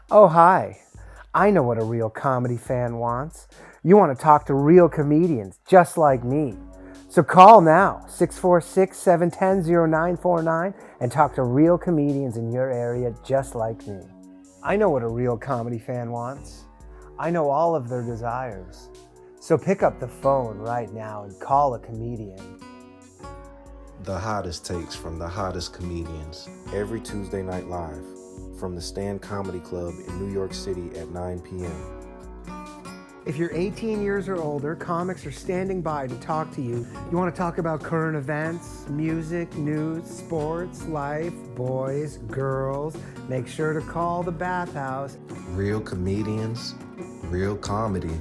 Oh, hi. I know what a real comedy fan wants. You want to talk to real comedians just like me. So call now, 646-710-0949, and talk to real comedians in your area just like me. I know what a real comedy fan wants. I know all of their desires. So pick up the phone right now and call a comedian. The hottest takes from the hottest comedians every Tuesday night live from the Stand Comedy Club in New York City at 9 p.m. If you're 18 years or older, comics are standing by to talk to you. You want to talk about current events, music, news, sports, life, boys, girls, make sure to call the Bathhouse. Real comedians, real comedy,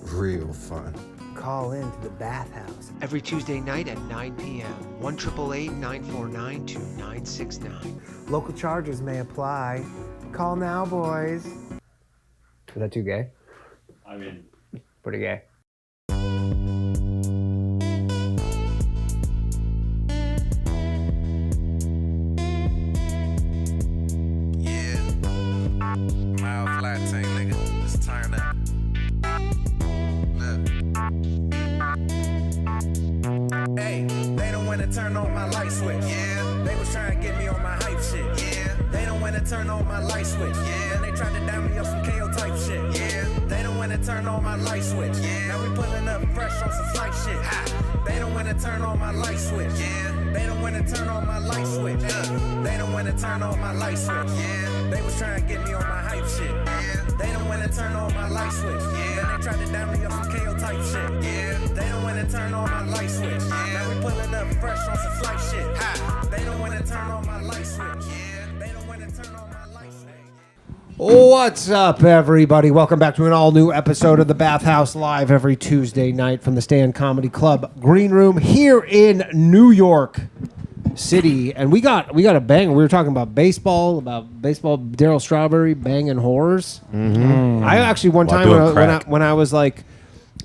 real fun. Call in to the Bathhouse. Every Tuesday night at 9 p.m. 1-888-949-2969. Local charges may apply. Call now, boys. Is that too gay? I mean, Pretty gay. Yeah. Mild flat tank, nigga. Let's turn up. Look. Hey, they don't wanna turn on my light switch. Yeah. They was trying to get me on my hype shit. Yeah. They don't wanna turn on my light switch. Yeah. And they tried to down me up some KO type shit. Yeah. They don't wanna turn on my light switch. Yeah. Now we pulling up fresh on some flight shit. Ha. They don't wanna turn on my light switch. Yeah. They don't wanna turn on my light switch. They don't wanna turn on my light switch. Yeah. They was trying to get me on my hype shit. Yeah. They don't wanna turn on my light switch. Yeah. Then they tried to down me up some KO type shit. Yeah. They don't wanna turn on my light switch. Yeah. Now we pulling up fresh on some flight shit. Ha. They don't wanna turn on my light switch. Yeah. They don't wanna turn on my light switch. What's up, everybody? Welcome back to an all-new episode of the Bathhouse, live every Tuesday night from the Stand Comedy Club Green Room here in New York City. And we got a bang. We were talking about baseball, Darryl Strawberry banging whores. Mm-hmm. I actually one time when I was like,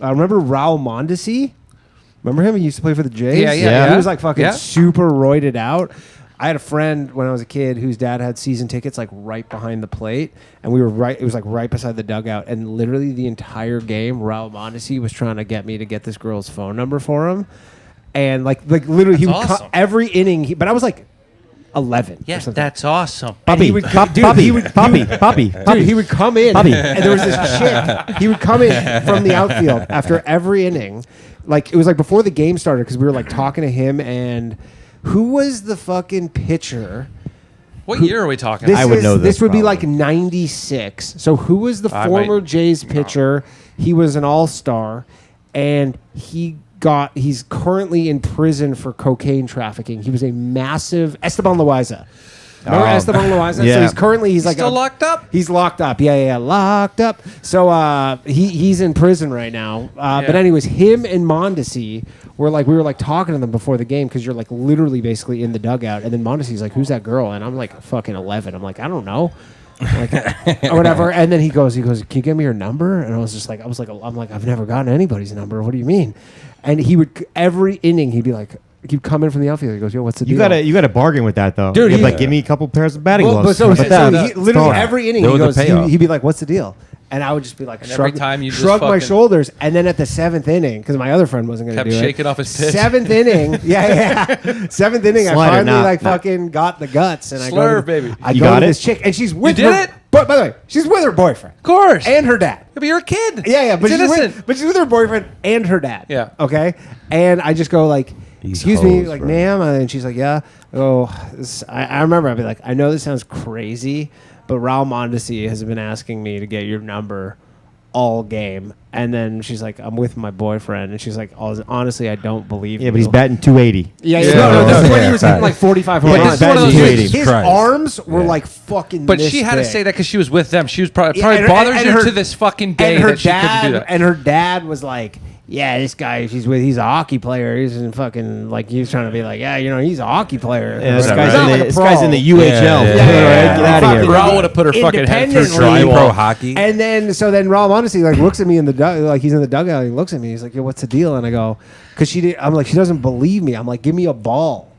I remember Raul Mondesi. Remember him? He used to play for the Jays. Yeah. He was like fucking super roided out. I had a friend when I was a kid whose dad had season tickets like right behind the plate, and we were right. It was like right beside the dugout, and literally the entire game, Raul Mondesi was trying to get me to get this girl's phone number for him, and like literally he would awesome. every inning. But I was like 11. Yeah, or something. that's awesome. And he would come in, and there was this chick. He would come in from the outfield after every inning, like it was like before the game started because we were like talking to him and. Who was the fucking pitcher? What year are we talking? This would be like 96. So who was the former Jays pitcher? He was an all-star, and he's currently in prison for cocaine trafficking. He was a massive Esteban Loaiza. Remember Esteban Loaiza? Yeah. So he's like still locked up? He's locked up. Yeah, locked up. So he's in prison right now. But anyways, him and Mondesi were like, we were like talking to them before the game because you're like literally basically in the dugout. And then Mondesi's like, who's that girl? And I'm like fucking 11. I'm like, I don't know. Like, or whatever. And then he goes, can you give me your number? And I was like, I've never gotten anybody's number. What do you mean? And he would, every inning, he'd be like, he'd come in from the outfield. He goes, yo, what's the deal? You gotta bargain with that though. Dude, he'd like, give me a couple pairs of batting gloves. So he literally every inning he goes, he'd be like, what's the deal? And I would just be like, every time you shrug my shoulders. And then at the 7th inning, because my other friend wasn't going to do it. Kept shaking off his pitch. 7th inning. Seventh inning, I finally fucking got the guts. And I go to this chick, and she's with her. But by the way, she's with her boyfriend. Of course. And her dad. But you're a kid. Yeah. But she's with her boyfriend and her dad. Yeah. Okay? And I just go like, excuse me, like, ma'am. And she's like, yeah. I remember I'd be like, I know this sounds crazy, but Raul Mondesi has been asking me to get your number all game. And then she's like, I'm with my boyfriend. And she's like, honestly, I don't believe you. Yeah, but he's batting 280. Yeah. No, this is when he was hitting like 45 home runs. His arms were like fucking But she had to say that because she was with them. She was probably bothers you to this fucking day that she couldn't do that. And her dad was like, yeah, this guy he's a hockey player. He's in fucking, like, he was trying to be like, yeah, he's a hockey player. Yeah, this guy's in the UHL. Get out of here. Raul would have put her fucking head through pro hockey. And then Raul honestly like looks at me in the like he's in the dugout. He looks at me. He's like, yo, what's the deal? And I go, I'm like, she doesn't believe me. I'm like, give me a ball.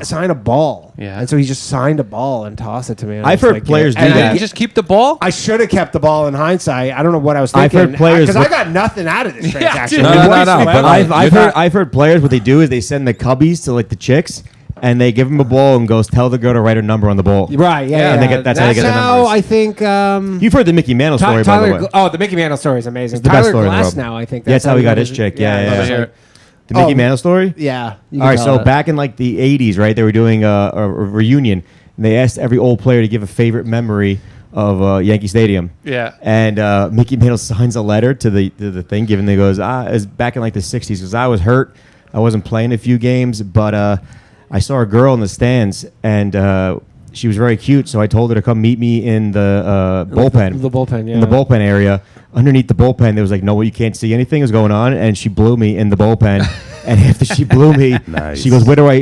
Sign a ball. Yeah. And so he just signed a ball and tossed it to me. And I've I was heard like, players do and that. You just keep the ball? I should have kept the ball in hindsight. I don't know what I was I've thinking. heard players Because I with- got nothing out of this transaction. dude. No, no, Whatsoever. But You're not- I've heard players, what they do is they send the cubbies to like the chicks, and they give them a ball and goes tell the girl to write her number on the ball. Right, yeah. And they get- that's how they get the numbers. I think. You've heard the Mickey Mantle story, by the way. Oh, the Mickey Mantle story is amazing. It's the best Tyler story in the Glass world. now, I think. Yeah, that's how he got his his chick. Yeah. it's like- The Mickey Oh, Mantle story? yeah. You All can right, tell so that. back in like the 80s, right, they were doing a reunion, and they asked every old player to give a favorite memory of Yankee Stadium. Yeah. And Mickey Mantle signs a letter to the thing, given they goes, it was back in like the 60s, because I was hurt. I wasn't playing a few games, but I saw a girl in the stands, and she was very cute, so I told her to come meet me in the bullpen. The bullpen, yeah. In the bullpen area. Underneath the bullpen, there was like, no, you can't see anything is going on, and she blew me in the bullpen. And after she blew me, Nice. she goes, what do I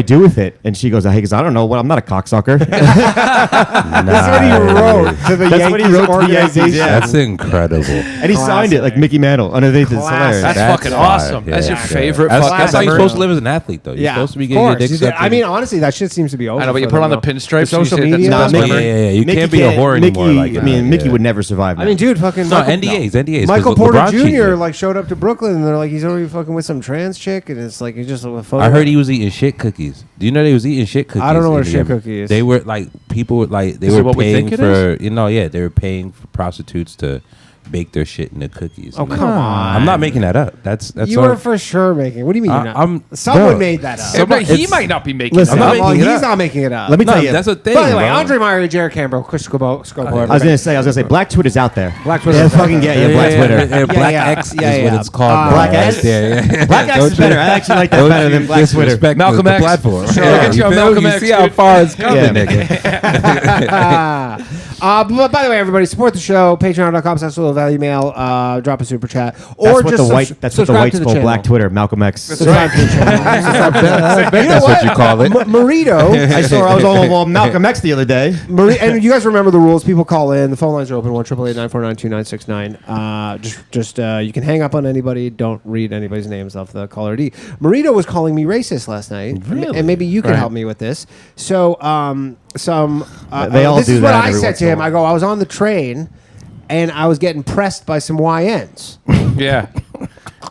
do with it? And she goes, hey, because I don't know. Well, I'm not a cocksucker. That's what he wrote to the That's what he Yankees wrote to the Yankees, organization. yeah. That's incredible. And he signed it like Mickey Mantle underneath his hilarious. That's fucking awesome. That's your favorite That's, fucking that's how you're memory. supposed to live as an athlete, though. You're Yeah, supposed to be of getting your course. dick sucked. I mean, honestly, that shit seems to be over. I know, but you for put on the them now. pinstripes. The and you social say media. that's Nah, the best Mickey- memory. You can't be a whore anymore. Like I mean, that, Mickey yeah. would never survive. I mean, dude, fucking No, Michael, NDAs. Michael 'cause Porter LeBron Jr. cheated. like showed up to Brooklyn and they're like, he's already fucking with some trans chick, and it's like he just a photo. I heard he was eating shit cookies. Do you know they was eating shit cookies? I don't know what a in shit the- cookie is. They were like people would like they Is it were what we paying think it for they were paying for prostitutes to bake their shit in the cookies. Oh, come on. I'm not making that up. That's You all. were for sure making. What do you mean? I- you're not? I'm- Someone bro, made that up. Somebody- He it's- might not be making Listen, it up. I'm not Well, making it he's up. not making it up. Let me No, tell you. that's a thing. By the way, bro. Andre Myrie, Jarrett Campbell, Chris Scopo. I was gonna say, Black Twitter's out there. Black Twitter. They'll fucking get you, Black Twitter. Black yeah. X Yeah, is yeah. what it's called. Black bro. X? Right there, yeah. Black X Don't is you- better. I actually like that don't better you than Black Twitter. disrespect Malcolm the X. platform. Sure, Yeah, get you on feel Malcolm me? X, See how dude. far it's coming, Yeah. nigga. But by the way, everybody, support the show. Patreon.com/LittleValueMail. Drop a super chat. Or That's what just the white. That's what the subscribe whites to the call channel. Black Twitter. Malcolm X. Subscribe to the channel. Subscribe to the- That's what you call it. Marito. I was on Malcolm X the other day. And you guys remember the rules. People call in. The phone lines are open. 1-888-949-2969. Just you can hang up on anybody. Don't read anybody's names off the caller ID. Marito was calling me racist last night. Really? And maybe you can help me with this. So They all this do is what that I every said once to in a him. while. I go, I was on the train and I was getting pressed by some YNs. Yeah.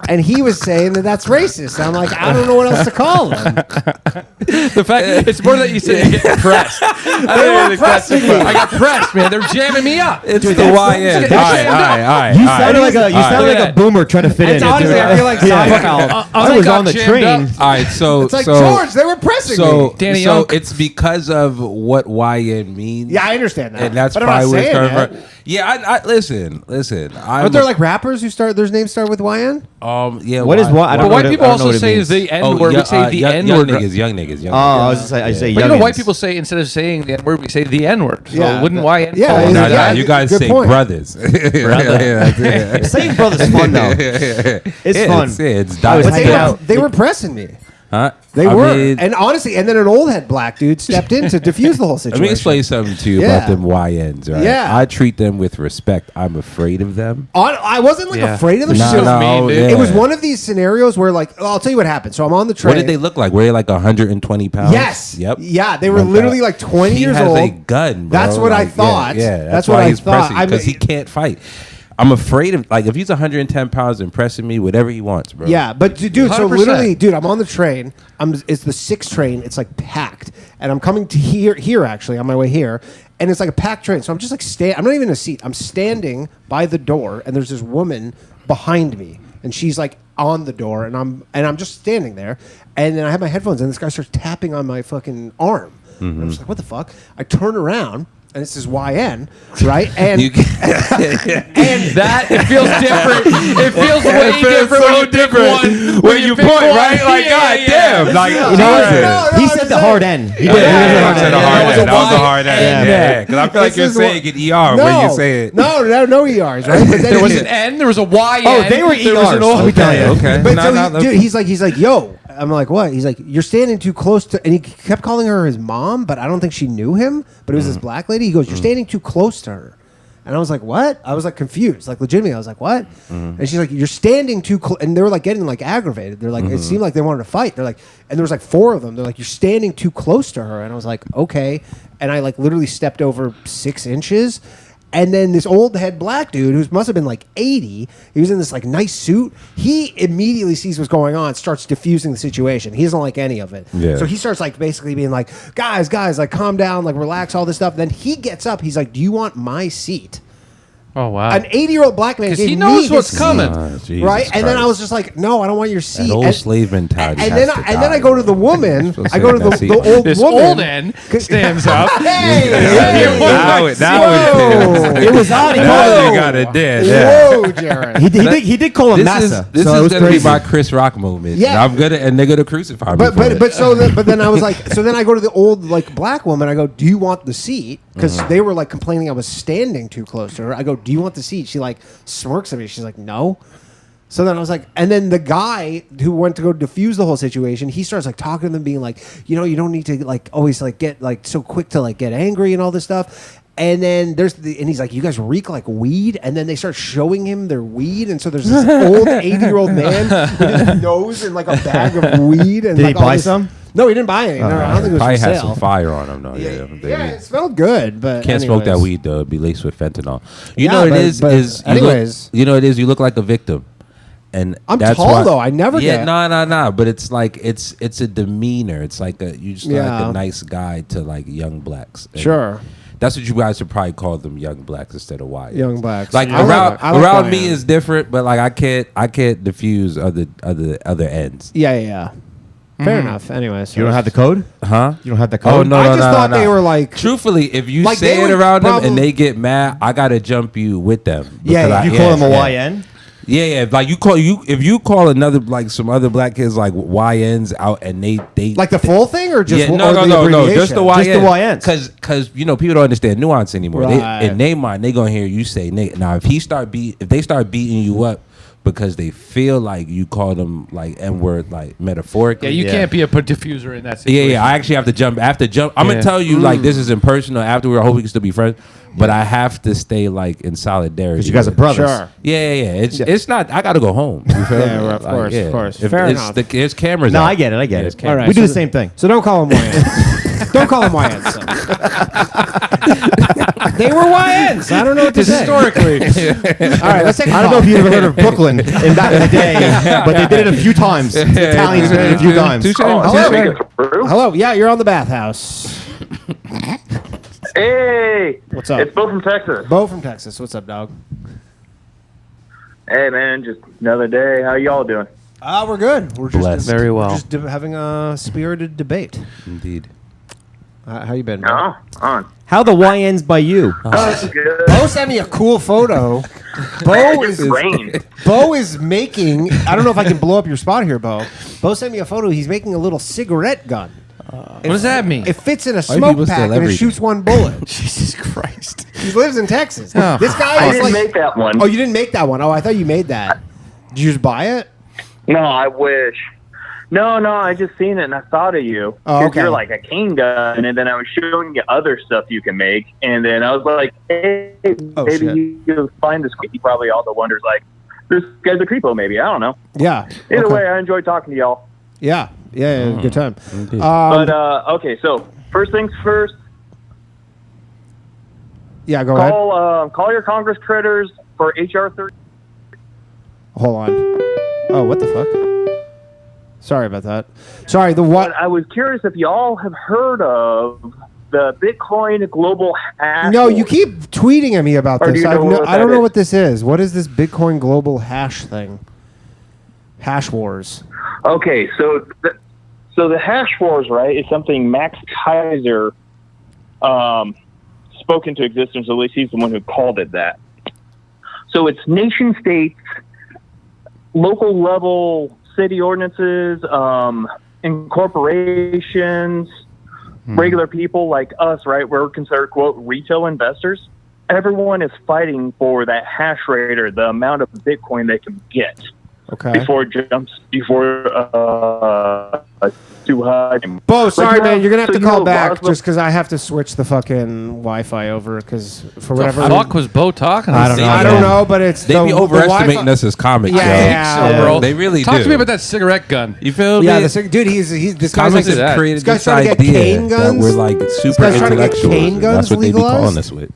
And he was saying that that's racist. I'm like, I don't know what else to call him. The fact it's more that you said you get pressed. They were pressing me. I got pressed, man. They're jamming me up. It's the that's- YN. that's- All right. You sounded like a Look at boomer trying to fit It's in. honestly, I feel like Seinfeld. I was on the jammed train. up. All right, so It's like, so, George, they were pressing So, me. Danny so Young. it's because of what YN means. Yeah, I understand that. And that's but I'm not probably where it's saying coming that. from. Yeah, I listen. Aren't there like rappers who their names start with YN? yeah. What is what? I But don't know white what it- people I don't know also what it say means. the N word. We say the N young word. niggas, young niggas. Oh, I was just say I say But young. you know, white people say instead of saying the N word, we say the N word. So Yeah, wouldn't but- YN? yeah, fall it's- under No, that? you guys good say point. brothers. Saying brother's fun though. It's fun. It's I was But hanging out. they were pressing me. Huh? They I were. mean, And honestly, and then an old head black dude stepped in to diffuse the whole let situation. me explain something to you Yeah. about them YNs, right? Yeah. I treat them with respect. I'm afraid of them. I wasn't like Yeah. afraid of them. No, Shit was no, mean, dude. yeah. It was one of these scenarios where, like, I'll tell you what happened. So I'm on the train. What did they look like? Were they like 120 pounds? Yes. Yep. Yeah, they were Like literally that. like 20 He years has old. a gun, bro. That's what I Like, thought. Yeah, That's why what I he's thought. pressing because he can't fight. I'm afraid of if he's 110 pounds and pressing me, whatever he wants, bro. Yeah, but dude, so 100%. literally, dude, I'm on the train. It's the 6 train. It's like packed, and I'm coming to here actually on my way here, and it's like a packed train. So I'm just like I'm not even in a seat. I'm standing by the door, and there's this woman behind me, and she's like on the door, and I'm just standing there, and then I have my headphones, and this guy starts tapping on my fucking arm. And I'm just like, what the fuck? I turn around. And this is YN, right? And You and That it feels different. It feels way different when you pick one. when you point, one. right? Like, Yeah, God yeah. damn. Like, You know what? No, He I'm said the saying- hard N. He did. Yeah, He I did said a the hard hard N. N. That was a hard N. Yeah. Yeah, because I feel like This you're is saying what- it ER when you say it. No ERs, right? But then There was an N. There was a YN. Oh, they were there was ERs. an O. Let me tell you. Okay. But No, so no, dude, he's like, yo. I'm like, what? He's like, you're standing too close to, and he kept calling her his mom, but I don't think she knew him. But it was this black lady. He goes, you're standing too close to her. And I was like, what? I was like confused, like legitimately. I was like, what? And she's like, you're standing too close. And they were like getting like aggravated. They're like, it seemed like they wanted to fight. They're like, and there was like 4 of them. They're like, you're standing too close to her. And I was like, okay. And I like literally stepped over 6 inches. And then this old head black dude, who must have been like 80, he was in this like nice suit. He immediately sees what's going on, starts diffusing the situation. He doesn't like any of it. Yeah. So he starts like basically being like, guys, like calm down, like relax, all this stuff. Then he gets up. He's like, do you want my seat? Oh wow! An 80-year-old black man. 'Cause gave he knows me what's his coming. seat, right? And then I was just like, no, I don't want your seat. That old slave mentality. And has then to I die. go to the woman. Supposed to I go to sit in that the seat. old This woman. old end stands up. Hey, Now It was odd. He Now you got it dead. Whoa, Jarrett. He did call him Massa. This so it is was gonna crazy. be my Chris Rock moment. Yeah. And and they're gonna crucify me. But for it. then I was like, so then I go to the old like black woman. I go, do you want the seat? Because they were like complaining I was standing too close to her. I go, do you want the seat? She like smirks at me. She's like, no. So then I was like, and then the guy who went to go diffuse the whole situation, he starts like talking to them, being like, you don't need to like always like get like so quick to like get angry and all this stuff. And then and he's like, you guys reek like weed. And then they start showing him their weed. And so there's this old 80-year-old man with his nose in like a bag of weed. And Did like he buy all this- some? No, he didn't buy any. No, I don't think it was Probably for had sale. some fire on them though. Yeah, it smelled good, but Can't smoke that anyways. weed though. It'd be laced with fentanyl. You Yeah, know what but- it is? but Is anyways. you know what it is? You look like a victim. And I'm that's tall, why, though. I never yeah, get- no. But it's like it's a demeanor. It's like you just like Yeah. a nice guy to like young blacks. And Sure. that's what you guys should probably call them, young blacks instead of white. Young blacks. Like I like around me YN. is different, but like I can't diffuse other ends. Yeah. Fair enough. Anyways. You don't have the code? Huh? You don't have the Oh code? no, I no, just no, thought no. they were like. Truthfully, if you Like, say they it would around them probably- and they get mad, I gotta jump you with them. Yeah, Because You call him a YN? Yeah. Like if you call another like some other black kids like YNs out and they Like the full thing or just yeah, or no, the just the abbreviation? YN. Just the YNs. Because people don't understand nuance anymore. Right. In their mind, they gonna hear you say nigga. Now if they start beating you up because they feel like you call them like N-word like metaphorically. Yeah, you can't be a diffuser in that Yeah, situation. yeah. I actually have to jump. I'm gonna tell you like this isn't personal. Afterward, I hope we can still be friends. But I have to stay like in solidarity. Because you guys are brothers. Sure. Yeah. It's not. I gotta go home. You feel Yeah, me? of course, of course. If Fair it's enough. There's cameras. No, out. I get it. There's All cameras. right, We do so the same thing. So don't call them YNs. Don't call them YNs. They were YNs. I don't know what to say. Historically. All right, let's take a I don't call. know if you ever heard of Brooklyn in back in the day, but they did it a few times. Italians did it a few times. Touche. Hello. Yeah, you're on the Bathhouse. Hey, What's up? it's Bo from Texas. Bo from Texas. What's up, dog? Hey, man, just another day. How y'all doing? We're good. We're just Blessed. Very well. Just having a spirited debate. Indeed. How you been, Bo? On. How the YNs by you? Good. Bo sent me a cool photo. Bo is making. I don't know if I can blow up your spot here, Bo. Bo sent me a photo. He's making a little cigarette gun. What does that mean? It fits in a Why do smoke people steal pack and it everything? shoots one bullet. Jesus Christ. He lives in Texas. Oh. This guy I is didn't like. make that one. Oh, you didn't make that one. Oh, I thought you made that. Did you just buy it? No, I wish. No, I just seen it and I thought of you. Oh, 'Cause okay. You're like a king gun, and then I was showing you other stuff you can make, and then I was like, hey, Oh, maybe shit. you'll find this. He probably also wonders, like, this guy's a creepo, maybe. I don't know. Yeah. Either Okay. way, I enjoyed talking to y'all. Yeah. Good time. Indeed. But, okay, so first things first, Yeah, go ahead. call your Congress critters for HR 30. Hold on. Oh, what the fuck? Sorry about that. Sorry, the what? But I was curious if y'all have heard of the Bitcoin global hash. No, you war. keep tweeting at me about Or do this. you know what I don't that know is? what this is. What is this Bitcoin global hash thing? Hash wars. Okay, so the hash wars, right, is something Max Kaiser spoke into existence. At least he's the one who called it that. So it's nation states, local level city ordinances, and corporations, regular people like us, right? We're considered, quote, retail investors. Everyone is fighting for that hash rate or the amount of Bitcoin they can get. Okay. Before it jumps, too high. Bo, sorry, Like, man. You're going to have so to you call know, back Roswell- just because I have to switch the fucking Wi-Fi over because for What whatever the fuck was Bo talking? I don't know. I don't know, but it's They the, be the overestimating Wi-Fi. us as comics. Yeah, yo. yeah, bro. They really Talk do. to me about that cigarette gun. You feel Yeah, me? dude, he's this guy's Comics like has that. created This guy's this trying to get idea cane that guns? we're like super guy's trying to get intellectuals. cane and guns That's what they be legalized? calling us with.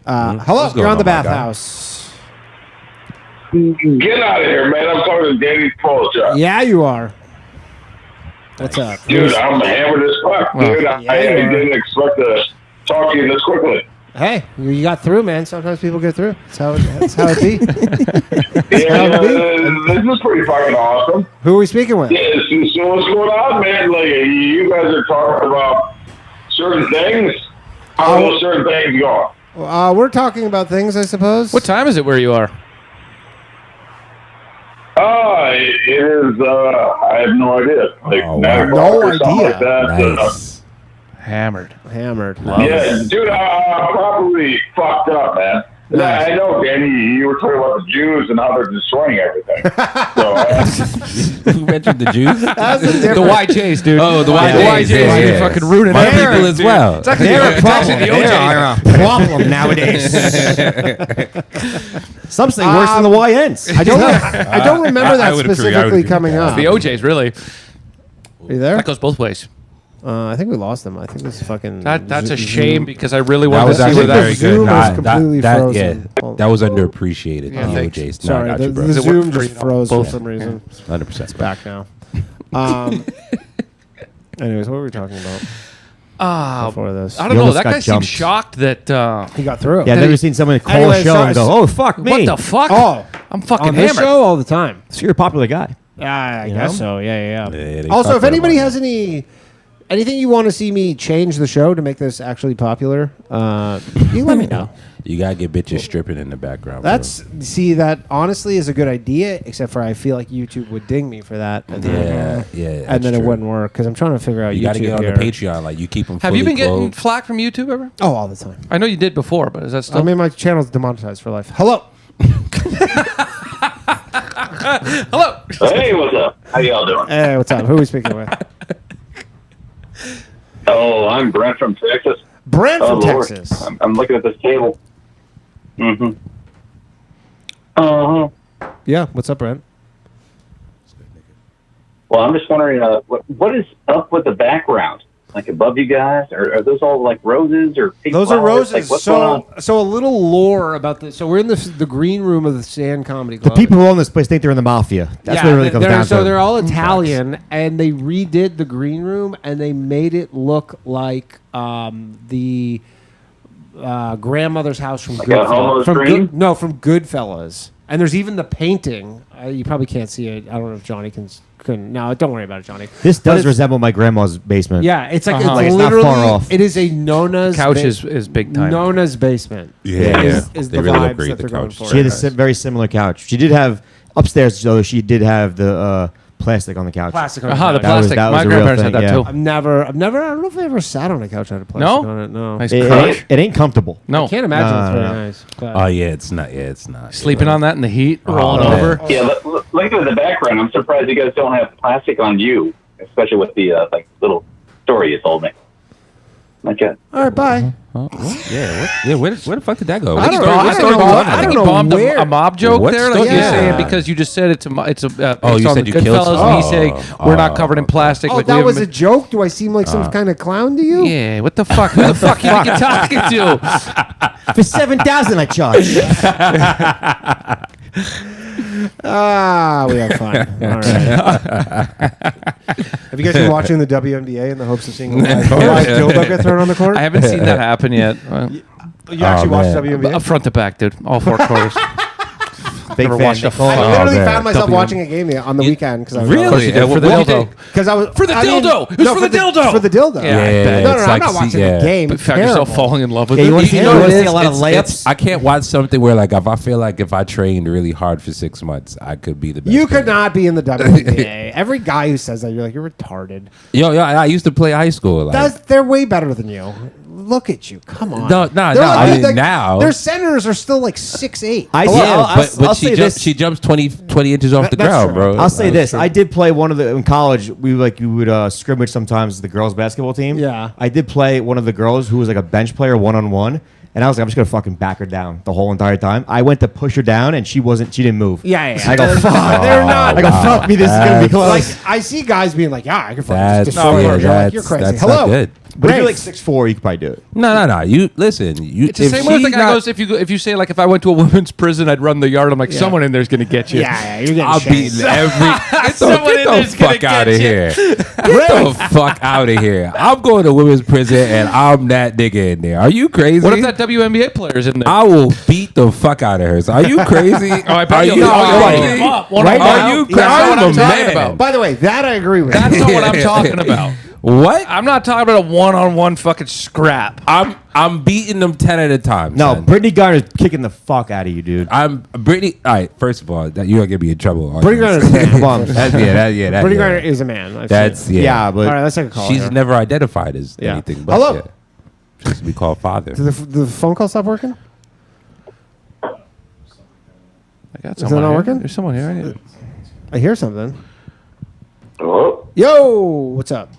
hello, What's you're going on the on, my guy? Bathhouse. Get out of here, man. I'm talking to Danny's Paul job. Yeah, you are. What's up? Dude, I'm hammered as fuck, dude. yeah, I you are. didn't expect to talk to you this quickly. Hey, you got through, man. Sometimes people get through. That's how it be. Yeah, this is pretty fucking awesome. Who are we speaking with? Yeah, so what's going on, man? Like, you guys are talking about certain things. How are those certain things going? We're talking about things, I suppose. What time is it where you are? It is, I have no idea. Like, Oh, 9 wow. o'clock No or something idea. like that. Nice. Hammered. Hammered. Yeah, dude, I'm probably fucked up, man. Nice. I know, Danny, you were talking about the Jews and how they're destroying everything. So, Who mentioned the Jews? That's a The different. YJs, dude. Oh, the The YJs. YJs. Yeah, You yeah. fucking ruining My everything, people as dude. well. It's actually, They're a it's problem. actually the They OJ. are a problem nowadays. Some say worse than the YNs. I don't remember that I would agree. I would specifically agree. coming up. The OJs, really. Are you there? That goes both ways. I think we lost them. I think this fucking. That's a Zoom- shame because I really That wanted was to see actually where that very Zoom good. was Nah, completely that, frozen. yeah, that was underappreciated. Yeah, the thanks. OJs. Sorry, Nah, I got the, you, bro. the Does it work Zoom for just you? froze Both. for some reason. 100%. It's back now. Anyways, what were we talking about before this? I don't You know. almost That got guy seemed jumped. shocked that. He got through. Yeah, I've never seen someone call Anyway, a show sorry, and go, "Oh fuck me!" What the fuck? Oh, I'm fucking on this hammered. show all the time. So you're a popular guy. Yeah, I You guess know? so. Yeah. Yeah, they Also, fucked if with anybody him on has anything you want to see me change the show to make this actually popular, you let me know. You gotta get bitches stripping in the background. bro. That honestly is a good idea, except for I feel like YouTube would ding me for that, and then, yeah. and then that's it true. wouldn't work because I'm trying to figure out You YouTube gotta get on here. the Patreon. Like you keep them. Have you been getting clothed. flack from YouTube ever? Oh, all the time. I know you did before, but is that still? I mean, my channel's demonetized for life. Hello. Hello. hey, what's up? How y'all doing? Hey, what's up? Who are we speaking with? Oh, I'm Brant from Texas. Brant from Lord. Texas. I'm looking at this table. Mm-hmm. Uh-huh. Yeah, what's up, Brent? Well, I'm just wondering, what is up with the background? Like above you guys, are those all like roses or pink Those are flowers? roses. Like, what's going on? So a little lore about this. So we're in the green room of the Stand Comedy The Club. people who own this place think they're in the mafia. That's what it really comes down to. So they're all Italian, and they redid the green room, and they made it look like the grandmother's house from Like a homeless from dream? from Goodfellas. And there's even the painting. You probably can't see it. I don't know if Johnny can. No, don't worry about it, Johnny. This But does it's- resemble my grandma's basement. Yeah, it's like Like, it's it's not literally far off. It is a Nona's Couch is big time. Nona's basement. Yeah, is they the really look vibes great, that the they're going couch. for. She had a very similar couch. She did have upstairs, though. She did have the plastic on the couch. Plastic on Aha, the the couch. plastic. that was My a real grandparents had thing, that yeah. too. I've never. I don't know if I ever sat on a couch that had a plastic No? on it. No, Nice It, crunch. it ain't comfortable. No. I can't imagine it's very No. nice. But Oh yeah, it's not. Yeah, it's not. Sleeping on that in the heat, rolling man. over. Yeah, look at the background. I'm surprised you guys don't have plastic on you, especially with the like little story you told me. Okay. all right, bye. Oh, what? Yeah. What? Yeah. Where the fuck did that go? I What don't story- know. what I story don't we know. talking I think don't he know bombed where. a mob joke What there. Like story? you're Yeah. saying because you just said it's Oh, based you on said the you killed Goodfellas, someone? and he's saying we're not covered in plastic. Oh, like we that was a haven't joke. Do I seem like some kind of clown to you? been- Yeah, what the fuck? Who the fuck you think you're talking to? For $7,000 I charge. We have fun. All right. Have you guys been watching the WNBA in the hopes of seeing a live dildo get thrown on the court? I haven't seen that happen yet. You actually watched man. WNBA? Front to back, dude. All four quarters. Big Never fan. watched a Nicole. I fuck. literally man. found myself W- watching a game on the weekend because I was Really? did. For the dildo. Because I was For the dildo. It was for the dildo. For the dildo. Yeah, I bet. No, it's I'm like not watching yeah. the game. But found yourself falling in love with Yeah, it. you want to see, know what it a lot of layups? I can't watch something where like if I feel like if I trained really hard for 6 months, I could be the best. You could player. not be in the WNBA. Every guy who says that, you're like, you're retarded. Yo, I used to play high school. Like, They're way better than you. look at you. Come on. No. Now their centers are still like 6'8". But she jumps 20 inches off the ground, bro. I'll say this: I did play one of the in college. We would scrimmage sometimes the girls' basketball team. Yeah, I did play one of the girls who was like a bench player 1-on-1. And I was like, I'm just gonna fucking back her down the whole entire time. I went to push her down, and she didn't move. Yeah. I go, fuck. They're not. I go, fuck me. This is gonna be close. Like I see guys being like, yeah, I can fucking just That's- destroy no, her. You're like, you're crazy. that's Hello. not good. But if you're like 6'4", you could probably do it. No. You listen. It's the same way the guy goes. If you say like, if I went to a women's prison, I'd run the yard. I'm like, someone in there's gonna get you. Yeah, you're getting I'll beat shanked. every. Someone in Get there's the gonna fuck out get of you. here. Get the fuck out of here. I'm going to women's prison, and I'm that nigga in there. Are you crazy? What if that WNBA player's in there? I will beat the fuck out of her. So are you crazy? I bet Are you'll you knock crazy? him up. Right Are now, you yeah, crazy? that's what I'm I'm a talking man. about. By the way, that I agree with. That's not what I'm talking about. What? I'm not talking about a one-on-one fucking scrap. I'm beating them 10 at a time. No, son. Brittany Garner's kicking the fuck out of you, dude. I'm Brittany. All right, first of all, that you're gonna get me in trouble. Brittany Garner's a man. Come on. Brittany Garner is a man. I've That's seen it. Yeah, but All right, let's take a call. she's here. never identified as Yeah. anything. But Hello? Yeah. She used to be called father. Did the phone call stop working? I got Is that someone not here. working? There's someone here. I hear something. Hello? Yo, what's up?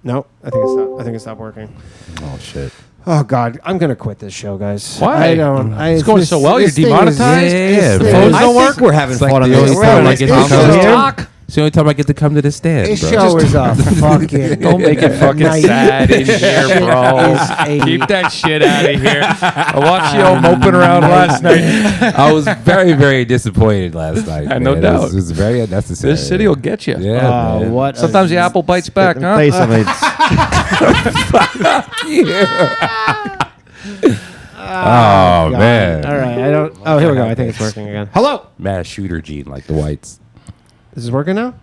No, I think it stopped working. Oh shit. Oh God, I'm gonna quit this show, guys. Why? I don't. It's going so well. You're this thing demonetized? Yeah, this man. thing is- Phones don't work? We're having fun on the only this. time I This get show to come is- here. Talk. It's the only time I get to come to the stand, This bro. show is a fucking. Don't make it fucking night. sad in here, Shit bro. is a- Keep that shit out of here. I watched you all moping around last night. I was very, very disappointed last night. I no man. doubt. It was very unnecessary. This city will get you. Yeah, man. what? Sometimes the apple bites back, Let me tell you huh? something. Oh, man. All right, I don't. Oh, here we go. I think it's working again. Hello. Mass shooter gene like the whites. Is this working now?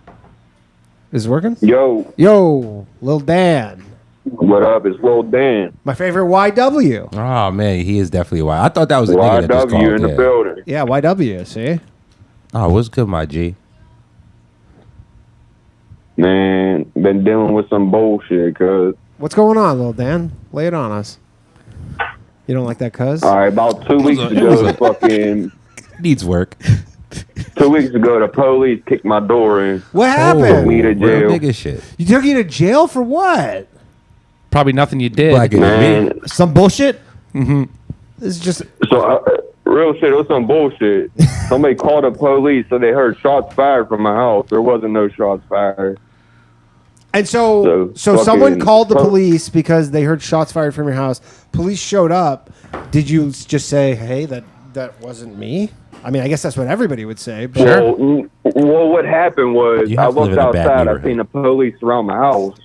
Is it working? Yo, Lil Dan, what up? It's Lil Dan. my favorite YW. Oh, man. He is definitely a white. I thought that was a nigga that just called. YW in the yeah. building. Yeah, YW. See. Oh, what's good, my G? Man, been dealing with some bullshit, cuz. What's going on, Lil Dan? Lay it on us. You don't like that, cuz? All right, about 2 weeks ago, fucking Needs work. 2 weeks ago, the police kicked my door in. What Took happened? me to Real jail. nigga shit. You took you to jail for what? Probably nothing you did. Black and me. Man, Some bullshit? This is just. so real shit, it was some bullshit. Somebody called the police, so they heard shots fired from my house. There wasn't no shots fired. And so So someone fucking- called the police because they heard shots fired from your house. Police showed up. Did you just say, "Hey, that wasn't me"? I mean, I guess that's what everybody would say. But Well, what happened was You I have to live looked in a bad outside. I neighborhood. seen the police around my house,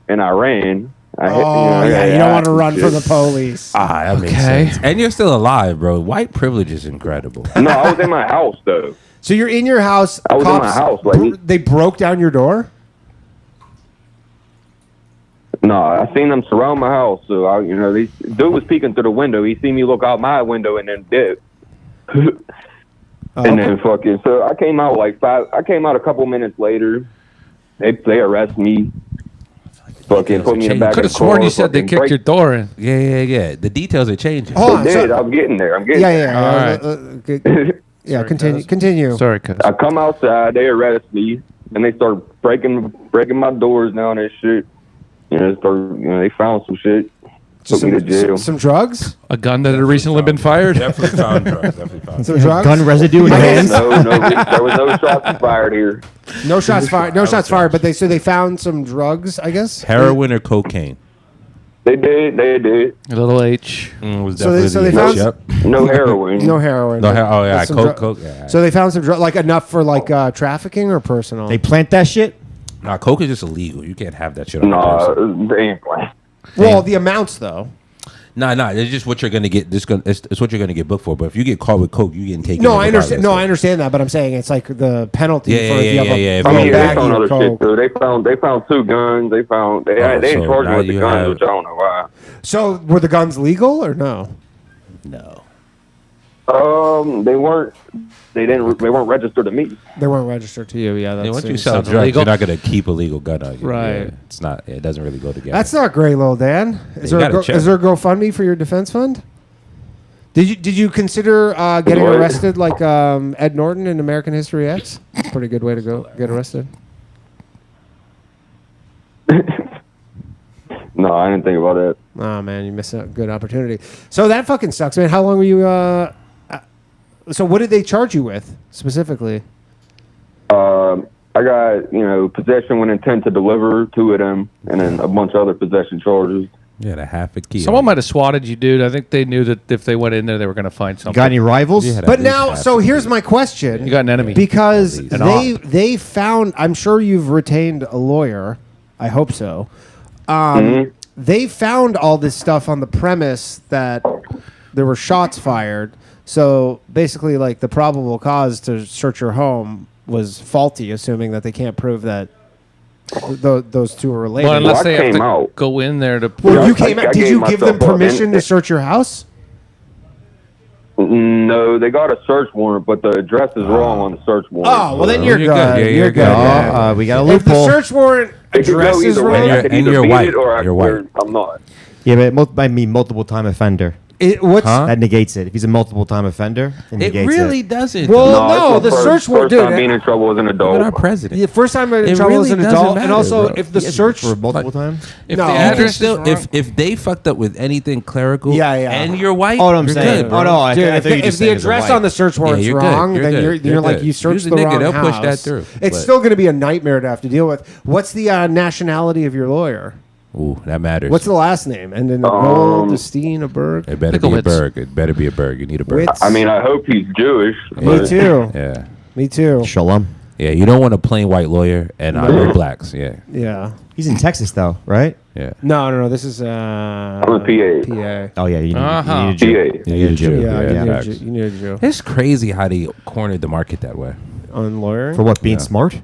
and I ran. I hit, you don't want to run from the police. Ah, that makes Okay. sense. And you're still alive, bro. White privilege is incredible. No, I was in my house though. So you're in your house. I was in my house, like- they broke down your door. No, I seen them surround my house. So this dude was peeking through the window. He seen me look out my window and then dip. And then fucking. So I came out I came out a couple minutes later. They arrest me. Fucking put me in the back Could of have the car. sworn you said they fucking kicked break- your door in. Yeah. The details are changing. Hold on. They did. So, I'm getting there. I'm getting yeah. there. Yeah. Continue. Sorry, cuz. I come outside, they arrest me, and they start breaking my doors down and shit. They found some shit. Took me to jail. Some drugs. A gun that had recently been fired. Definitely found drugs. Some drugs. Gun residue in your hands? No, there was no shots fired here. No shots fired. No shots fired. But they found some drugs. I guess. Heroin or cocaine? They did. A little H. Was So they- definitely so they the found- H, yep. No heroin. No heroin. No, oh yeah, Some coke. Yeah. So they found some drugs, like enough for like trafficking or personal. They plant that shit? Nah, coke is just illegal. You can't have that shit on your person. Nah, they ain't playing. Well, the amounts though. Nah. It's just what you're gonna get. It's what you're gonna get booked for. But if you get caught with coke, you getting taken. No, in I understand. regardless. No, I understand that, but I'm saying it's like the penalty Yeah, for if you have yeah. a If I mean, you- they baggie found of other shit coke. too. They found 2 guns. They didn't so charge me now with the you guns, have- which I don't know why. So were the guns legal or no? No. They weren't. They weren't registered to me. They weren't registered to you. Yeah, that's Once you it. sell sounds drugs, illegal. you're not gonna keep a legal gun on you. Right. Yeah, it's not. It doesn't really go together. That's not great, Lil Dan. Is You there, gotta check. is there a GoFundMe for your defense fund? Did you consider getting What? arrested like Ed Norton in American History X? Pretty good way to go get arrested. No, I didn't think about that. Oh man, you missed a good opportunity. So that fucking sucks, man. How long were you? So what did they charge you with specifically? I got possession with intent to deliver, 2 of them, and then a bunch of other possession charges. Yeah, the half a key. Someone might have swatted you, dude. I think they knew that if they went in there, they were going to find something. Got any rivals? Yeah, But now, so here's my question. You got an enemy. Because At least. they found. I'm sure you've retained a lawyer. I hope so. They found all this stuff on the premise that there were shots fired. So basically, like the probable cause to search your home was faulty, assuming that they can't prove that those two are related. Well, unless Well, I they have came to out. go in there to. Well, Yeah, you I- came I out. Did gave you give them myself up, permission and- to search your house? No, they got a search warrant, but the address is wrong on the search warrant. Oh, well, then you're good. Yeah, You're good. yeah. We got a If the loophole. search warrant It could address go is either way. wrong, I could And either you're beat white. it or You're white. I'm not. Yeah, but I mean multiple time offender. what's Huh? That negates it. If he's a multiple time offender, it It negates really it. doesn't. Well, No, no, it's the my search warrant, first dude. time being in trouble as an Look adult. at our president. The first time in It trouble really as an doesn't adult, matter, and also bro. if the Yeah, search for multiple times. If No. the You You can address still, is wrong, if they fucked up with anything clerical, Yeah, yeah. and you're white, Oh, no, I'm you're saying. good, bro. Oh no, I Dude, thought if, you the, just if the said as a address white. on the search warrant's you're good. wrong, You're then good. you're You're like good. you searched Use a the nigga, wrong they'll house. push that through, It's but- still going to be a nightmare to have to deal with. What's the nationality of your lawyer? Ooh, that matters. What's the last name? And then a Gold, a Steen, a Berg. It better be a Picklewitz. Berg. It better be a Berg. You need a Berg. Witz. I mean, I hope he's Jewish. Me but- too. Yeah, Me too. Shalom. yeah. You don't want a plain white lawyer and no blacks. Yeah, Yeah. He's in Texas though, right? yeah. No. This is I'm a PA. PA. Oh yeah, you need, Uh-huh. you need a Jew. PA. You need a Jew. Yeah, you, need a facts. Jew, you need a Jew. It's crazy how they cornered the market that way. On lawyering? For what? Being smart?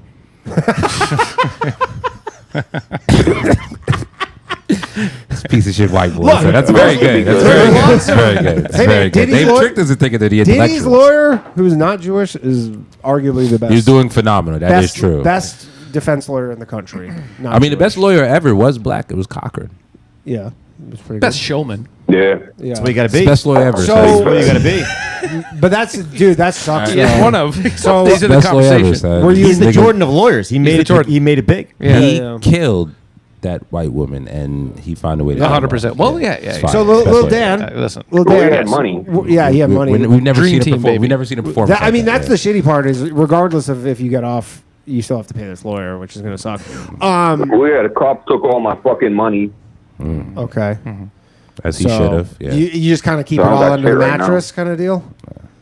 This piece of shit white boy. Look, So that's very good. That's very good. That's very good. That's Hey, man, very good. Diddy's They've lawyer- tricked us into thinking that he Diddy's intellectual. lawyer, who's not Jewish, is arguably the best. He's doing phenomenal. That is true. Best defense lawyer in the country. Not I mean, the Jewish. best lawyer ever was black. It was Cochran. Yeah, it was pretty best good. showman. Yeah. Yeah. That's what you got to It's be. the best lawyer ever. So- That's what you got to be. But that's dude. That sucks. Yeah, man. one of. So- These are the Best lawyer ever, conversation. son. Were you- He's the Nigga, Jordan of lawyers. He the made it. Jordan. He made it big. Yeah. He Yeah. killed that white woman, and he found a way to. 100%. Well, yeah. It's yeah. fine. So Best Lil lawyer. Dan, Listen. Lil Well, Dan he had money. Yeah, he had money. We've never Dream seen team, it before. baby. We've never seen it before. I mean, that's the shitty part. Is regardless of if you get off, you still have to pay this lawyer, which is going to suck. Well, yeah, the cops took all my fucking money. Okay. as he So should have. Yeah, you just kind of keep So it I'm all back under the here right now. mattress, kind of deal.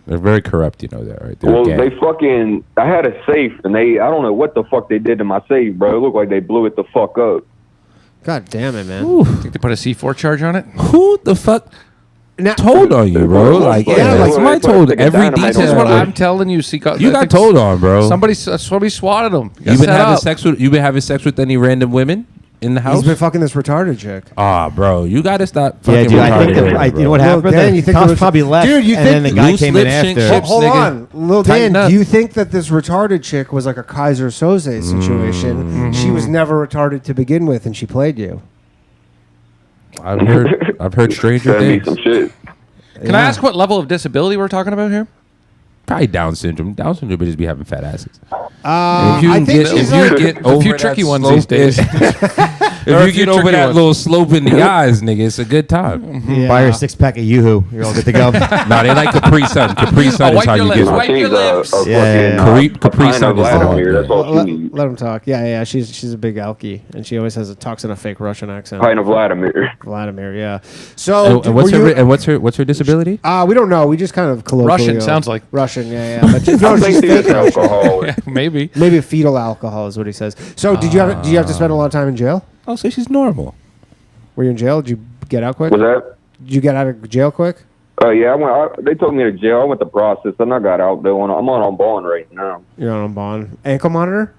they're very corrupt. You know that, right? They're Well, gang. they fucking. I had a safe, and I don't know what the fuck they did to my safe, bro. It looked like they blew it the fuck up. God damn it, man. Think they put a C4 charge on it? Who the fuck Now, told on you, bro? Like, Yeah, yeah, like, like somebody put a told stick of every dynamite detail. This is on what Yeah. I'm telling you. You got told on, bro. Somebody swatted him. You You been set having up. sex with? You been having sex with any random women in the house? he's been fucking this retarded chick. Ah, bro, you gotta stop. Yeah, fucking dude. I think retarded that, women, bro. you know what Lil happened? Dan, The you think it cops was- probably left, Dude, you and then think the guy loose came in lip after. shink Hold, ships, hold nigga. on, Lil Tighten Dan. up. Do you think that this retarded chick was like a Kaiser Soze situation? She was never retarded to begin with, and she played you. I've heard stranger Send me things. some shit. Can I ask what level of disability we're talking about here? Probably Down syndrome. Down syndrome bitches be having fat asses. I If think get, she's if you like, get a over few that tricky ones slope, these days. if There are a you few get over tricky that ones. little slope in the eyes, nigga, it's a good time. yeah. Buy her a 6-pack of Yoo-Hoo. You're all good to go. Nah, they like Capri Sun. Capri Sun Oh, is wipe how your you lips, get wipe it. your lips. Yeah. Capri Sun is the one. That's all she needs. Let him talk. Yeah. She's a big alkie, and she always talks in a fake Russian accent. Pint of Vladimir. Vladimir, yeah. So, And what's were you- her what's her disability? we don't know. We just kind of colloquially. Russian sounds like. Russian. Yeah. But no, I she's think fake it's Russian. alcohol. Yeah, maybe. Maybe fetal alcohol is what he says. So, did you have to spend a lot of time in jail? Oh, so she's normal. Were you in jail? Did you get out quick? Was that? Did you get out of jail quick? Yeah, they took me to jail. I went to process, and I got out though. I'm on bond right now. You're on bond. Ankle monitor?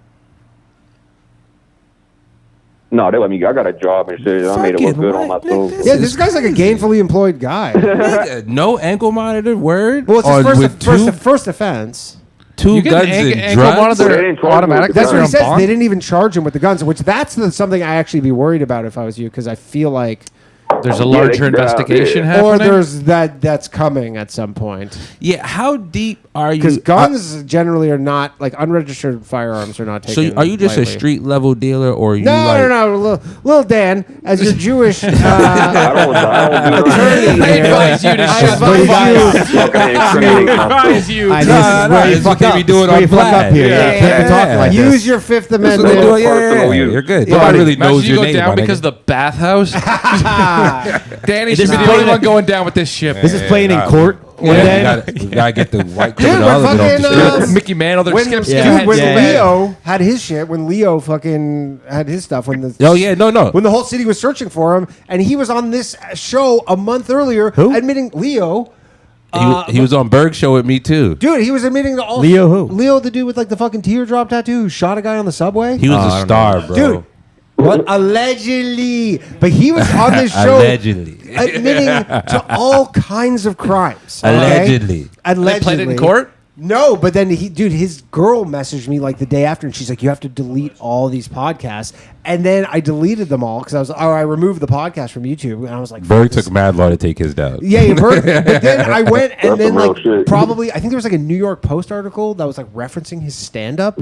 No, they let me. I got a job and shit. I made it look good on myself. Yeah, this guy's like a gainfully employed guy. Nigga, no ankle monitor. Word. Well, it's his With first offense. two You get guns an and ankle drugs. monitor They didn't charge me automatic. with That's the what he gun. says. bond? They didn't even charge him with the guns, which that's something I actually be worried about if I was you, because I feel like, There's a Yeah, larger they- investigation yeah. or happening. there's that's coming at some point. Yeah, how deep are you? Because guns generally are not like unregistered firearms are not So taken. are you just lightly. a street level dealer, or you No, like? no. Lil Dan, as your Jewish I don't do attorney I here, advise you to I shut the advise fuck you- up. fucking incriminate I myself. advise you. I to- know, this is where you this is what fuck they up. be This doing is where on you fuck Vlad. up here. Yeah, You can't be talking like use this. your Fifth That's what they Amendment. do. Yeah, Personal yeah, use. you're good. Yeah. Nobody really Imagine knows you your go name. down my because nigga. the bathhouse. Danny should This be is the playing only one in- going down with this ship. This is playing in court. Yeah, And then we gotta get the white Dude, criminology we're off the fucking, street. Mickey Mantle, they're When, skip, dude, skip, when yeah. Leo had his shit, when Leo fucking had his stuff, when the Oh yeah, no. when the whole city was searching for him, and he was on this show a month earlier, Who? admitting Leo. He was on Berg show with me too. Dude, he was admitting to all Leo who? Leo, the dude with like the fucking teardrop tattoo, who shot a guy on the subway. He was a star, bro. Dude, what allegedly? But he was on this show Allegedly. admitting to all kinds of crimes. okay? Allegedly. Allegedly. They played it in court? No, but then his girl messaged me like the day after, and she's like, "You have to delete all these podcasts." And then I deleted them all because I removed the podcast from YouTube, and I was like, Berg "Fuck this." took mad long to take his down. Yeah, but then I went and That's then some real like shit. probably I think there was like a New York Post article that was like referencing his stand up,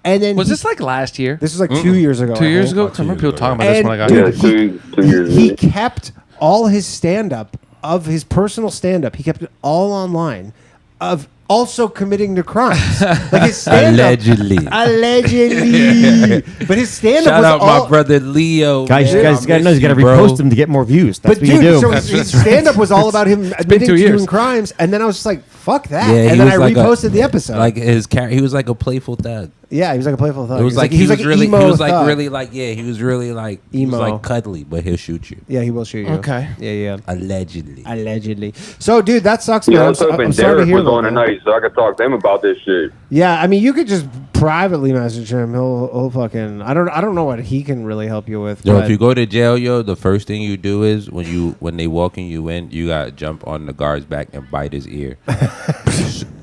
and then Was this like last year? this was like 2 years ago. 2 I years think. ago? 'Cause I remember people talking about this And when I got dude, here. Yeah, 2 years. He kept all his stand up of his personal stand up. He kept it all online of also committing to crimes. Like his stand up. Allegedly. Allegedly. But his stand up Shout was out all my brother Leo. guys, man. you guys I gotta know miss you gotta you, bro. repost them to get more views. That's But what you dude, do. so his stand up was all about him admitting 2 to years. doing crimes, and then I was just like, fuck that. Yeah, and he then I was like reposted the episode. Like his character, he was like a playful thug. yeah, he was like a playful thug. It was like he was an really, he emo was like thug. really like he was really like he was Emo. like cuddly, but he'll shoot you. Yeah, he will shoot you. Okay. Yeah. Allegedly. Allegedly. So, dude, that sucks, man. Yeah, I I'm, was hoping I'm sorry to Derek hear was that, on man. tonight so I could talk to him about this shit. Yeah, I mean, you could just privately message him. He'll fucking. I don't know what he can really help you with. Yo, but if you go to jail, yo, the first thing you do is when they walking you in, you gotta jump on the guard's back and bite his ear.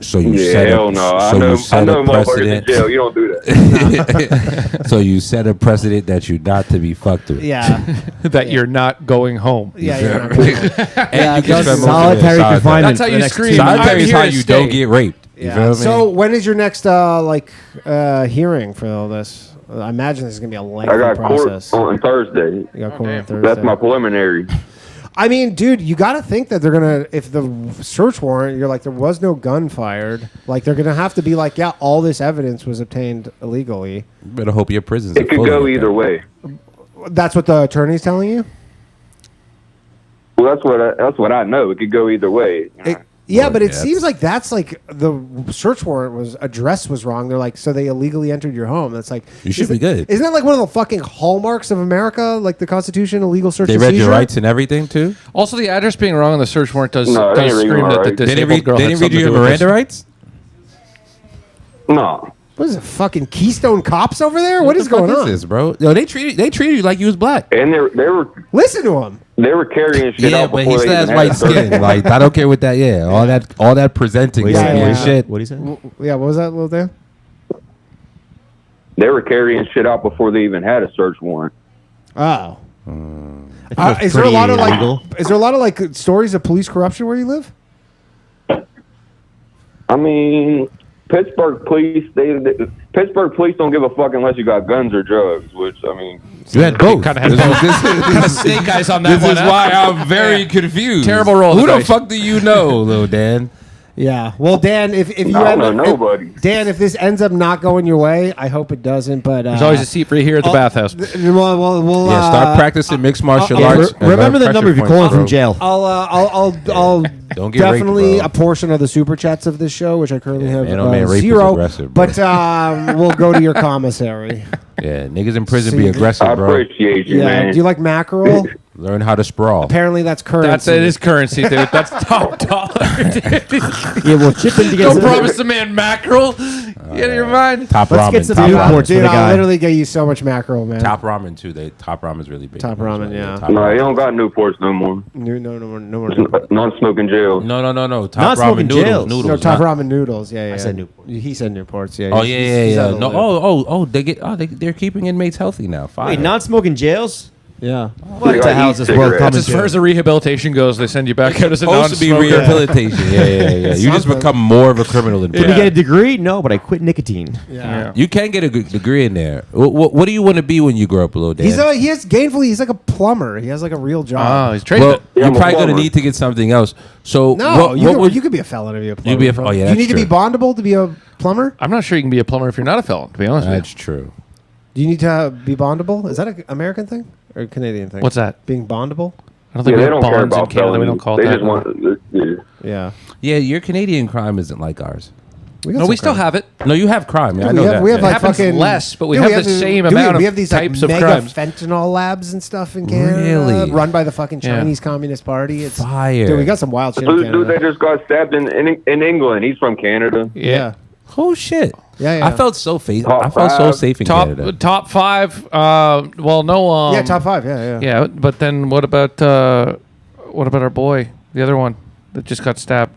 So you Yeah, set hell a, no. so I know you set a motherfuckers in precedent. jail. You don't do that. So you set a precedent that you're not to be fucked with. yeah, That you're not going home. yeah, you're not gonna- And you can just spend most of solitary it confinement. That's how for you the next scream. 2 Solitary months. I'm is here how to you stay. don't get raped. You yeah. feel me? So when is your next hearing for all this? I imagine this is gonna be a lengthy I got process. court on Thursday. You got court on Thursday. That's my preliminary. I mean, dude, you got to think that they're gonna. If the search warrant, you're like, there was no gun fired. Like, they're gonna have to be like, yeah, all this evidence was obtained illegally. You better hope your prisons. It could go either way. That's what the attorney's telling you. Well, that's what I know. It could go either way. Yeah, but it yeah, seems like that's like the search warrant address was wrong. They're like, so they illegally entered your home. That's like, You should be good. Isn't that like one of the fucking hallmarks of America, like the Constitution, illegal search They and read seizure? your rights and everything too. Also, the address being wrong on the search warrant does No, they does didn't read scream my that the rights. They didn't disabled read. girl They had didn't read something you to your do with Miranda this. rights. No. What is it, fucking Keystone Cops over there? What is going on? This, bro? Yo, they treated you like you was black. And they were Listen to him. carrying shit Yeah, out but before he they still has even white had surgery. skin. Like I don't care what that. Yeah, all that presenting What do you Yeah, say? yeah. and shit. What do you say? Yeah, what was that, Lil Dan? They were carrying shit out before they even had a search warrant. Oh. I think Is there a lot of illegal. like? Is there a lot of like stories of police corruption where you live? I mean, Pittsburgh police Pittsburgh police don't give a fuck unless you got guns or drugs. Which I mean, You had both. Kind of had kind of snake eyes on that This one. is huh? why I'm very confused. Terrible roll of Who the the dice. fuck do you know, Lil Dan? Yeah. Well, Dan, if you I end don't know up, nobody. Dan, if this ends up not going your way, I hope it doesn't. But There's always a seat for you here at the bathhouse. We'll Yeah, start practicing mixed martial yeah, arts. and Remember learn the number if pressure you're calling points, from bro. jail. I'll Don't get raped, definitely bro. a portion of the super chats of this show, which I currently have man, oh, man, rape is 0. aggressive, bro. But we'll go to your commissary. Yeah, niggas in prison See, be aggressive, I bro. appreciate you, Yeah. man. Do you like mackerel? Learn how to sprawl. Apparently, that's currency. That's it. Is currency, dude. That's top dollar. Dude. Yeah, we'll chip in together. Don't promise the man mackerel. Yeah, You out of your mind? Top Let's ramen. get some top Newports ramen. for the Dude, guy. I'll I'll literally get you so much mackerel, man. Top ramen too. Top ramen's really big. Top ramen, yeah. Top No, ramen. he don't got Newports no more. No more. Non-smoking jail. No. Top Not-smoking ramen noodles. jails. Noodles. No, top not- ramen noodles. Yeah. I said Newports. He said Newports. Yeah. Oh he's yeah. on the No. list. They're keeping inmates healthy now. Fire. Wait, non-smoking jails? Yeah. What They the got hell is this e-cigarettes. world coming That's as far as to? the rehabilitation goes. They send you back out as a supposed to be non-smoker. rehabilitation. Yeah. You just Something. become more of a criminal in Did prison. you get a degree? No, but I quit nicotine. Yeah. You can get a degree in there. What do you want to be when you grow up, Lil Dan? He's like a plumber. He has like a real Oh, job. he's trading. Well, Yeah, you're I'm a probably going to plumber. need to get something else. So No, what would you could be a felon to be a plumber. You'd be a- bro. oh, yeah, You that's need to be true. bondable to be a plumber. I'm not sure you can be a plumber if you're not a felon. To be honest That's with true. Do you need to be bondable? Is that an American thing or a Canadian thing? you. What's that? Being bondable? I don't think Yeah, we they have don't care bonds in about Canada. We felonies. don't call it They that. just want. Yeah. Yeah. Yeah, your Canadian crime isn't like ours. We got No, some we still crime. have it. No, you have crime. Yeah, I Dude, know we have, that. we have yeah. like happens fucking less, but we Dude, have the same amount of we have these types like of mega crimes. fentanyl labs and stuff in Canada. Really? Run by the fucking Yeah. Chinese Communist Party. It's Fire. Dude, we got some wild shit in Dude, Canada. that just got stabbed in England. He's from Canada. yeah. Oh shit. Yeah. I felt so safe. Top I felt so five. safe in Top Canada. top five. Well, no. Yeah, top five. Yeah. Yeah, but then what about our boy, the other one that just got stabbed?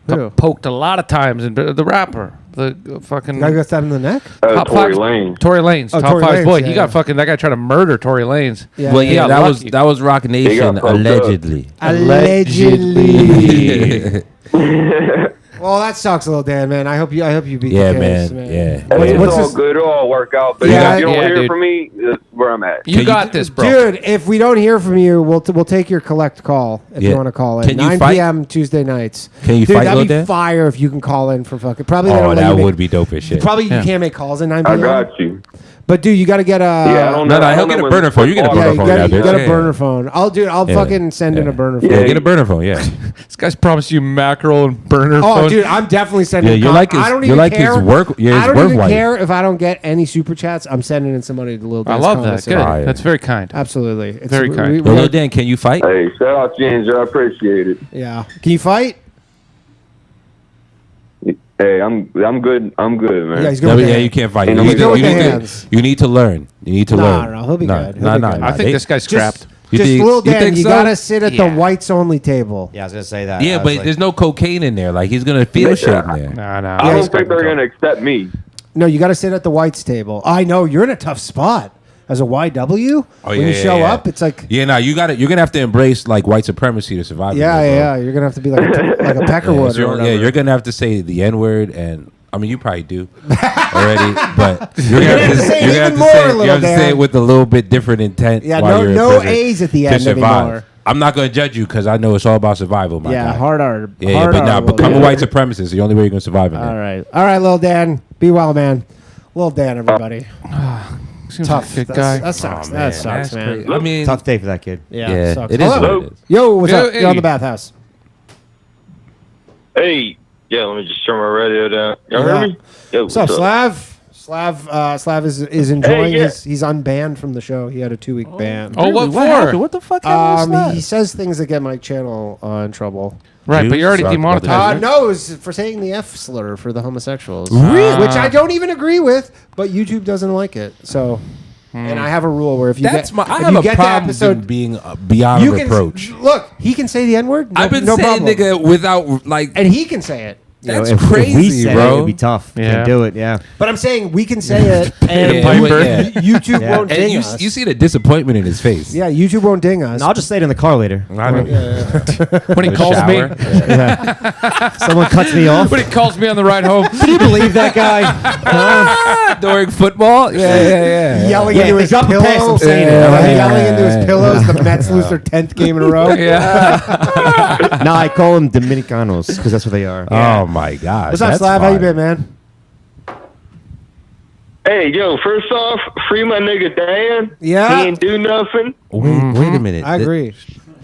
Who? Got poked a lot of times, and the rapper, the fucking The guy got stabbed in the neck? top Tory five- Lane. Tory Lanez, Oh, top Tory five Lanez, boy. yeah, He got yeah. fucking. That guy tried to murder Tory Lanez. Yeah. Well, yeah, Yeah, that lucky. was Rock Nation poked up. allegedly. Allegedly. Well, that sucks, Lil Dan, man. I hope you beat Yeah, the case, man. man. Yeah. What's- It's what's all this- good. It'll all work out. But Yeah, if you don't yeah, hear dude. from me, that's where I'm at. You Can got you- this, bro. Dude, if we don't hear from you, we'll take your collect call if you Yeah. want to call in. Can you 9 fight? p.m. Tuesday nights. Can you Dude, fight, Lil that'd be Dan? fire if you can call in for fucking. Probably they Oh, don't let that you make- would be dope as shit. Probably Yeah. you can't make calls at 9 I p.m. got you. But dude, you got to get a. Yeah, I don't No, know. I he'll don't get know a when- burner phone. You get a when burner Yeah, you phone got now, dude. a Yeah. burner phone. I'll Yeah. fucking send in a burner phone. Yeah, get a burner phone. Yeah. This guy's promised you mackerel and burner Oh, phone. dude, I'm definitely sending. Yeah, you're like his- I don't you're even like care. his work- yeah, his I don't work even wife. care if I don't get any super chats. I'm sending in some money to Lil I Dan's love that. commissary. Good. Fire. That's very kind. Absolutely, it's Very kind. we Well, Lil gotta- Dan, can you fight? Hey, shout out Ginger. I appreciate it. Yeah, can you fight? Hey, I'm good. I'm good, man. Yeah, he's good. No, with but the yeah, hand. you can't fight. Ain't You no need, good to, with you, the need hands. to, you need to learn. You need to learn. No, he'll be good. He'll No, be no, good. no. I think this guy's scrapped. You Just think- Lil you Dan, think you so? gotta sit at the Yeah. whites only table. Yeah, I was gonna say that. Yeah, I but was like- there's no cocaine in there. Like he's gonna feel shit in there. Nah, nah. I don't think they're gonna accept me. No, you gotta sit at the whites table. I know you're in a tough spot as a YW. Oh, when yeah, you yeah, show yeah. up, it's like. Yeah, no, you got it. You're gonna have to embrace like white supremacy to survive. Yeah, in there, bro. yeah, you're gonna have to be like like a Yeah, peckerwood so or you're, whatever. yeah, you're gonna have to say the N word, and I mean you probably do already, but you're gonna have to say it you're gonna even have to more, say Lil you have to say Dan. it with a little bit different intent. Yeah, while no- you're in no prison A's at the to end survive. anymore. I'm not gonna judge you because I know it's all about survival, my yeah, guy. hard R. Yeah, yeah, hard but R, now Lil become Dan. a white supremacist. The only way you're gonna survive in there. All right, Lil Dan, be well, man. Lil Dan, everybody. Seems Tough. like a good guy. That sucks. Oh, that man, sucks, that's man. crazy. I mean, tough day for that kid. Yeah, yeah, sucks. it is Hello. what it is. Yo, what's Yo, up? You're on hey. the Bathhouse. Hey, yeah, let me just turn my radio down. Y'all Yeah. hear me? Yo, What's up, Slav? Slav is enjoying Hey, yeah. he's unbanned from the show. He had a 2-week ban. Oh, what for? happened? What the fuck happened? He says things that get my channel in trouble. Right, but You you're already suck, demonetized. No, it's for saying the F slur for the homosexuals. Really? Which I don't even agree with, but YouTube doesn't like it. So, and I have a rule where if you That's get, my. I if have you a get the problem episode, being beyond you can reproach. look. He can say the N word. I've been no saying problem. nigga without like. and he can say it. That's if crazy, we said bro. It, it'd be tough. Yeah. Can't do it. Yeah. But I'm saying we can say it, and Piper. YouTube Yeah. won't And ding you, us. you see the disappointment in his face. Yeah, YouTube won't ding us. And I'll just say it in the car later. I don't, When he The calls me, shower. Someone cuts me off. when he calls me on the ride home, Can you believe that guy? During football, yeah. yelling Yeah, into if his they drop a pillow. pass, I'm saying it. Yeah. Yelling into his pillows. The Mets lose their 10th game in a row. yeah. No, I call them Dominicanos because that's what they are. Oh my god. What's up, Slav? How you been, man? Hey, yo, first off, free my nigga Dan. Yeah. He ain't do nothing. Wait a minute. I agree.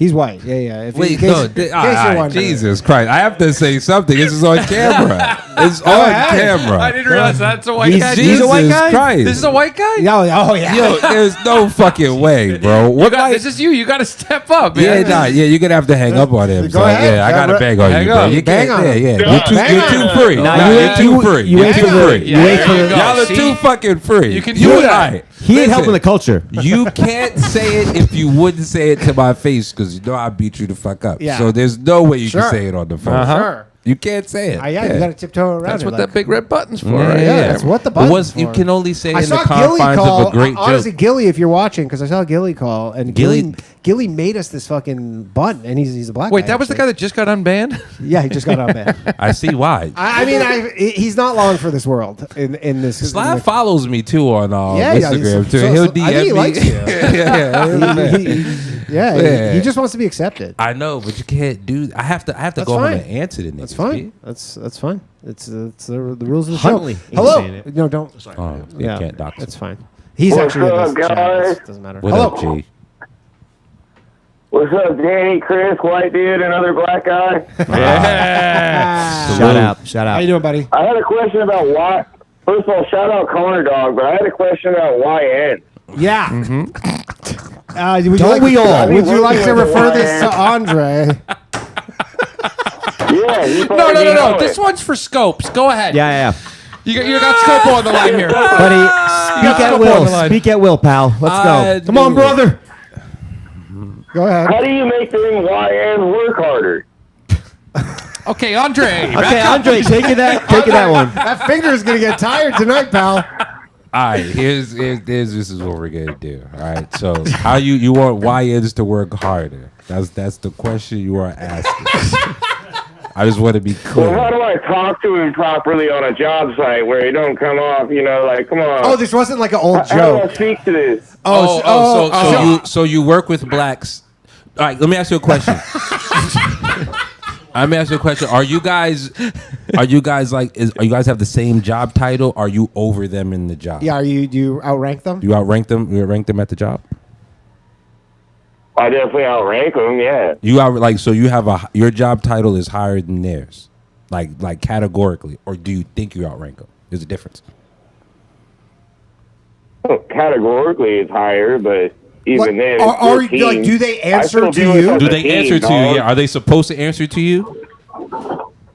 He's white. Yeah. If Wait, in case, no, in case you're all right, wondering. Jesus Christ! I have to say something. This is on camera. It's on camera. I didn't realize that's a white guy. Jesus He's a white guy? Christ. This is a white guy? Oh yeah. Yo, there's no fucking way, bro. What This is you. You got to step up, man. Yeah, you're gonna have to hang up on him. Go So, ahead. yeah, I gotta bang on Hang you, up. bro. You Bang can't. on him. Yeah. Bang You're on too him. free. Nah, Nah, you you're too free. you wait You're for too the- free. you wait for the- Y'all are See? too fucking free. You can You do and that. I. He ain't Listen, helping the culture. You can't say it if you wouldn't say it to my face because you know I beat you the fuck up. Yeah. So there's no way you Sure. can say it on the phone. Sure. You can't say it. Yeah, you got to tiptoe around That's it. what like- that big red button's for, Yeah, right? yeah. That's what the But button's you for. can only say I in the saw Gilly confines call. of a great Honestly, joke. Gilly, if you're watching, because I saw Gilly call, and Gilly- Gilly made us this fucking button, and he's a black guy. Wait, that was the guy actually. that just got unbanned? Yeah, he just got on band. I see why. I mean, he's not long for this world. In this, Slav follows me too on Yeah, Instagram too. so- He'll so- DM I think he me. likes you. Yeah. he just wants to be accepted. I know, but you can't do. I have to That's go home fine. and answer the niggas. That's fine. B. That's fine. It's the rules of the Huntley. show. He's Hello. saying it. No, don't. Oh, you Yeah, can't dox that's him. fine. He's What's actually in up, this chat. guys? It doesn't matter. What Hello. up, G? What's up, Danny, Chris, white dude, another black guy? Shout out. Shout How you out. doing, buddy? I had a question about why. First of all, shout out Corner Dog, but I had a question about YN. Yeah. Mm-hmm. Would Don't like, we all? Would you like to Working with refer the this to Andre? Yeah, you No. probably know This it. one's for Scopes. Go ahead. Yeah. You got Scopo on the line here. Buddy, speak Scopo at on will. the line. Speak at will, pal. Let's go. Come on, brother. Go ahead. How do you make them YN work harder? Okay, Andre. Okay, Andre, take it that one. That finger's gonna get tired tonight, pal. All right, here's this is what we're gonna do. All right, so how you want YNs to work harder? That's the question you are asking. I just want to be Well, how clear. do I talk to him properly on a job site where he don't come off, like, come on. Oh, this wasn't like an old How do I joke. speak to this? So you work with blacks. All right, let me ask you a question. Let me ask you a question. Are you guys like? Are you guys have the same job title? Are you over them in the job? Yeah, do you outrank them? You outrank them. You rank them at the job. I definitely outrank him, yeah. You out so you have your job title is higher than theirs, like categorically, or do you think you outrank them? There's a difference. Well, categorically, it's higher, but even then, it's Are your like, team. do they I answer still to do it you? as Do a they team, answer to you? dog. Yeah. Are they supposed to answer to you?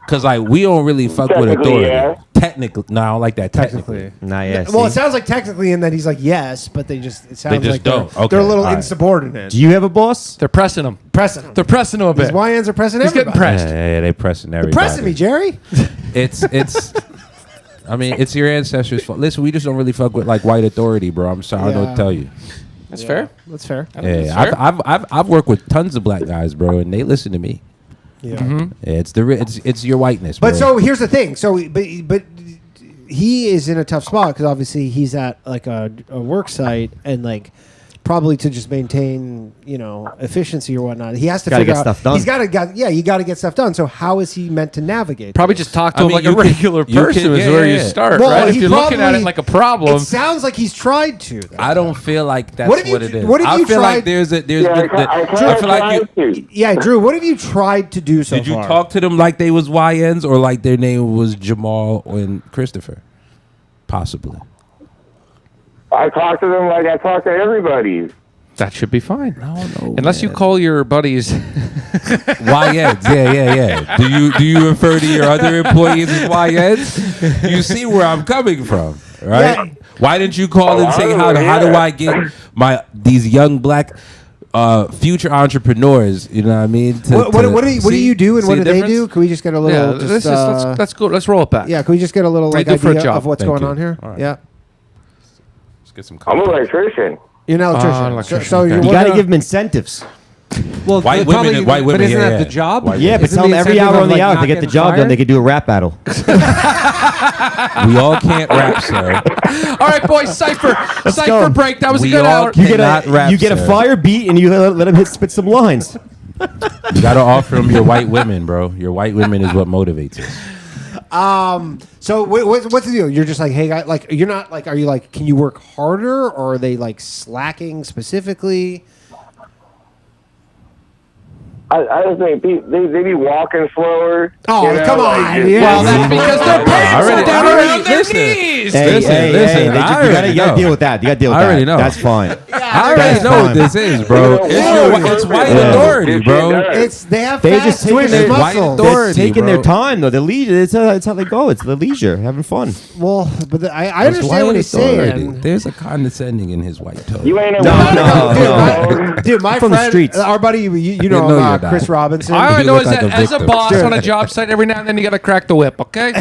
Because we don't really fuck with Technically, authority. yeah. Technically, no, I don't like that. Technically, Nah, yeah. Well, it see? sounds like technically in that he's like yes, but it sounds just like don't. they're Okay, a little all right. insubordinate. Do you have a boss? They're pressing him. Pressing him. They're pressing him a These bit. YNs are pressing He's getting everybody. pressed. yeah, they pressing everybody. Pressing me, Jerry. It's. I mean, it's your ancestors' fault. Listen, we just don't really fuck with white authority, bro. I'm sorry, I don't know what to tell you. That's fair. That's fair. Yeah, I've worked with tons of black guys, bro, and they listen to me. Yeah. Yeah, it's your whiteness, But bro. so here's the thing. So, but he is in a tough spot because obviously he's at like a work site and like probably to just maintain efficiency or whatnot. He has to Gotta figure get out. stuff done. He's got to you got to get stuff done. So how is he meant to navigate? Probably this? just talk to I him mean, like a you can- regular you person can- is yeah, where yeah, you yeah. start, Well, right? If he you're looking at probably- it like a problem. It sounds like he's tried to. Though. I don't feel like that's What have you- it is. what have I you feel like tried- there's Yeah, I feel like you. Yeah, Drew. What have you tried to do so Did you far? talk to them like they was YNs or like their name was Jamal and Christopher? Possibly. I talk to them like I talk to everybody. That should be fine. No, Unless you call your buddies. YNs, yeah. Do you refer to your other employees as YNs? You see where I'm coming from, right? Yeah. Why didn't you call and say how do I get these young black future entrepreneurs? You know what I mean? What do you do and what do they do? Can we just get a little? Let's go. Let's roll it back. Yeah, can we just get a little What do you do for a idea job? of what's Thank going you. on here? All right. Yeah, Let's get some. I'm an electrician. you're an electrician. electrician, So okay. you're You got to working give them incentives. Well, White probably- women, white women. But isn't yeah, that yeah. the job? White Yeah, women. but Isn't tell them the every incentive hour of, on the like, hour not to get the getting job done, fired? they could do a rap battle. We all can't rap, sir. All right, boys. Cipher go. break. That was We a good all hour. can- You Not rap, get a sir. fire beat and you let them spit some lines. You gotta offer them your white women, bro. Your white women is what motivates us. So what's the deal? You're just like, hey, guy, like you're not like, are you like, can you work harder, or are they like slacking specifically? I just think they be walking slower. Oh, come on. Yeah. Well, that's because their pants are down around their knees. Hey, you gotta deal with that. You gotta deal with that. I already know. That's fine. I already know what this is, bro. It's white authority, bro. They have They fat just swinging taking their their muscles. They're taking their time though. The leisure. It's how they go. It's the leisure, having fun. Well, but I understand what he's saying. There's a condescending in his white tone. You ain't Dude, my From the friend, streets. our buddy, you know know, you're Chris not. Robinson. All I You know look is like that a as a victim. boss on a job site, every now and then you got to crack the whip, okay?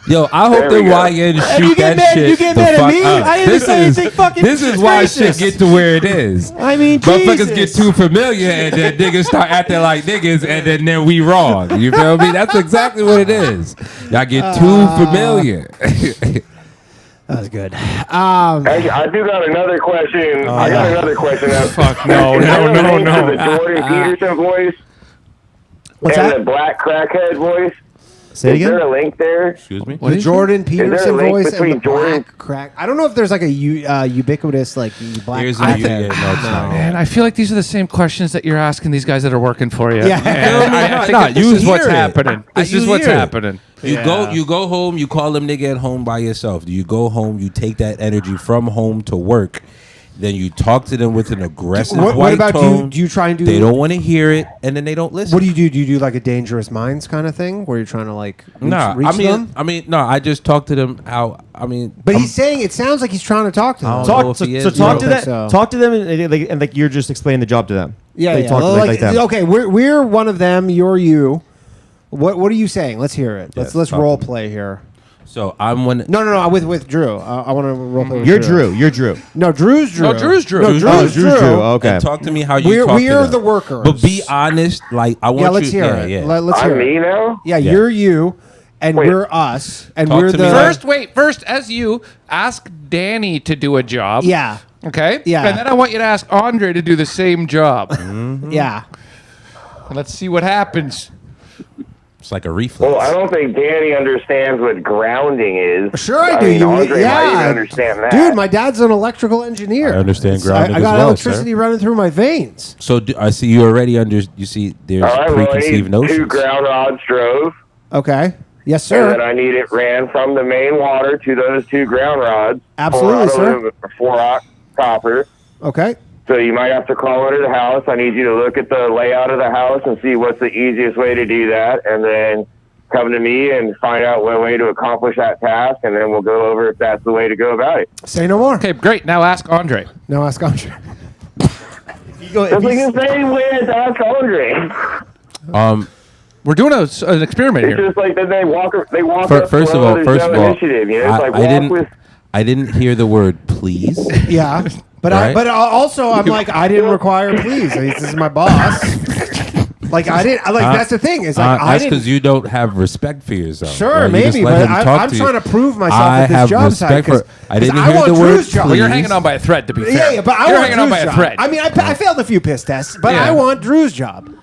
Yo, I hope the YN shoot you get that mad- shit. you get the mad at fuck me? up. I didn't say anything fucking This is why shit racist. get to where it is. I mean, Motherfuckers get Jesus. too familiar and then niggas start acting like niggas and then we wrong. You feel me? That's exactly what it is. Y'all get too familiar. That was good. Hey, I do got another question. I got another question. Fuck, no. The Jordan Peterson voice What's and that? the black crackhead voice. Say it Is there again. a link there? Excuse me? The Jordan Peterson link voice and between the Jordan- black crack. I don't know if there's like a ubiquitous like black Here's crack. no, it's not. Man, I feel like these are the same questions that you're asking these guys that are working for you. Yeah. And I think No, that this you is what's hear it. happening. This You is what's hear it. happening. You go home, you call them nigga at home by yourself. You go home, you take that energy from home to work. Then you talk to them with an aggressive What white about tone. do you try and do? They don't want to hear it, and then they don't listen. What do you do? Do you do like a Dangerous Minds kind of thing where you're trying to like reach, Nah, reach them? no. I just talk to them how. I mean, But he's saying it sounds like he's trying to talk to them. I don't know Talk, if so, he so is. talk You to don't that. think so? Talk to them, and like you're just explaining the job to them. Yeah, Like, yeah. talk to Like, like that. okay, we're one of them. You're you. What are you saying? Let's hear it. Let's talk role to me. play here. so I'm one. No. With Drew. I want to role play. With You're Drew. You're Drew. No, Drew's Drew. No, Drew's Drew. No, Drew's Drew's Drew's Drew. Drew. Okay. And talk to me how you We're talk to them. the workers. But be honest. Like I want Yeah, let's you. hear yeah, it. Yeah. Let's hear I'm it. me now? Yeah, Yeah. you're you, and Wait. we're us, and Talk we're to the me like- First, as you, ask Danny to do a job. Yeah, Okay? Yeah. And then I want you to ask Andre to do the same job. yeah. And let's see what happens. It's like a reflex. Well, I don't think Danny understands what grounding is. Sure, I do. mean, You, Andre might yeah, even understand that. dude. My dad's an electrical engineer. I understand It's- grounding I as got well, electricity sir. running through my veins. So I see you already you see there's All right, well, I preconceived need notions. 2 ground rods drove. Okay. Yes, And then sir. I need it ran from the main water to those 2 ground rods. Absolutely, 4 sir. aluminum, 4 copper. Okay. So you might have to call into the house. I need you to look at the layout of the house and see what's the easiest way to do that, and then come to me and find out what way to accomplish that task, and then we'll go over if that's the way to go about it. Say no more. Okay, great. Now ask Andre. No, ask Andre. It's like the same way as Ask Andre. We're doing an experiment It's here. just like that they walk up First of slow, all, there's no initiative. You know, it's like walk with. I didn't hear the word please. Yeah, but Right? also I'm like I didn't require please. This is my boss. Like I didn't. Like that's the thing is like I that's didn't. because you don't have respect for yourself. Sure, right? You just maybe, let but him talk I'm to you. trying to prove myself I at this have job site respect for. I didn't I hear want the word Drew's job. Well, you're please. hanging on by a thread, to be fair. Yeah, but I you're want hanging on Drew's by a job. thread. I mean, I failed a few piss tests, but Yeah. I want Drew's job.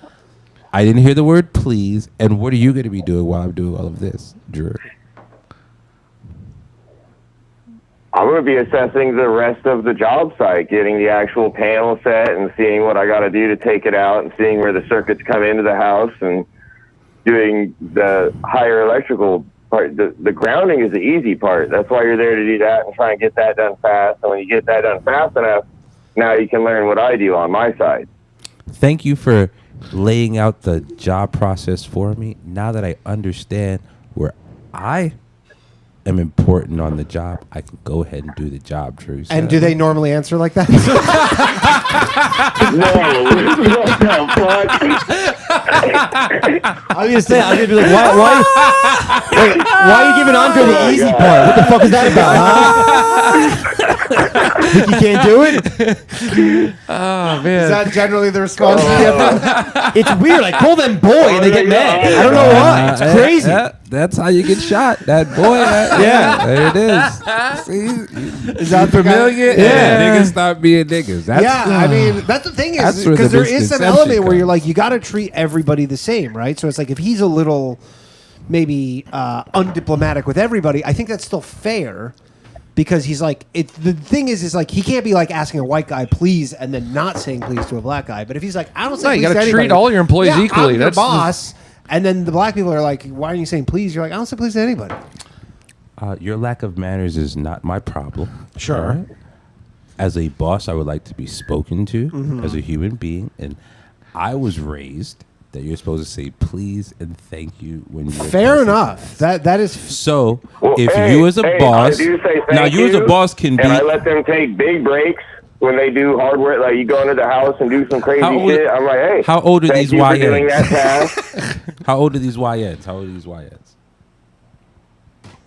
I didn't hear the word please. And what are you going to be doing while I'm doing all of this, Drew? I'm going to be assessing the rest of the job site, getting the actual panel set and seeing what I got to do to take it out and seeing where the circuits come into the house and doing the higher electrical part. The grounding is the easy part. That's why you're there to do that and try and get that done fast. And when you get that done fast enough, now you can learn what I do on my side. Thank you for laying out the job process for me. Now that I understand where I am important on the job, I can go ahead and do the job, Drew. And do they normally answer like that? No, what the fuck? I was gonna say, I was gonna be like, why are you giving Andre the easy part? What the fuck is that about, huh? Think you can't do it? Oh, man. Is that generally the response you get them? It's weird. I call them boy and they get mad. I don't know why. It's crazy. That's how you get shot. That boy. Yeah. There it is. See? Is that the guy- familiar? Yeah. Niggas stop being niggas. That's, Yeah, I mean that's the thing is That's where because the there is some misconception element where you're comes. like you got to treat everybody the same, right? So it's like if he's a little maybe undiplomatic with everybody, I think that's still fair. because he's like, the thing is like he can't be like asking a white guy please and then not saying please to a black guy. But if he's like, I don't say No, you please to gotta anybody. treat all your employees Yeah, equally. I'm your That's the- boss. And then the black people are like, why are you saying please? You're like, I don't say please to anybody. Your lack of manners is not my problem. Sure. All right? As a boss, I would like to be spoken to Mm-hmm. as a human being, and I was raised that you're supposed to say please and thank you when you're Fair passing enough. That is. So Well, if hey, you as a hey, boss, I do say thank now you as a boss can be. and I let them take big breaks when they do hard work. Like you go into the house and do some crazy How old- shit. I'm like, hey, how old are thank these you for doing that YNs? task. How old are these YNs? How old are these YNs?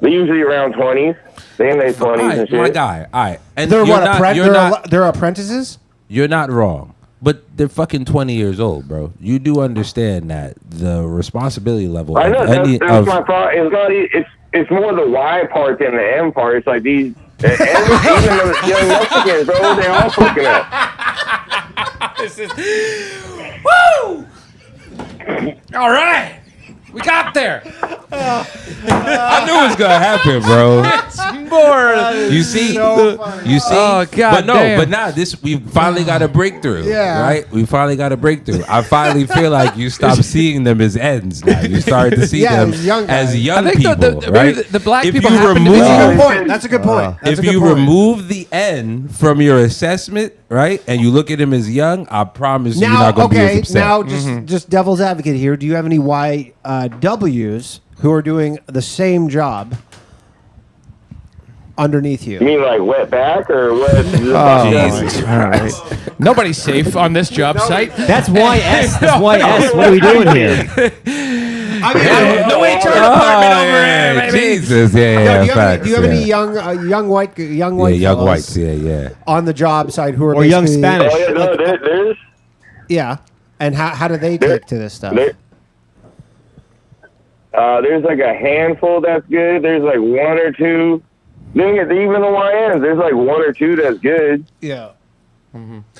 They're usually around 20s. They in their 20s All and right, shit. my guy. All right, and They're you're what? not, you're not, They're apprentices. you're not wrong, but they're fucking 20 years old, bro. You do understand that the responsibility level. I know of any that's of, my problem. It's not. It's more the Y part than the M part. It's like these. And even the young Mexicans, bro, they all fucking up. Woo! All right. We got there. I knew it was gonna happen, bro. You see, you see. Oh, God but no, damn. but now this we finally got a breakthrough. Yeah. right. We finally got a breakthrough. I finally feel like you stopped seeing them as ends. Now you started to see Yeah, them as young as guys. young I think people. the right? the black If people you happen to be remove- That's a the- good point. That's a good point. That's if a good you point. remove the N from your assessment, right, and you look at him as young, I promise you, you're Now, not going to be as okay, upset. now just devil's advocate here. Do you have any YWs who are doing the same job underneath You you? mean like wet back or what? Jesus All right. Nobody's safe on this job site. That's YS. That's YS. What are we doing here? No HR department over here, baby. Jesus, No, yeah, do you have, any, facts, do you have yeah. any young white Yeah, young fellas whites, yeah. on the job site who are Or young basically- Spanish. Oh yeah, no, there's Yeah, and how do they take to this stuff? there's like a handful that's good. There's like one or two. Even the YNs, there's like one or two that's good. Yeah.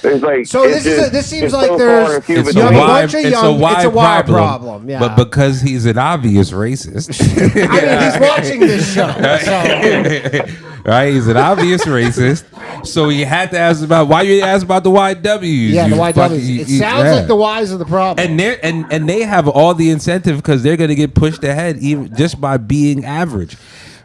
There's like So it's this seems it's like so there's far and few It's you a have between. a bunch of it's young. a wide It's a wide problem. Yeah. But because he's an obvious racist. I mean, he's watching this show. So. Right? He's an obvious racist. So you had to ask about why you asked about the YWs. Yeah, the you YWs. fucking- It sounds like the Ys are the problem. and they and they have all the incentive because they're gonna get pushed ahead even just by being average.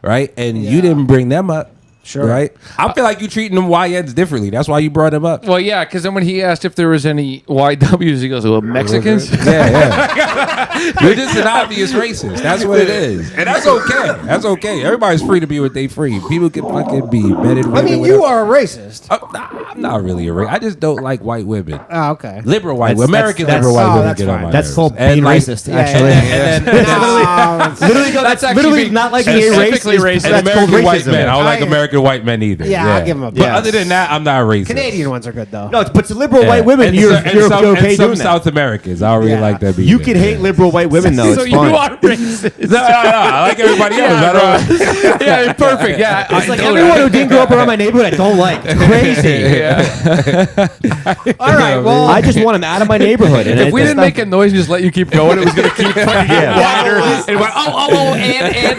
Right? And you didn't bring them up. Sure. Right? I feel like you treating them YNs differently. That's why you brought them up. Well, yeah, because then when he asked if there was any YWs, he goes, "Well, Mexicans." Yeah. You're just an obvious racist. That's what it is. And that's okay. That's okay. Everybody's free to be what they free. People can fucking be men and women. I mean, you are a racist. I'm not really a racist. I just don't like white women. Oh, okay. Liberal white That's- women. American that's- liberal white oh, women that's get on fine. my That's nerves. full And being like- racist, Yeah, actually. And then Literally, That's actually literally being not liking a race. specifically racist. and That's called American white racism. men. I don't like I- American white men either. Yeah, I'll give 'em a But pass. other than that, I'm not racist. Canadian ones are good though. No, but to liberal Yeah. white women, And you're so- and you're some, okay and some doing that. South Americans. I don't really Yeah. like that. You either. can hate liberal white women though. So It's you fine. are racist. No, I like everybody else. I don't. Yeah, perfect. Yeah, It's like everyone who didn't grow up around my neighborhood, I don't like. It's crazy. All right. Well, I just want him out of my neighborhood. And If we didn't make a noise and just let you keep going, it was going to keep fucking getting wider. And it went,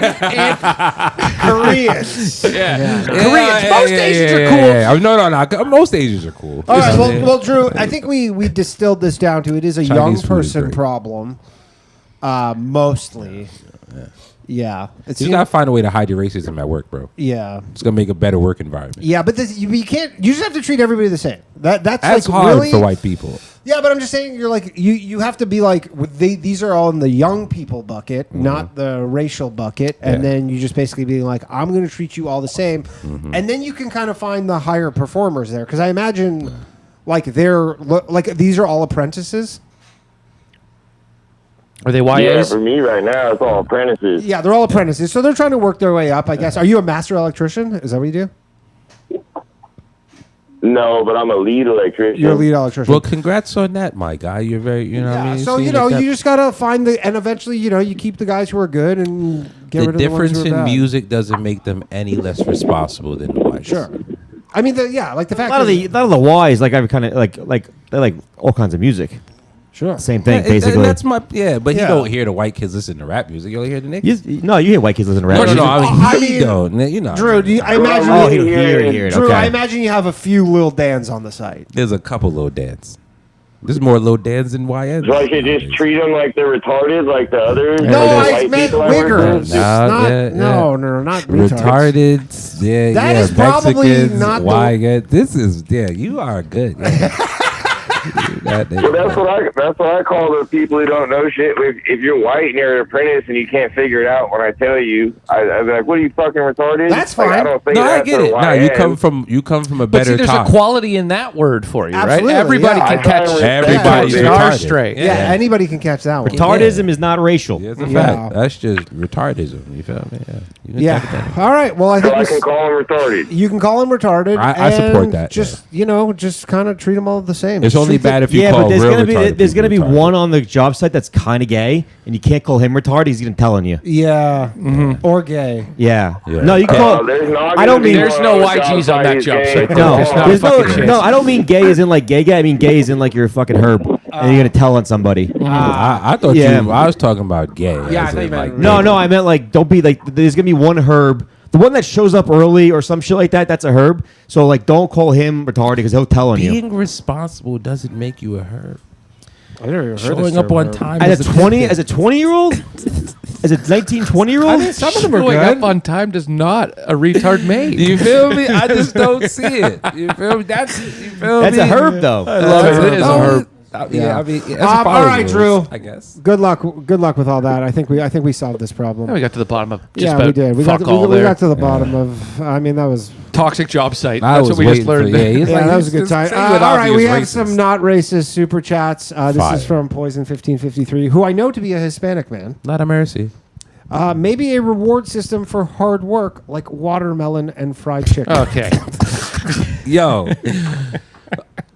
and Koreans. yeah. Koreans. Most Asians are cool. No. Most Asians are cool. All right. Well, Drew, I think we distilled this down to it is a Chinese young food is person great. problem, mostly. Yeah. You just gotta find a way to hide your racism at work, bro. Yeah. It's gonna make a better work environment. Yeah, but this, you can't. You just have to treat everybody the same. That's That's like hard really for white people. Yeah, but I'm just saying you're like you have to be like these are all in the young people bucket, not the racial bucket, and Yeah. then you just basically being like I'm going to treat you all the same, and then you can kind of find the higher performers there because I imagine like they're like these are all apprentices. Are they Yeah, YAs? for me right now, it's all apprentices. Yeah, they're all apprentices, so they're trying to work their way up. I guess. Are you a master electrician? Is that what you do? No, but I'm a lead electrician. You're a lead electrician. Well, congrats on that, my guy. You're very, you know. what I mean? So See, like that- you just gotta find and eventually you keep the guys who are good and get the rid of the ones difference who are in bad. music doesn't make them any less responsible than the whites. Sure. I mean, like the A fact lot of the Ys, like I kind of like they like all kinds of music. Sure. Same thing, And basically. that's my but Yeah. you don't hear the white kids listen to rap music. You only hear the niggas. No, you hear white kids listen to rap. No, music. I mean, I he mean, don't. You know, Drew, I imagine Oh, hear it. Drew, Okay. I imagine you have a few Lil Dans on the site. there's a couple Lil Dans. There's more Lil Dans than YN. So I should just treat them like they're retarded, like the others. No, like the I white meant people I work wiggers. with? No, not retards. Retarded. Yeah, That yeah. is probably Mexicans, not the- YN. This is you are good. Yeah. Well, that's what I call the people who don't know shit. If you're white and you're an apprentice and you can't figure it out, when I tell you, I'd be like, "What are you fucking retarded?" That's Like, fine. I don't think No, I that's get a it. No, YN. you come from a But better see, there's time. a quality in that word for you, Absolutely, right? Everybody yeah. can I catch totally Everybody's respect R that. retarded. straight. Yeah, anybody can catch that one. Retardism is not racial. Yeah, it's a Yeah. fact. That's just retardism. You feel me? Yeah. You can take it Yeah. that. All right. Well, I So think I can call them retarded. you can call them retarded. I support and that, Just just kind of treat them all the same. It's only Treat them- bad if you Yeah, call but there's real gonna be retarded there's gonna be people retarded. one on the job site that's kind of gay, and you can't call him retarded. He's gonna telling you. Yeah, or gay. Yeah. Yeah. No, you call. There's not I don't gonna be mean. There's one no on the YGs job on that site job who's site. gay. No, There's not there's a fucking no. chance. No, I don't mean gay as in like gay gay. I mean gay as in like you're a fucking herb, and you're gonna tell on somebody. I thought Yeah. I was talking about gay. Yeah, I as thought you in, meant- No, I meant like don't be like. There's gonna be one herb. The one that shows up early or some shit like that. That's a herb. So like, don't call him retarded because he'll tell on you. Being responsible doesn't make you a herb. I never heard Showing up on time As is a a 20 good as a 20-year-old, as a 19, 20-year-old. I mean, some of them are Showing good. up on time does not a retard make. You feel me? I just don't see it. You feel me? That's That's a herb though. I love it. It is a herb. Yeah, I mean, that's all right, Drew. I guess. Good luck with all that. I think we solved this problem. Yeah, we got to the bottom of just Yeah, about we did. We fuck got all we there. got to the bottom of. I mean, that was. Toxic job site. I That's was what we just waiting for- learned. yeah, he's Yeah, like, that was a good just time. say it All right, we obvious have racist. some not racist super chats. This Fire. is from Poison 1553, who I know to be a Hispanic man. Not a mercy. Maybe a reward system for hard work, like watermelon and fried chicken. Okay. Yo.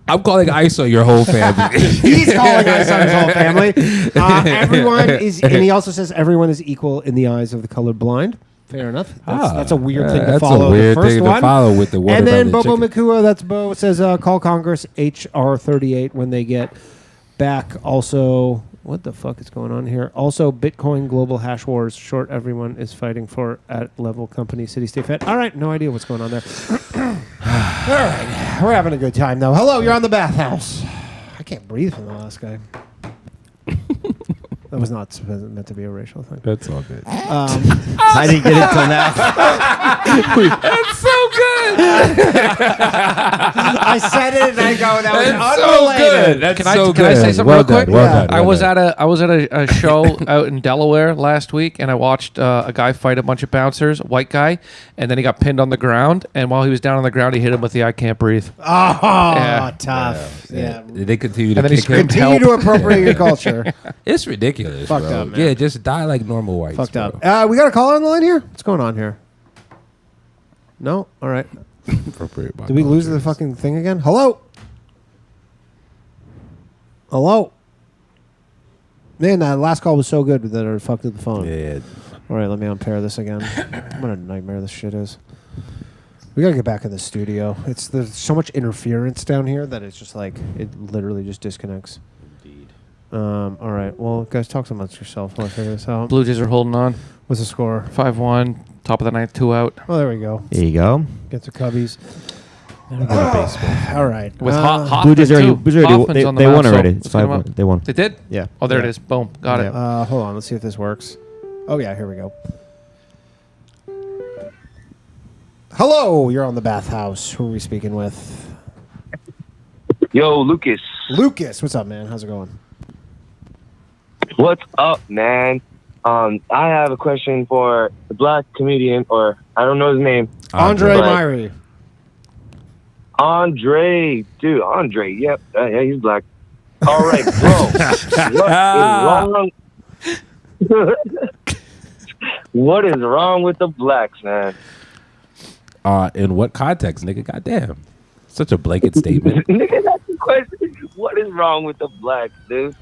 I'm calling ISO your whole family. He's calling us on his whole family. Everyone is, and he also says everyone is equal in the eyes of the colorblind. Fair enough. That's a weird thing to That's follow. a weird the first thing one. to follow with the And then watermelon Bobo chicken. Makua, that's Bo, says call Congress HR 38 when they get back. Also, what the fuck is going on here? Also, Bitcoin global hash wars. Short, everyone is fighting for at level company, city, state, fed. All right, no idea what's going on there. All right, we're having a good time though. Hello, you're on the Bathhouse. I can't breathe from the last guy. That was not meant to be a racial thing. That's all good. I didn't get it till now. That's so good. I said it and I go, that was That's so unrelated. good. That's Can I, so can I good. say something Well real quick? done, well Yeah. done, I well was done. at a show out in Delaware last week, and I watched a guy fight a bunch of bouncers, a white guy, and then he got pinned on the ground. And while he was down on the ground, he hit him with the "I can't breathe." Oh, Yeah. tough. Yeah. They continue to And then he kick him. screamed, Continue Help. to appropriate your culture. It's ridiculous. Fucked bro. up, man. Yeah, just die like normal whites. Fucked bro. up. We got a caller on the line here? What's going on here? No? All right. Appropriate by Did we lose the cultures. fucking thing again? Hello? Hello? Man, that last call was so good that I fucked with the phone. Yeah. All right, let me unpair this again. What a nightmare this shit is. We gotta get back in the studio. There's so much interference down here that it's just like it literally just disconnects. Indeed. All right, well, guys, talk amongst yourself while I figure this out. Blue Jays are holding on, What's the score? 5-1, top of the ninth, 2 out. Oh, there we go. There you go. Get the Cubbies. baseball. All right. With Blue Jays already, too. they won already. It's let's get 'em 5-1. up. They won. They did? Yeah. Oh, there Yeah. it is. Boom. Got it. Hold on. Let's see if this works. Oh, yeah. Here we go. Hello. You're on the Bathhouse. Who are we speaking with? Yo, Lucas. Lucas. What's up, man? How's it going? What's up, man? I have a question for the black comedian, or I don't know his name. Andre but- Myrie. Andre. Dude, Andre. Yep. Yeah, he's black. All right, bro. What is wrong? What is wrong with the blacks, man? In what context, nigga? Goddamn. Such a blanket statement. Nigga, that's the question. What is wrong with the blacks, dude?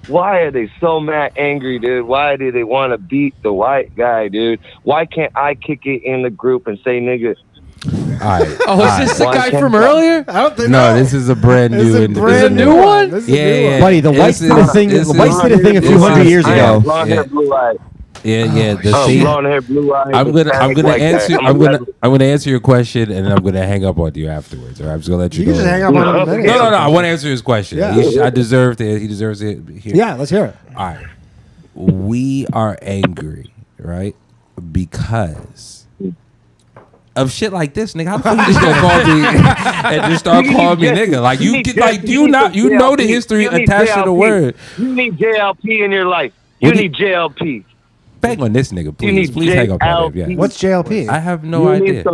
Why are they so mad angry, dude? Why do they want to beat the white guy, dude? Why can't I kick it in the group and say, nigga, right. Oh, is this the guy from earlier? I don't think No, this is a brand This new. is a brand new one. This is a new one. Buddy, the whites did a thing. The whites did a thing a few hundred years ago. Blonde hair, blue eyes. Yeah. The Oh, thing. blonde hair, blue eyes. I'm gonna like answer. that. I'm gonna answer your question, and then I'm gonna hang up on you afterwards. Or I'm just gonna let you You go. can just hang up on him. in a minute. No. I want to answer his question. Yeah. I deserve it. He deserves it. Here. Yeah, let's hear it. All right. We are angry, right? Because of shit like this, nigga. How the fuck you just gonna call me and just start calling me nigga? Like you get like do you not you know the history attached to the word. You need JLP in your life. You need JLP. Bang on this nigga, please. need Please hang up on him. JLP. Yeah. What's JLP? I have no idea.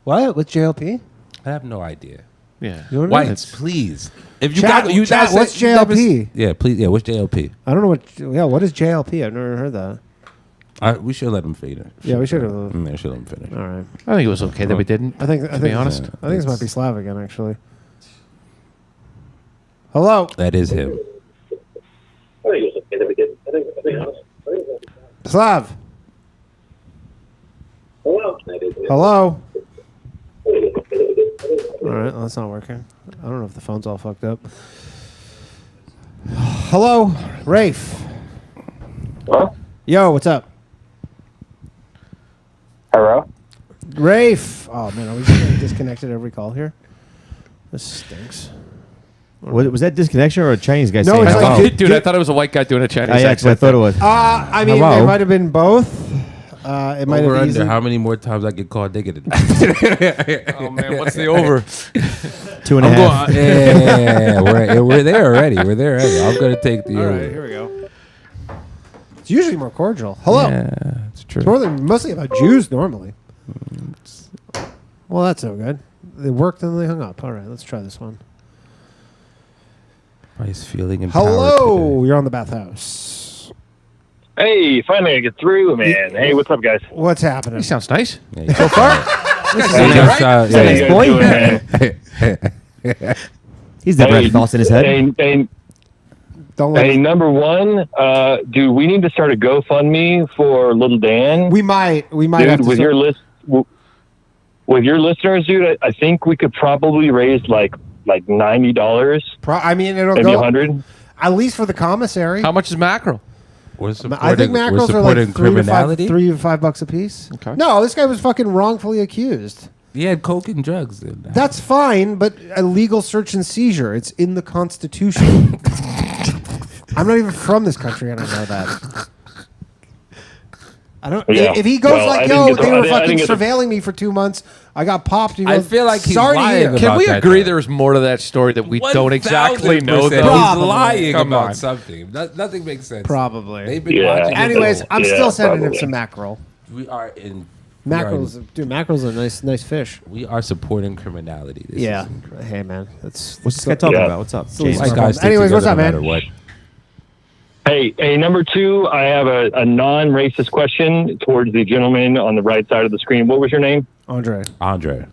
What? What's JLP? I have no idea. Yeah. You don't know? Whites, please. If you Chat- got you chat, that's what's it. Never JLP? s- Yeah, please. Yeah, what's JLP? I don't know what. Yeah, what is JLP? I've never heard that. We should let him finish. Yeah, we should have. Yeah, should let him finish. All right. I think it was okay that we didn't. I think. To be honest. I think this might be Slav again. Actually. Hello, That is him. Slav. Hello. All right, well, that's not working. I don't know if the phone's all fucked up. Hello, Rafe. Huh? Yo, what's up? Hello? Rafe. Oh man, are we just getting disconnected every call here? This stinks. Was that disconnection or a Chinese guy No, saying it's hello? like, Dude, I thought it was a white guy doing a Chinese I actually accent. thought it was. I mean, Hello? it might have been both. It might Over have under. easily. How many more times I get called nigga today? Oh man, what's the over? 2.5. Yeah, we're there already. We're there already. I'm gonna take the All over. right, here we go. It's usually more cordial. Hello. Yeah, it's true. It's more than mostly about Jews normally. Well, that's so good. They worked and they hung up. All right, let's try this one. He's feeling empowered. Hello, you're on the Bathhouse. Hey, finally I get through, man. Hey, what's up, guys? What's happening? He sounds nice. Today. So far. How Nice you boy. guys doing, man? He's never had thoughts in his head. Don't let Hey, us- number one, do we need to start a GoFundMe for Lil Dan? we might have Dude, to with start- your list, with your listeners, dude, I think we could probably raise like $90, I mean, it'll maybe go 100. at least for the commissary. How much is mackerel? We're supporting, I think we're mackerels are supporting like criminality. $3 to $5 a piece. Okay. No, this guy was fucking wrongfully accused. He had coke and drugs. That's fine, but a legal search and seizure. It's in the Constitution. I'm not even from this country, and I know that. I don't. Yeah. If he goes Well, I like, didn't "Yo, get the- they I were didn't- I fucking didn't get the- surveilling me for 2 months. I got popped." He I goes, feel like he's sorry to lying hear. about Can we that, agree though. there's more to that story that we don't exactly know? 1000%. Though? He's Probably. lying Come about on. something. Nothing makes sense. Probably. They've been Yeah. watching. Anyways, I'm Yeah, still sending him probably. some mackerel. we are in. Mackerel's, dude. Mackerel's a nice fish. We are supporting criminality. This Yeah. is incredible. Hey, man. That's What's this guy talking Yeah. about? What's up? least James? White guys stick Anyways, what's together up, no man? matter what. Hey, number two, I have a non-racist question towards the gentleman on the right side of the screen. What was your name? Andre. Andre.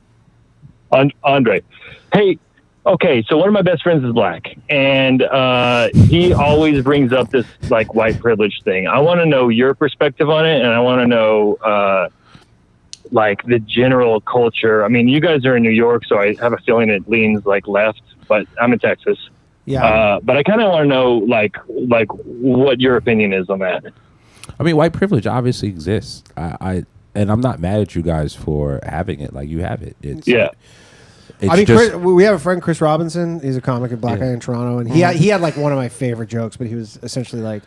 Andre. Hey, okay, so one of my best friends is black, and he always brings up this like white privilege thing. I want to know your perspective on it, and I want to know like the general culture. I mean, you guys are in New York, so I have a feeling it leans like left, but I'm in Texas. Yeah. But I kind of want to know like what your opinion is on that. I mean, white privilege obviously exists. And I'm not mad at you guys for having it. Like you have it. It's Yeah. It's I mean, just, we have a friend, Chris Robinson. He's a comic at Black Eye in Toronto, and he had like one of my favorite jokes. But he was essentially like,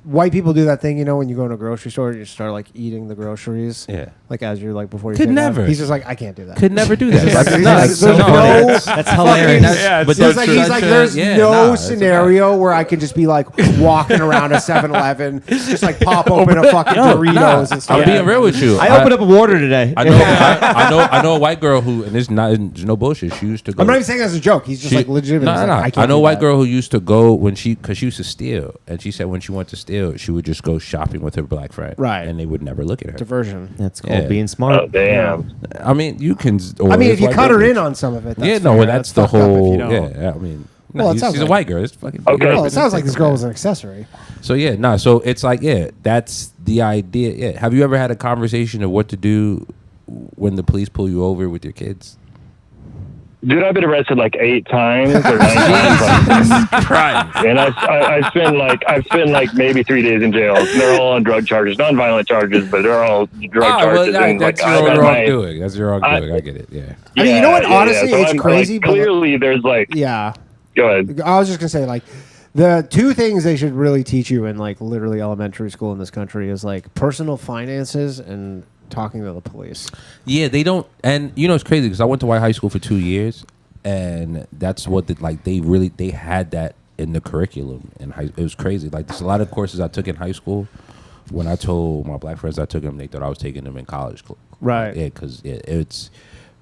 white people do that thing, you know, when you go in a grocery store, and you start like eating the groceries, Yeah. like as you're like before you Could take off. never. He's just like, I can't do that. could never do that. He's That's like, nuts. there's No, no- That's hilarious. That's- but He's that's like, such a- there's yeah, no nah, that's a scenario where I could just be like walking around a 7-Eleven, just like pop open a fucking Doritos and stuff. I'm being real with you. I opened up a water today. I know. I know a white girl who, and there's no bullshit. She used to go. I'm not even saying that as a joke. He's just like legitimate. No, He's no. like, I can't know a do white that. girl who used to go because she used to steal, and she said when she went to steal, she would just go shopping with her black friend, Right. And they would never look at her. Diversion. That's called Yeah. being Oh smart. damn! I mean, you can. I mean, if you cut her in on some of it, that's yeah, no, fair. well, that's the fucked up if whole. you don't. Yeah, I mean, Well, it sounds she's a like- white girl. It's fucking. Okay. Well, it sounds like this girl was an accessory. So yeah, so it's like that's the idea. Yeah, have you ever had a conversation of what to do when the police pull you over with your kids? Dude, I've been arrested like 8 times or 9 times. Christ. And I spent like maybe 3 days in jail. They're all on drug charges, non-violent charges, but they're all drug charges. Well, and, that's like, your I got my- wrongdoing. That's your wrongdoing. I get it. Yeah. I mean, you know what? Honestly, So it's I'm, crazy. Like, but clearly, there's like. yeah. Go ahead. I was just gonna say, like, the 2 things they should really teach you in like literally elementary school in this country is like personal finances and talking to the police. Yeah, they don't. And you know, it's crazy because I went to white high school for 2 years, and that's what they had that in the curriculum. And it was crazy. Like, there's a lot of courses I took in high school. When I told my black friends I took them, they thought I was taking them in college. Right. Yeah, because it's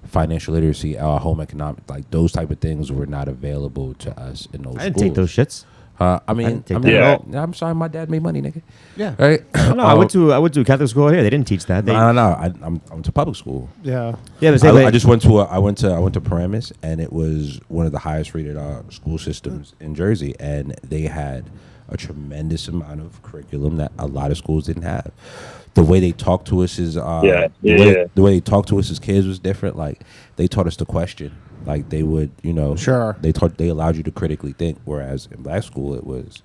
financial literacy, home economics, like those type of things were not available to us in those. I didn't take those shits. I mean, I'm sorry, my dad made money, nigga. Yeah. Right. No, I went to Catholic school here. They didn't teach that. They, No. I'm to public school. Yeah. Yeah, but I just went to Paramus, and it was one of the highest rated school systems in Jersey, and they had a tremendous amount of curriculum that a lot of schools didn't have. The way they talked to us is the way they talked to us as kids was different. Like, they taught us to question. Like, they would, Sure. They allowed you to critically think. Whereas in black school, it was,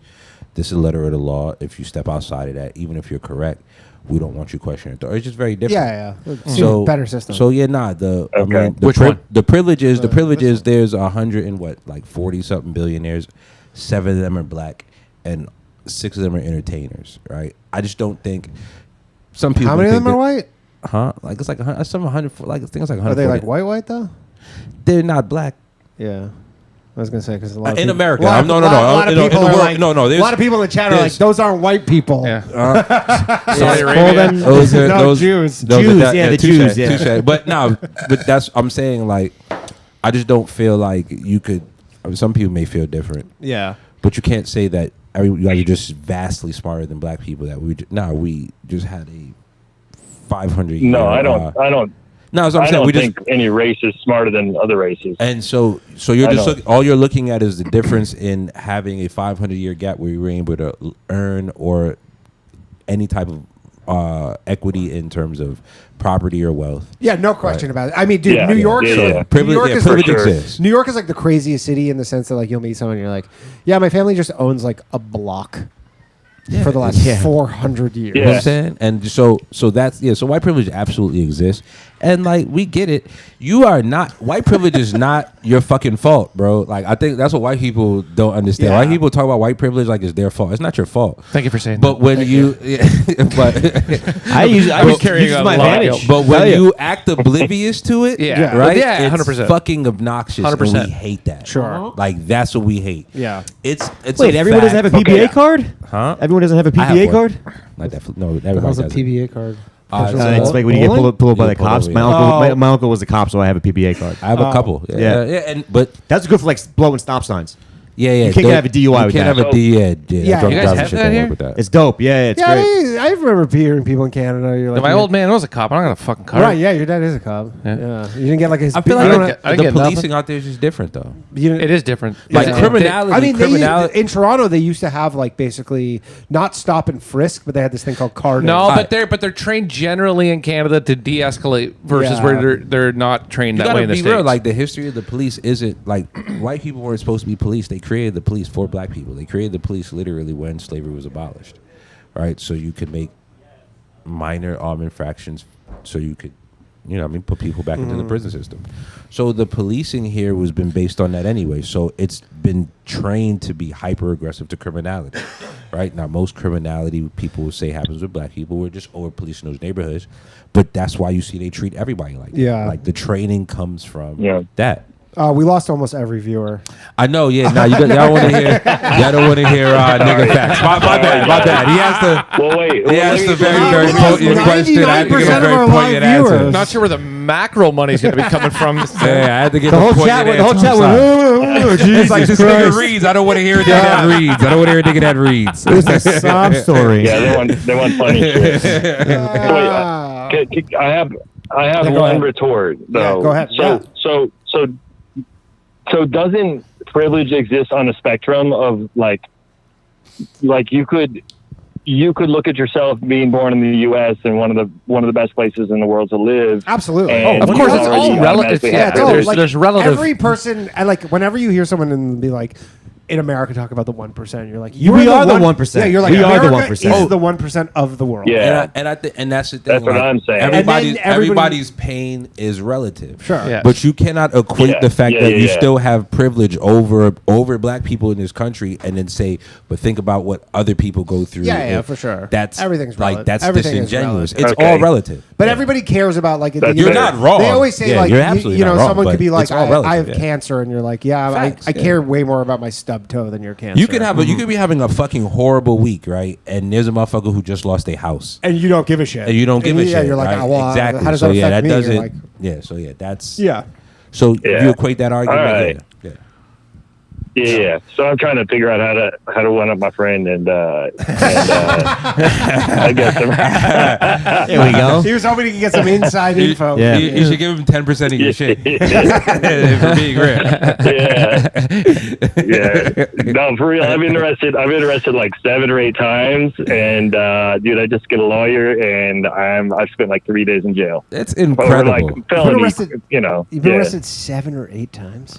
this is the letter of the law. If you step outside of that, even if you're correct, we don't want you questioning it. It's just very different. Yeah. So better system. So yeah, the I Okay. mean, the privileges. There's 140 something billionaires. 7 of them are black, and 6 of them are entertainers. Right? I just don't think some people. How many of think them are white? Huh? Like, it's like 100. Like, I think it's like 140. Are they like white though? They're not black. Yeah. I was gonna say because a lot of In people, America, a lot of people are like, no. A lot of people in the chat are like, those aren't white people. Yeah. Saudi Arabia. Those Jews. The Jews. Yeah. Touche. But that's I'm saying, like, I just don't feel like you could. I mean, some people may feel different. Yeah. But you can't say that you're just vastly smarter than black people. That we just had a 500 year. No, I don't. No, that's what I'm I saying. don't think any race is smarter than other races. And so you're just all you're looking at is the difference in having a 500-year gap where you were able to earn or any type of equity in terms of property or wealth. Yeah, no question about it. I mean, dude, New York Privilege exists. New York is like the craziest city in the sense that like you'll meet someone and you're like, yeah, my family just owns like a block for the last 400 years. You know what I'm saying? And so that's so white privilege absolutely exists. And like, we get it. You are not white privilege is not your fucking fault, bro. Like, I think that's what white people don't understand. Yeah. White people talk about white privilege like it's their fault. It's not your fault. Thank you for saying But that. when I use my advantage. But when you act oblivious to it, Yeah. right? Yeah, it's 100%. fucking obnoxious. 100%. And we hate that. Sure. Like, that's what we hate. Yeah. It's Wait, a everyone fact. doesn't have a PBA card? Huh? Everyone doesn't have a I have PBA one. card? Not definitely. No, everybody How's a doesn't. PBA card? It's like when you get pulled up by Yeah, the pulled cops. over, My yeah. uncle, my uncle was a cop, so I have a PBA card. I have a couple. Yeah. But That's good for like blowing stop signs. yeah. You can't have a DUI You with can't that. have a DUI. Yeah, drunk you guys driving have shit that don't here? work with that. It's dope. Yeah, it's Yeah, great. I remember hearing people in Canada. You're like, My old man was a cop. I'm not gonna fucking car. Right? Yeah, your dad is a cop. Yeah. Yeah, you didn't get like his. I feel you don't like have- the get policing out there is just different, though. you didn't- It is different. Like, Yeah. criminality. I mean, criminality. in Toronto, they used to have like basically not stop and frisk, but they had this thing called carding. No, but they're trained generally in Canada to de-escalate versus Yeah. where they're not trained You that way gotta in the be States. real. Like, the history of the police isn't like white people weren't supposed to be police. They created the police for black people. They created the police literally when slavery was abolished, right? So you could make minor armed infractions, so you could, put people back into the prison system. So the policing here was been based on that anyway. So it's been trained to be hyper aggressive to criminality, right? Now, most criminality people will say happens with black people. We're just over policing those neighborhoods, but that's why you see they treat everybody like that. Yeah. Like, the training comes from Yeah. that. we lost almost every viewer. I know, yeah. Now y'all don't want to hear. Y'all don't want to hear nigga facts. My bad. He asked the. Well, wait. He asked a very we lost poignant question. I had to give 99% a of very our poignant live answer. viewers. Not sure where the macro money's going to be coming from. Yeah, I had to give The a whole poignant chat, answer. the whole chat I'm sorry. went, It's like, this nigga reads. I don't want to hear a nigga that reads. I don't want to hear a nigga that reads. It's a sob story. Yeah, they want funny shit. Ah. I have Yeah, go one ahead. retort though. Yeah, go ahead. So doesn't privilege exist on a spectrum of like you could you could look at yourself being born in the U.S. and one of the best places in the world to live. Absolutely. And of course, you're it's already all relative. automatically Yeah, happy. there's relative. Every person, and like whenever you hear someone and be like, in America, talk about the 1%. You're like, We are the 1%. Yeah, you're like, We are the America 1%. is the 1% of the world. Yeah. And that's the thing. That's what I'm saying. Everybody's pain is relative. Sure. Yeah. But you cannot equate Yeah. the fact Yeah, that yeah, you yeah. still have privilege over black people in this country, and then say, but think about what other people go through. Yeah, for sure. That's Everything's like relative. that's Everything is disingenuous. relative. It's Okay. all relative. But everybody cares about like That's You're fair. not wrong. They always say Yeah, like you're absolutely you know not wrong, someone but could be like it's all I relative, have yeah. cancer and you're like Facts, I yeah. care way more about my stub toe than your cancer. You can have you could be having a fucking horrible week, right? And there's a motherfucker who just lost their house. and you don't give a shit. And you don't give a shit. Yeah, you're like, right? oh, well, exactly. how does so that yeah, affect that me? You're doesn't. like, yeah. So yeah, that's. yeah. So Yeah. you equate that argument. All right. Yeah. Yeah. So I'm trying to figure out how to one up my friend and I guess There we go. He was hoping he could get some inside info. Yeah. You should give him 10% of your shit for being real. Yeah. No, for real. I've been arrested like 7 or 8 times, and dude, I just get a lawyer, and I've spent like 3 days in jail. That's Or incredible. like felony, arrested- you know. You've been yeah. arrested 7 or 8 times.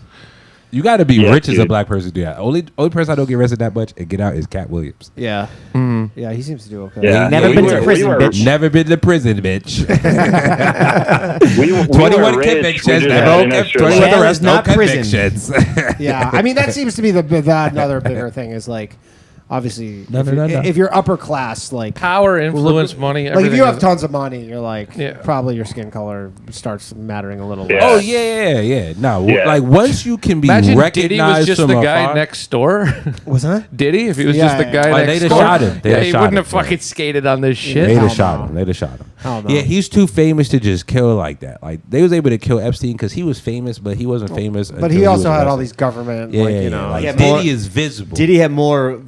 You got to be Yeah, rich as a dude. black person to do that. Only person I don't get arrested that much and get out is Cat Williams. Yeah. Yeah, he seems to do okay. Yeah. Never we been were- to prison, we were- bitch. Never been to prison, bitch. We 21 were convictions. rich. We just Never had an kept extra 21 life. Jail arrests, is no not prison. convictions. Yeah, I mean that seems to be that another bigger thing is like, obviously, No. if you're upper class, like Power, influence, money. like if you have everything tons of money, you're like, Yeah. probably your skin color starts mattering a little. Yeah. Oh yeah. No, Yeah. like once you can be Imagine recognized Diddy was just from the afar- guy next door. Was that? Diddy, if he was Yeah, just the yeah, guy yeah. Oh, next they'd have door, shot him. They'd yeah, have he shot wouldn't him, have fucking yeah. skated on this shit. They'd Hell have shot no. him. They'd have shot him. Hell no. Yeah, he's too famous to just kill like that. Like they was able to kill Epstein because he was famous, but he wasn't famous. But until he also was had all arrested. these government, Yeah, like yeah, you yeah. know, Like, Yeah, Diddy more- is visible. Did he have more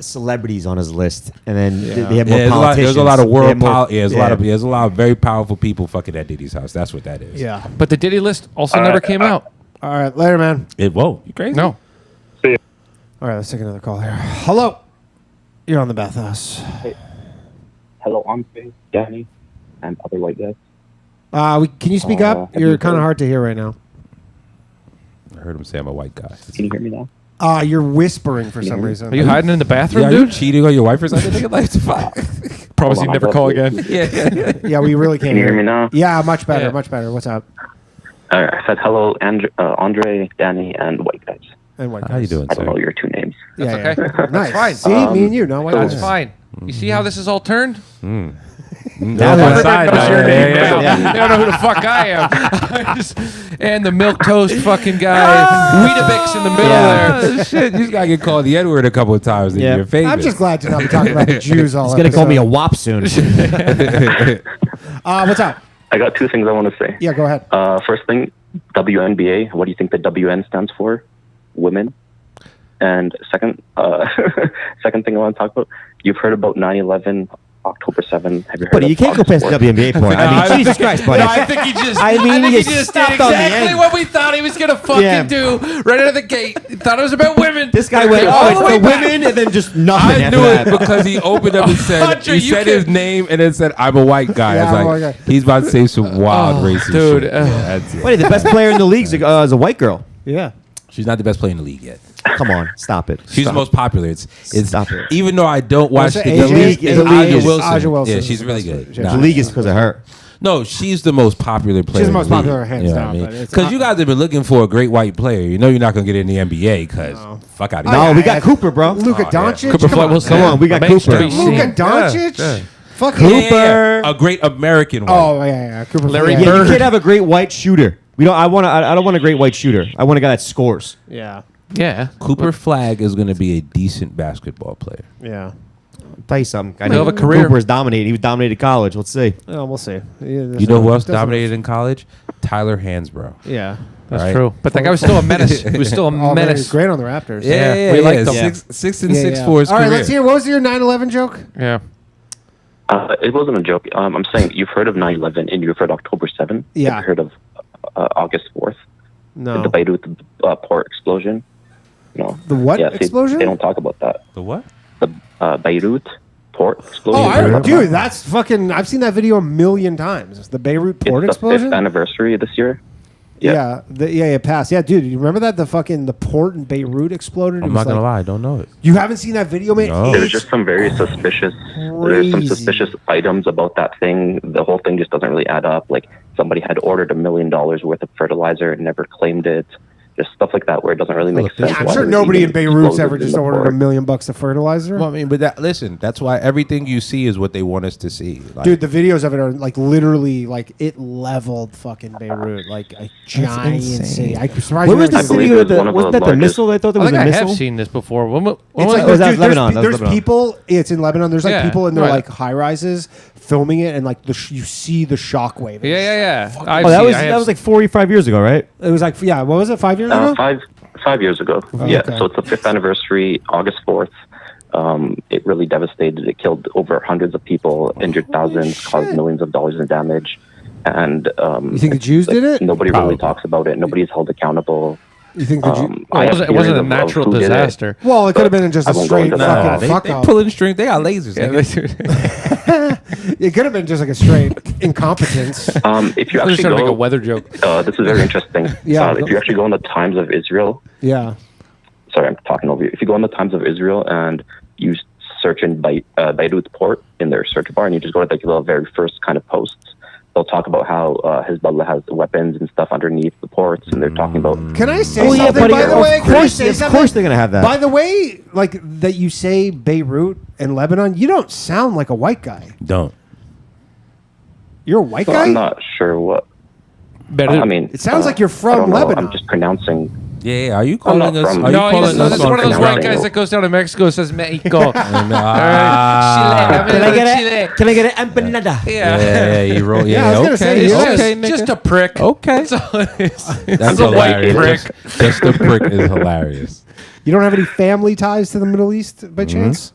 celebrities on his list, and then they had more Yeah, politicians? there's a lot of They world. had more- There's a lot of very powerful people fucking at Diddy's house. That's what that is. yeah. But the Diddy list also never came out. All right, later, man. Whoa, you crazy? No. All right, let's take another call here. Hello, you're on the Bathhouse. Hello, Andre, Danny, and other white guys. Can you speak up? have You're you kind of heard- hard to hear right now. I heard him say I'm a white guy. Can you hear me now? You're whispering for some reason. Are you hiding in the bathroom, Yeah, are you dude? cheating on your wife or something? Nigga, like, fuck. Promise Hold you on, never I'll call go. again. Yeah. Yeah, we really can't Can you hear me now? Yeah, much better, Yeah. much better. What's up? I said hello, Andre, Danny, and white guys. And white How you guys. doing, I don't know sir? your 2 names. Yeah, That's yeah. okay. Nice. fine. See, me and you, no white That's guys. fine. You see how this is all turned? Now they're inside, Everybody knows your now. name Yeah, now. yeah. They don't know who the fuck I am. And the milk toast fucking guy, Weetabix in the middle there. Oh, shit, you just gotta get called the N-word a couple of times. Yeah. Yeah. You're famous. I'm just glad to not be talking about the Jews all He's gonna call me a episode. wop soon. What's up? I got 2 things I want to say. Yeah, go ahead. First thing, WNBA. What do you think the WN stands for? Women. And second, second thing I want to talk about. You've heard about 9/11, October 7th. Have you heard? Buddy, of you can't go August past 4th? the WNBA point. I mean, Jesus Christ, buddy. No, I think he just. I mean, think you he just did stopped on the exactly end. what we thought he was gonna fucking Yeah. do right out of the gate. He thought it was about women. This guy went, all it's the way the back. women, and then just nothing I after knew that. it because he opened up and said Andre, he you said can- his name and then said I'm a white guy. Yeah, I I'm a was white like, guy. he's about to say some wild racist dude, shit. Yeah, that's it. Wait, the best player in the league is a white girl. Yeah. She's not the best player in the league yet. Come on, stop it. She's the most popular. It's Stop it. even though I don't watch What's the it, AJ? league. The league Aja is- Wilson. Aja Wilson Yeah, is she's the really best good. player. The league is because of her. No, she's the most popular player. She's the in most league. popular, hands You know down, what I but mean? it's Because not- you guys have been looking for a great white player. You know you're not going to get in the NBA because fuck out of No, here. we got Cooper, bro. Luka yeah. Doncic. Cooper Come on. Wilson. Come on, we got Remains to Cooper. be seen. Luka Doncic. Yeah. Fuck Yeah, Cooper. yeah, yeah. A great American white. Oh yeah. Cooper. Larry yeah. Yeah, Bird. you can't have a great white shooter. We don't. I don't want a great white shooter. I want a guy that scores. Yeah. Yeah. Cooper Flag is going to be a decent basketball player. Yeah. I'll tell you something. I He'll know have a career. Cooper is dominating. He was dominated college. Let's see. Oh, we'll see. You know who else dominated in college? Tyler Hansbrough. Yeah. That's Right. true. But that guy was still a menace. He was still a Oh, man, he's menace. great on the Raptors. Yeah, we liked him. 6 and Yeah, 6 yeah. for his All right, career. let's hear. What was your 9/11 joke? Yeah. It wasn't a joke. I'm saying you've heard of 9/11 and you've heard October 7th. Yeah. Have you heard of August 4th? No. The Beirut port explosion? No. The what Yeah, see, explosion? They don't talk about that. The what? The Beirut port explosion. Dude, that's fucking. I've seen that video a million times. The Beirut port It's the explosion. 5th anniversary this year. Yeah, it passed. Yeah, dude, you remember that the port in Beirut exploded? I'm not gonna lie, I don't know it. You haven't seen that video, man? No. There's just some very suspicious. There's some suspicious items about that thing. The whole thing just doesn't really add up. Like somebody had ordered $1 million worth of fertilizer and never claimed it. Just stuff like that where it doesn't really make sense. Yeah, I'm why sure it nobody in even Beirut's exploded ever in just the ordered port. $1 million of fertilizer. Well, I mean, but listen, that's why everything you see is what they want us to see. Like, Dude, the videos of it are like literally like it leveled fucking Beirut, like a giant insane. city. I'm surprised. What you was the haven't city seen with it. the? Wasn't that the missile? I thought there I was think a I missile. have seen this before. When It's Oh, like that was dude, Lebanon. That was There's Lebanon. people. It's in Lebanon. There's like Yeah, people in their right. like high rises filming it, and like you see the shockwave. Yeah. Oh, that was like 4 or 5 years ago, right? It was like what was it? 5 years ago? 5 years ago. Oh, yeah. okay. So it's the 5th anniversary, August 4th. It really devastated. It killed over hundreds of people, injured thousands, caused millions of dollars in damage. And You think the Jews did it? Nobody really talks about it. Nobody's held accountable. You think the Jews? I have It wasn't theories a of natural who did it. disaster. Well, it could have been just I a won't go straight into that. fucking fuck they up. pulling strings. They got lasers. Yeah, nigga. It could have been just like a straight incompetence. If you I was actually trying to make a go, weather joke. this is very interesting. Yeah. If you actually go on the Times of Israel, Yeah. sorry, I'm talking over you. If you go on the Times of Israel and you search in Beirut port in their search bar, and you just go to like the very first kind of posts, they'll talk about how Hezbollah has weapons and stuff underneath the ports, and they're talking about. Can I say Oh, yeah, something, buddy, by the of way? Can I course- say of something? course they're gonna have that. By the way, like that you say Beirut and Lebanon, you don't sound like a white guy. Don't. You're a white So guy? I'm not sure what. I mean, It sounds like you're I from don't know. Lebanon. I'm just pronouncing. Yeah. Are you I'm calling not us? from- Are you No, calling he's us? one of those white Mexico. guys that goes down to Mexico and says Mexico. Ah. Can I get an empanada? Yeah, you roll. Yeah, I was Yeah, gonna say, okay. yeah. Okay, Just nigga. a prick. Okay. That's all it is. That's a white hilarious. prick. Just a prick is hilarious. You don't have any family ties to the Middle East by chance?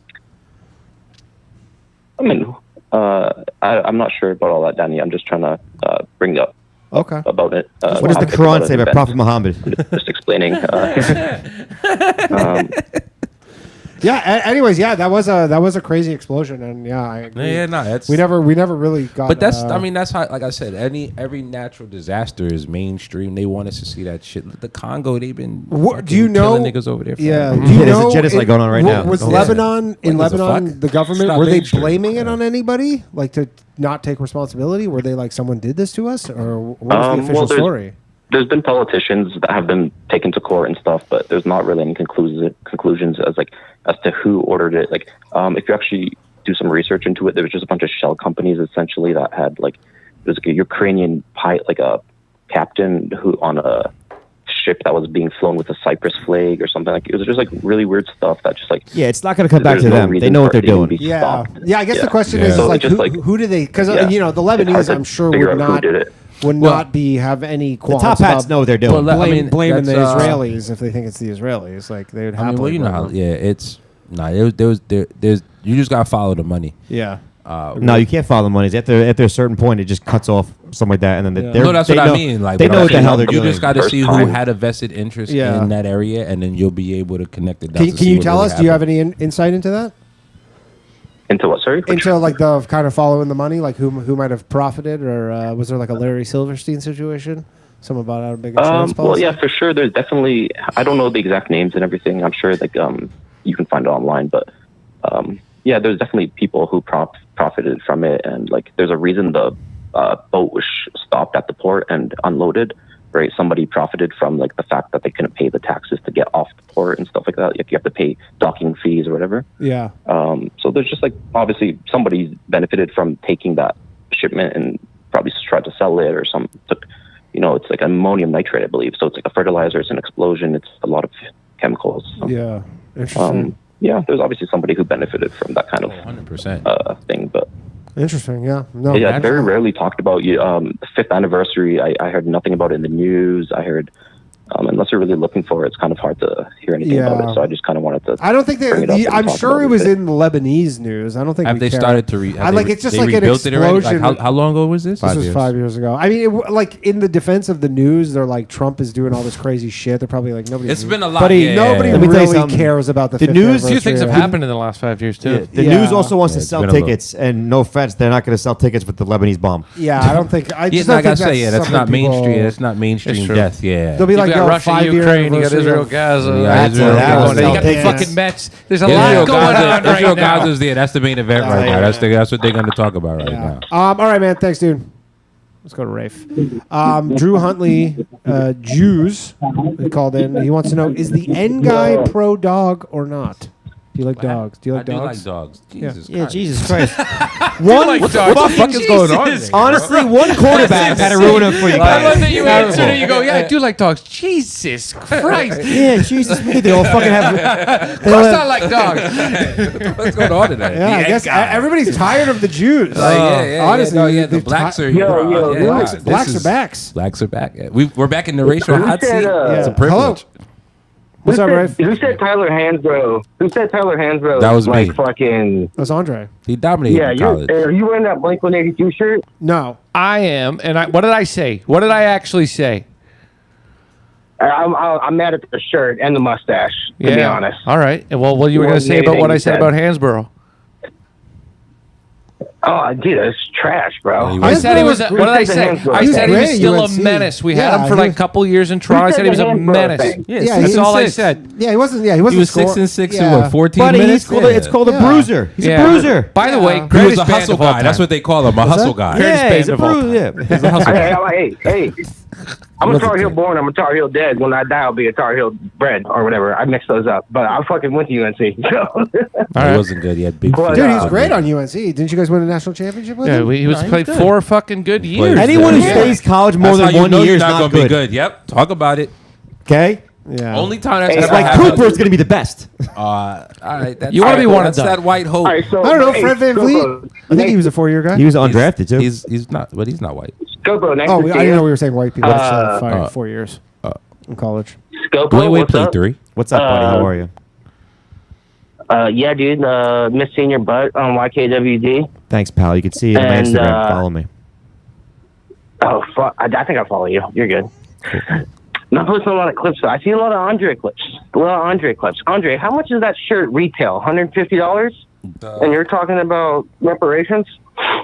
I mean, I'm not sure about all that, Danny. I'm just trying to bring up Okay. about it. What does the topic Quran about say an about event. Prophet Muhammad? Just explaining. Yeah. Anyways, yeah, that was a crazy explosion, and yeah, I agree. Yeah, no, that's we never really got. But that's, I mean, that's how, like I said, every natural disaster is mainstream. They want us to see that shit. The Congo, they've been What, do you know? killing niggas over there. Yeah. forever. Do you Yeah, there's a know genocide going on right now. Was Oh, yeah. Lebanon in What the Lebanon fuck? the government Stop were they mainstream. blaming it on anybody, like to not take responsibility? Were they like someone did this to us, or what was the official story? There's been politicians that have been taken to court and stuff, but there's not really any conclusions as to who ordered it. Like, if you actually do some research into it, there was just a bunch of shell companies essentially that had like there's like a Ukrainian pilot, like a captain who on a ship that was being flown with a Cyprus flag or something. Like it was just like really weird stuff that just like Yeah, it's not going to come back there's to no them. They reason know for what they're it to even doing. be Yeah, stopped. yeah. I guess the question Yeah. is So like, it's just who do they? Because Yeah. you know the It's hard Lebanese, to I'm sure figure would out who not did it. not be have any The qualms top hats about know what they're doing. Well, I mean, blaming the that's, Israelis if they think it's the Israelis. Like they would I mean, happily. well, you know blame how, them. yeah, it's, there's, you just got to follow the money. Yeah. No, you can't follow the money. After a certain point, it just cuts off something like that, and then Yeah. they're, No, that's they what know, I mean. Like, they what know I'm what the saying, hell they're you doing. just got to First see who time. had a vested interest Yeah. in that area, and then you'll be able to connect the dots. Can to see you what tell really us? Do you have happened. any insight into that? Into what? Sorry. Into like the kind of following the money, like who might have profited, or was there like a Larry Silverstein situation? Someone bought out a big insurance policy. Well, yeah, for sure. There's definitely. I don't know the exact names and everything. I'm sure like you can find it online, but yeah, there's definitely people who profited from it, and like there's a reason the boat was stopped at the port and unloaded. Right, somebody profited from like the fact that they couldn't pay the taxes to get off the port and stuff like that. Like you have to pay docking fees or whatever. Yeah. So there's just like obviously somebody benefited from taking that shipment and probably tried to sell it or some. You know, it's like ammonium nitrate, I believe. So it's like a fertilizer. It's an explosion. It's a lot of chemicals. So, Yeah. Interesting. yeah, there's obviously somebody who benefited from that kind of 100%. thing, but. Interesting, yeah. No, Yeah, it's very rarely talked about. The 5th anniversary, I heard nothing about it in the news. I heard unless you're really looking for it, it's kind of hard to hear anything about it. So I just kind of wanted to. I don't think I'm sure it was in the Lebanese news. I don't think. Have they started to it's just like an explosion. Like how long ago was this? This was 5 years ago. I mean, like in the defense of the news, they're like Trump is doing all this crazy shit. They're probably like nobody. It's been a lot. Buddy, nobody really cares about the news. A few things have happened in the last 5 years too. The news also wants to sell tickets, and no offense, they're not going to sell tickets with the Lebanese bomb. Yeah, I don't think. I just don't think that's not mainstream. It's not mainstream death. Yeah, they'll be like, you got Russia, Ukraine, you got Israel, Gaza. You got the fucking Mets. There's a lot going on right now. Israel, Gaza's there. That's the main event right now. That's what they're going to talk about right now. All right, man. Thanks, dude. Let's go to Rafe. Drew Huntley, Jews, he called in. He wants to know, is the N guy pro dog or not? Do you like dogs? Do you like dogs? I do like dogs. Jesus Christ. Yeah, Jesus Christ. What the fuck is going on? Honestly, one quarterback had to ruin it for you guys. I love that you answered it. You go, yeah, I do like dogs. Jesus Christ. Yeah, Jesus. They all fucking have. Of course I like dogs. What's going on today? Yeah, I guess everybody's tired of the Jews. Honestly, the blacks are here. Blacks are backs. Blacks are back. We're back in the racial hot seat. It's a privilege. What's up, Rafe? Who said Tyler Hansbrough? That was like me. Fucking. That was Andre. He dominated college. Are you wearing that Blink-182 shirt? No. I am. And what did I say? What did I actually say? I'm mad at the shirt and the mustache, to be honest. All right. And what you were going to say about what I said about Hansborough? Oh, dude, that's trash, bro. I said he was. What did I say? I said he was still a menace. We had him for like a couple years in Toronto. I said he was a menace. Yeah, that's all I said. Yeah, he wasn't. Yeah, he wasn't. He was 6 and 6 in what 14 Buddy, minutes. it's called a bruiser. He's a bruiser. By the way, he was a hustle guy. That's what they call him, a hustle guy. Yeah, he's a bruiser. He's a hustle guy. Hey. I'm a Tar Heel born. I'm a Tar Heel dead. When I die, I'll be a Tar Heel bred or whatever. I mix those up. But I fucking went to UNC. So. He wasn't good. He had big. Dude, he was great on UNC. Didn't you guys win a national championship with him? Yeah, he was played 4 fucking good years. Anyone who stays college more than 1 year is not going to be good. Yep. Talk about it. Okay. Yeah. Only time that's it's like Cooper's going to be the best. All right. You want to be one of them. That's that white hope. Right, so, I don't know. Fred VanVleet. I think he was a 4-year guy. He was undrafted too. He's not, but he's not white. Scopo, nice I to see didn't you. know we were saying white people. 4 years in college. Scopo, Wait, what's played up? 3. What's up, buddy? How are you? Yeah, dude. Miss seeing your butt on YKWd. Thanks, pal. You can see it on my And, Instagram. Follow me. Oh, fuck. I think I follow you. You're good. Not posting a lot of clips, though. I see a lot of Andre clips. Andre, how much does that shirt retail? $150? And you're talking about reparations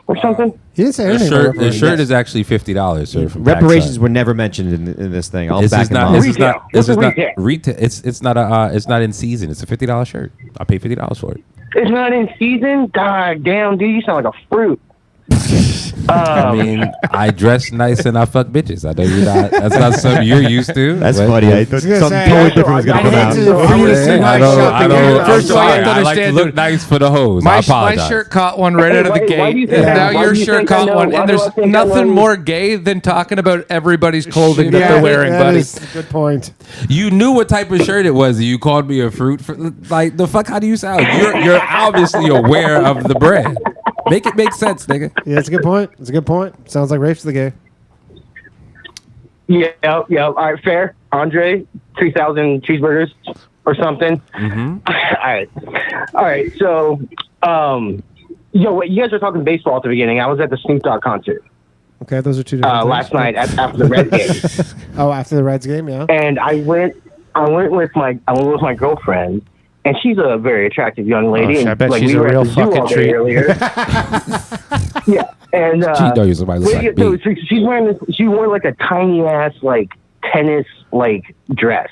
or something? He didn't say anything. The shirt is actually $50, sir. From Reparations backside. were never mentioned in this thing. I'll This back is him not. up. This is not. This is not Retail. retail. It's not in season. It's a $50 shirt. I paid $50 for it. It's not in season? God damn, dude, you sound like a fruit. I mean, I dress nice and I fuck bitches. I know you're not. That's not something you're used to. That's but- funny. I thought something totally different was going to come out. I'm First of all, you sorry. have to I like to understand, look dude. nice for the hoes. I My apologize. shirt caught one right out of the Why do you gate. think And that? now Why your do you shirt think I caught know? one. Why And do I there's think I nothing know? more gay than talking about everybody's clothing that they're wearing, that buddy. is a good point. You knew what type of shirt it was. You called me a fruit. Like the fuck? How do you sound? You're obviously aware of the brand. Make it make sense, nigga. Yeah, it's a good point. It's a good point. Sounds like Rafe's the gay. Yeah. All right, fair. Andre, 3,000 cheeseburgers or something. Mm-hmm. All right. So, you guys were talking baseball at the beginning. I was at the Snoop Dogg concert Okay, those are two different things. last night after the Reds game, Oh, after the Reds game, yeah. and I went with my girlfriend. And she's a very attractive young lady. I and, bet like, she's we a were at real the zoo fucking all day treat. earlier. Yeah, and She know you somebody looks like me. she's wearing this. She wore like a tiny ass like tennis like dress.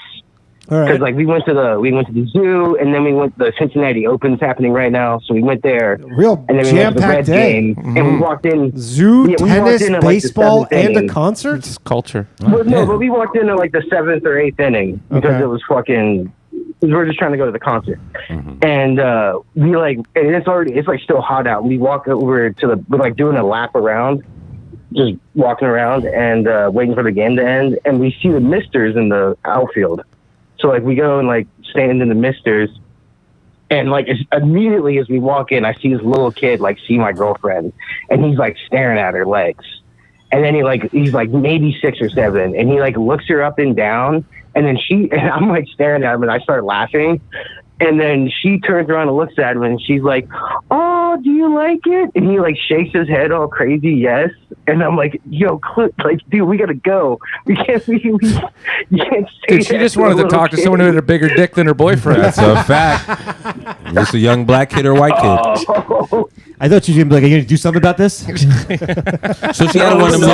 All Because right. like we went to the zoo, and then we went to the Cincinnati Open's happening right now, so we went there. Real And then we went to the jam-packed Reds day. game, and we walked in. Zoo, Yeah, we walked tennis, in at, like, the baseball, seventh and a inning. concert? It's culture. Well, no, but we walked in at like the 7th or 8th inning because Okay. it was fucking. We were just trying to go to the concert, and we like, and it's like still hot out. We walk over to we're like doing a lap around, just walking around and waiting for the game to end, and we see the misters in the outfield. So like we go and like stand in the misters, and like immediately as we walk in, I see this little kid like see my girlfriend, and he's like staring at her legs. And then he's like maybe 6 or 7, and he like looks her up and down, and then and I'm like staring at him, and I start laughing. And then she turns around and looks at him, and she's like, "Oh, do you like it?" And he like shakes his head all crazy, yes. And I'm like, "Yo, like, dude, we gotta go. We can't. You can't say Dude, she just wanted to talk to someone who had a bigger dick than her boyfriend. That's a fact. It's a young black kid or white kid. Oh. I thought you were gonna be like, "Are you gonna do something about this?" So she had one of them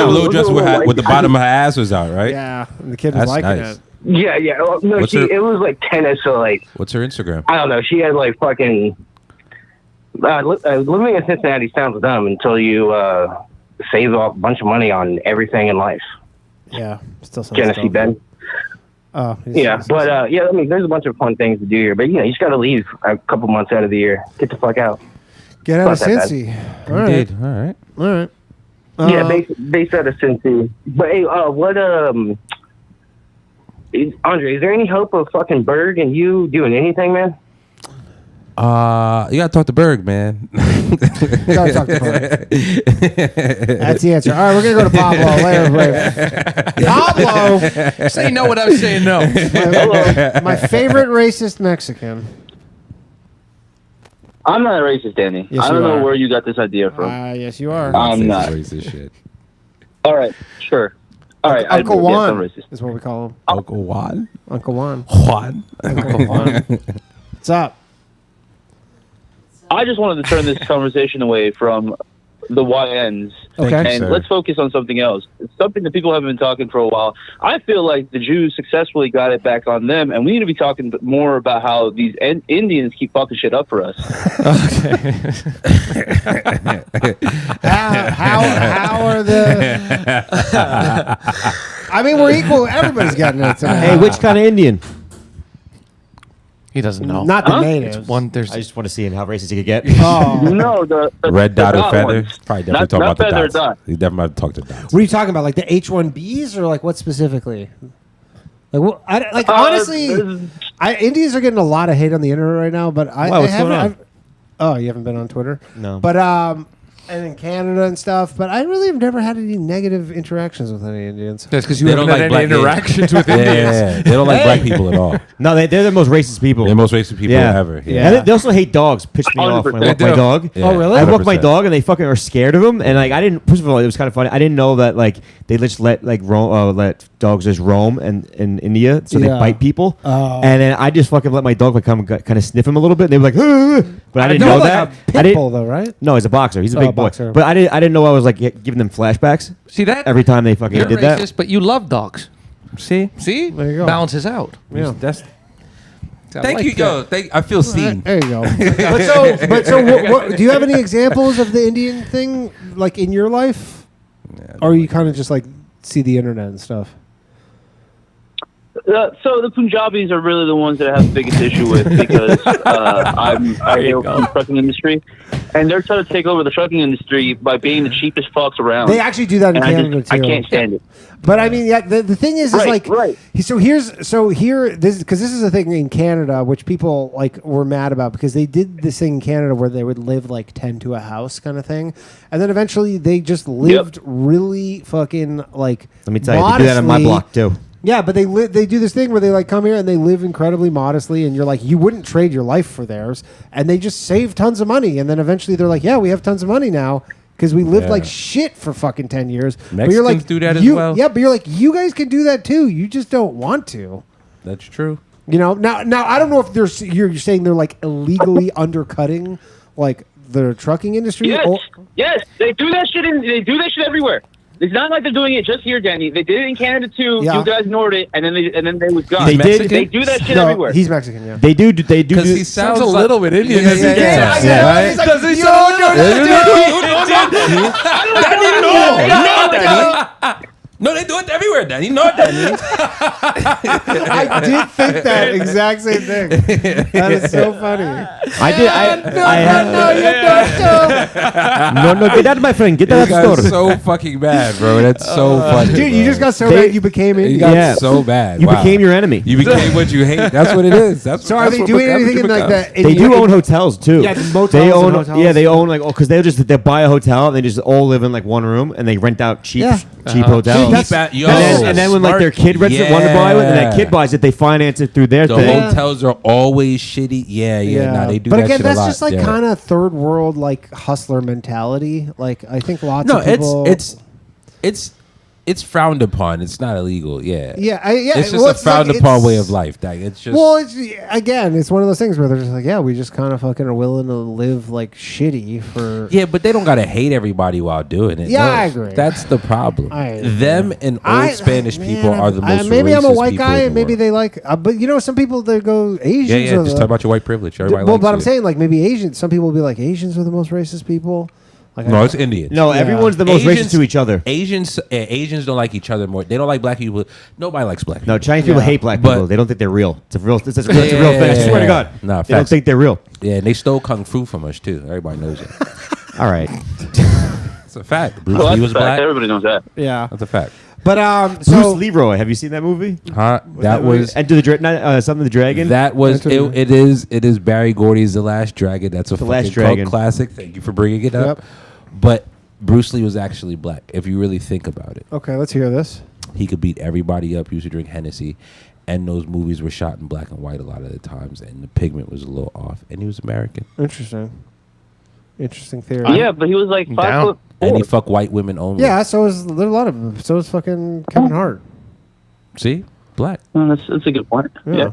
little dress with the bottom of her ass was out, right? Yeah, and the kid was That's liking nice. it. Yeah. Oh, no, it was like tennis, so like. What's her Instagram? I don't know. She had like fucking. Living in Cincinnati sounds dumb until you save a bunch of money on everything in life. Yeah, still sounds Genesee dumb. Ben. Oh, Yeah, but I mean, there's a bunch of fun things to do here, but you just got to leave a couple months out of the year. Get the fuck out. Get out of Not that Cincy. bad. All right. All right. Yeah, based out of Cincy. But hey, Andre, is there any hope of fucking Berg and you doing anything, man? You gotta talk to Berg, man. Gotta talk to Berg. That's the answer. All right, we're gonna go to Pablo later. Pablo, say no without saying no. My favorite racist Mexican. I'm not a racist, Danny. Yes, I don't you know are. where you got this idea from. Yes, you are. I'm not. Racist shit. All right, sure. All right, Uncle yes, Juan I'm racist. is what we call him. Uncle Juan. Uncle Juan. Juan. Uncle Juan. What's up? I just wanted to turn this conversation away from the YNs. Okay. And let's focus on something else. It's something that people haven't been talking for a while. I feel like the Jews successfully got it back on them, and we need to be talking more about how these Indians keep fucking shit up for us. How are the? I mean, we're equal. Everybody's getting it tonight. Hey, which kind of Indian? He doesn't know. Not the natives. It's one. There's. I just want to see how racist he could get. Oh. No, the Red the dot or dot feather? ones. Probably definitely Not talking about the feather or dots. dot. He definitely might talk to dots. What are you talking about? Like the H-1Bs or like what specifically? Like, well, honestly, Indians are getting a lot of hate on the internet right now. But Wow, what's going on? Oh, you haven't been on Twitter? No. But and in Canada and stuff. But I really have never had any negative interactions with any Indians. That's because you haven't had any interactions with Indians. Yeah, they don't like black people at all. No, they're the most racist people. They're the most racist people ever. Yeah. And they also hate dogs. Piss me off when I walk my dog. Yeah, Oh, really? I walk my 100%. dog and they fucking are scared of him. And like I didn't. First of all, it was kind of funny. I didn't know that like they just let let dogs just roam in India, so they Yeah. bite people. Oh. And then I just fucking let my dog like come kind of sniff him a little bit. And they were like, "Ugh." But I didn't know like that. a I pit didn't. bull, though, right? No, he's a boxer. He's a Oh, big boy. boxer. But I didn't know I was like giving them flashbacks. See that? Every time they fucking You're did racist, that. but you love dogs. See? See? There you go. Balances out. Yeah. That's. I Thank like you, yo. that. I feel seen. There you go. but so what, do you have any examples of the Indian thing like in your life, or you kind of just like see the internet and stuff? So the Punjabis are really the ones that I have the biggest issue with because I hail from the trucking industry, and they're trying to take over the trucking industry by being the cheapest fucks around. They actually do that in And Canada I too. can't stand it. But I mean, yeah, the thing is Right, like, right. So here, this because this is a thing in Canada which people like were mad about because they did this thing in Canada where they would live like 10 to a house kind of thing, and then eventually they just lived really fucking like. Let me tell you, they do that on my block too. Yeah, but they do this thing where they like come here and they live incredibly modestly, and you're like, you wouldn't trade your life for theirs, and they just save tons of money, and then eventually they're like, yeah, we have tons of money now because we lived like shit for fucking 10 years. But you're like, do that as well. Yeah, but you're like, you guys can do that too. You just don't want to. That's true. You know, now I don't know if you're saying they're like illegally undercutting like the trucking industry. Yes, they do that shit. They do that shit everywhere. It's not like they're doing it just here, Danny. They did it in Canada too. Yeah. You guys ignored it, and then they was gone. They did. They do that shit No, everywhere. he's Mexican, yeah. They do. Because he sounds a little bit Indian. Does he sound? No, they do it everywhere, Dan. You know what that means. I did think that exact same thing. That is so funny. I did. No, get out, my friend. Get out You of the got store. so fucking bad, bro. That's so funny. Dude, you bro. just got so They- bad you became You Indian. got Yeah. so bad. You Wow. became your enemy. You became what you hate. That's what it is. That's So are they doing anything in like that? They do own hotels too. Yeah, the motels They and own. hotels. Yeah, they own like because they buy a hotel and they just all live in like one room and they rent out cheap Yeah. hotels. Dude, that's- and then when like their kid rents it, want to buy it, and that kid buys it, they finance it through their The thing. hotels are always shitty. Yeah. Nah, they do But that again, shit that's a lot. just like Yeah. kind of third world like hustler mentality. Like I think lots No, of people. it's frowned upon. It's not illegal. Yeah. Yeah, It's just well, a it's like- frowned upon way it's- of life. Like it's just. Well, it's one of those things where they're just like, yeah, we just kind of fucking are willing to live like shitty for. Yeah, but they don't gotta hate everybody while doing it. Yeah, No, I agree. That's the problem. Them and old Spanish people are the most. Maybe I'm a racist white people guy, in and the maybe world. they like. But you know, some people they go Asians. Yeah. are Just the- talk about your white privilege. Everybody well, likes but I'm you. saying like maybe Asians. Some people will be like Asians are the most racist people. Like No, it's Indians. No, everyone's the most racist to each other. Asians don't like each other more. They don't like black people. Nobody likes black people. No, Chinese people hate black But- people. They don't think they're real. It's a real thing. I swear to God. Nah, they don't facts. think they're real. Yeah, and they stole kung fu from us too. Everybody knows it. All right. It's a fact. Bruce Well, Lee that's was a fact. black. Everybody knows that. Yeah, That's a fact. but Bruce Leroy. Have you seen that movie? Huh? That was Enter the Something the Dragon. that was it is Barry Gordy's The Last Dragon. That's a The fucking Last cult Dragon. classic. Thank you for bringing it up. Yep. But Bruce Lee was actually black. If you really think about it, okay, let's hear this. he could beat everybody up. He used to drink Hennessy, and those movies were shot in black and white a lot of the times, and the pigment was a little off. And he was American, Interesting theory. Yeah, but he was like 5'4". and he fucked white women only. Yeah, so is there are a lot of them. So is fucking Kevin Hart. See, black That's a good point. Yeah.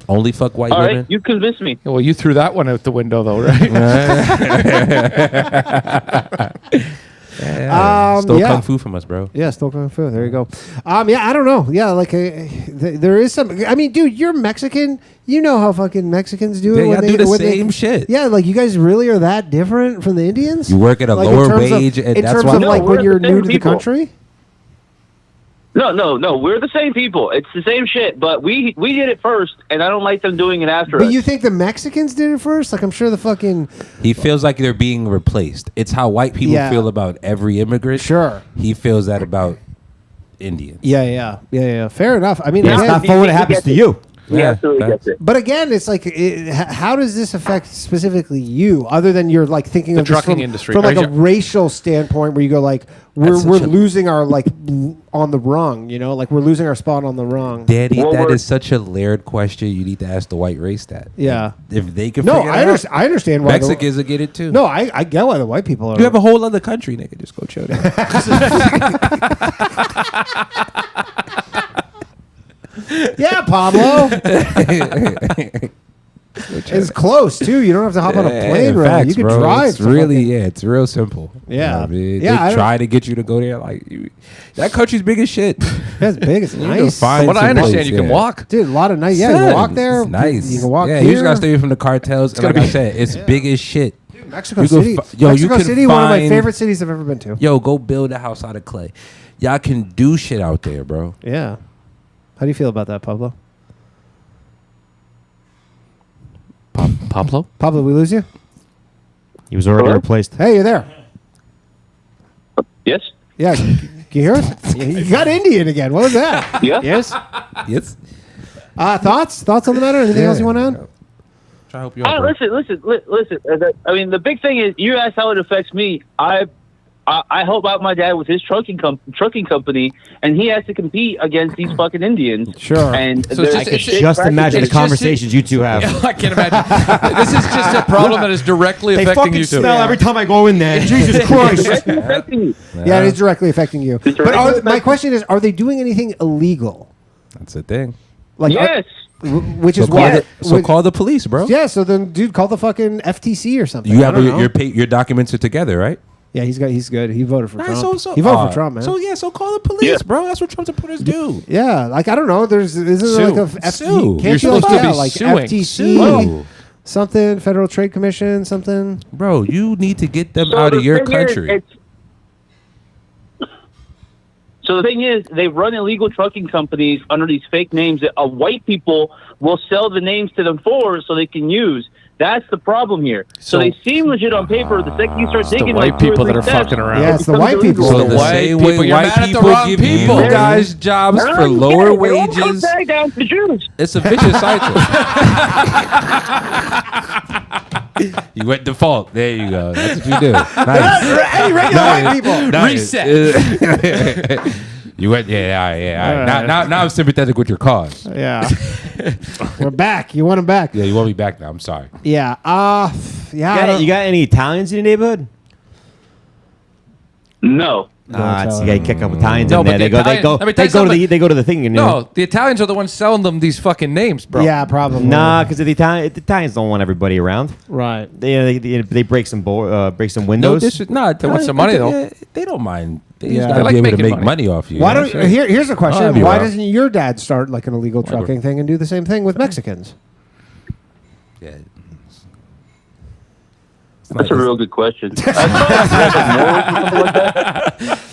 only fuck white All women. right, you convinced me. Well, you threw that one out the window, though, right? Stole yeah. kung fu from us, bro. Yeah, still kung fu. There you go. Yeah, I don't know. Yeah, like there is some. I mean, dude, you're Mexican. You know how fucking Mexicans do it. They when do the when they- same shit. Yeah, like you guys really are that different from the Indians. You work at a Like, in lower terms of- wage, and in that's terms why. of like No, when we're you're the new same to the people. country. No. We're the same people. It's the same shit, but we did it first, and I don't like them doing it after But us. you think the Mexicans did it first? Like I'm sure the fucking He feels like they're being replaced. It's how white people Yeah. feel about every immigrant. Sure. He feels that about Indians. yeah. Fair enough. I mean, It's again, not fun when it happens to you. He absolutely facts. gets it. but again, it's like, how does this affect specifically you? Other than you're like thinking The of this trucking from, industry. from like Are a you- racial standpoint, where you go like we're That's we're such a- losing our like on the rung, you know, like we're losing our spot on the rung. Daddy, Well, that we're- is such a layered question. You need to ask the white race that. Yeah. If they can No, figure it out, I understand why Mexicans will get it too. No, I get why the white people are. You have a whole other country, nigga. Just go chill there. yeah, Pablo. It's close too. You don't have to hop on a plane, right? Facts, You could bro. drive. It's to really, fucking- yeah, it's real simple. Yeah. You know what I mean? Yeah, I They don't- try to get you to go there. That country's big as shit. That's big. It's You can nice. find From what I some understand, place, you can yeah. walk. Dude, a lot of nice. Yeah, you Son, can walk there. It's nice. You can walk Yeah, here. you just gotta stay away from the cartels. And like I said, it's big as shit. Mexico You can City. fi- yo, you Mexico can City, one of my find- favorite cities I've ever been to. Yo, go build a house out of clay. Y'all can do shit out there, bro. Yeah. How do you feel about that, Pablo? Pablo? Pablo, we lose you? He was already Hello? replaced. Hey, you're there. Yes? Yeah. Can you hear us? You got Indian again. What was that? Yeah? Yes. Yes. Thoughts on the matter? Anything else you want to add? Try to help you out, bro. Listen. I mean, the big thing is, you asked how it affects me. I help out my dad with his trucking company, and he has to compete against these fucking Indians. Sure. And So it's there's just- shit Just imagine the It's just- conversations you two have. I can't imagine. This is just a problem that is directly They affecting fucking you two. smell every time I go in there. Jesus Christ. affecting you. Yeah, it is directly affecting you. But directly my question is, are they doing anything illegal? That's the thing. Like, Yes. which is So why. call the police, bro. Yeah, so then, dude, call the fucking FTC or something. You I have don't know. your documents are together, right? Yeah, he's good. He voted for Trump. So he voted for Trump, man. So call the police, bro. That's what Trump supporters do. Yeah, like I don't know. Isn't there like a Sue. FTC? Can't You're you supposed like, to be like suing. FTC, Sue. something, Federal Trade Commission, something? Bro, you need to get them So out the of your thing is, country. So the thing is, they run illegal trucking companies under these fake names that white people will sell the names to them so they can use. That's the problem here. So they seem legit on paper. The second you start digging, the white people that are fucking around. Yeah, it's the white people. So the same way You're white mad at the people wrong give people. you guys jobs for lower wages. Down to Jews. It's a vicious cycle. You went default. There you go. That's what you do. Nice. Hey, regular white people. Reset. You went, yeah. Now I'm sympathetic with your cause. Yeah. We're back. You want them back? Yeah, you want me back now. I'm sorry. Yeah. Yeah. You got any Italians in your neighborhood? No. You gotta kick up Italians No, in but there. the Italian- let me tell you something. They go to the thing. No, the Italians are the ones selling them these fucking names, bro. Yeah, probably. Nah, because the Italians don't want everybody around. Right. They break some No, windows. they want some money, though. They don't mind. They Yeah. just They gotta like be able to making make money off you. Why you know don't what I'm saying? here's a question. I'll be Why wrong. doesn't your dad start like an illegal trucking thing and do the same thing with Mexicans? Yeah. That's a real good question.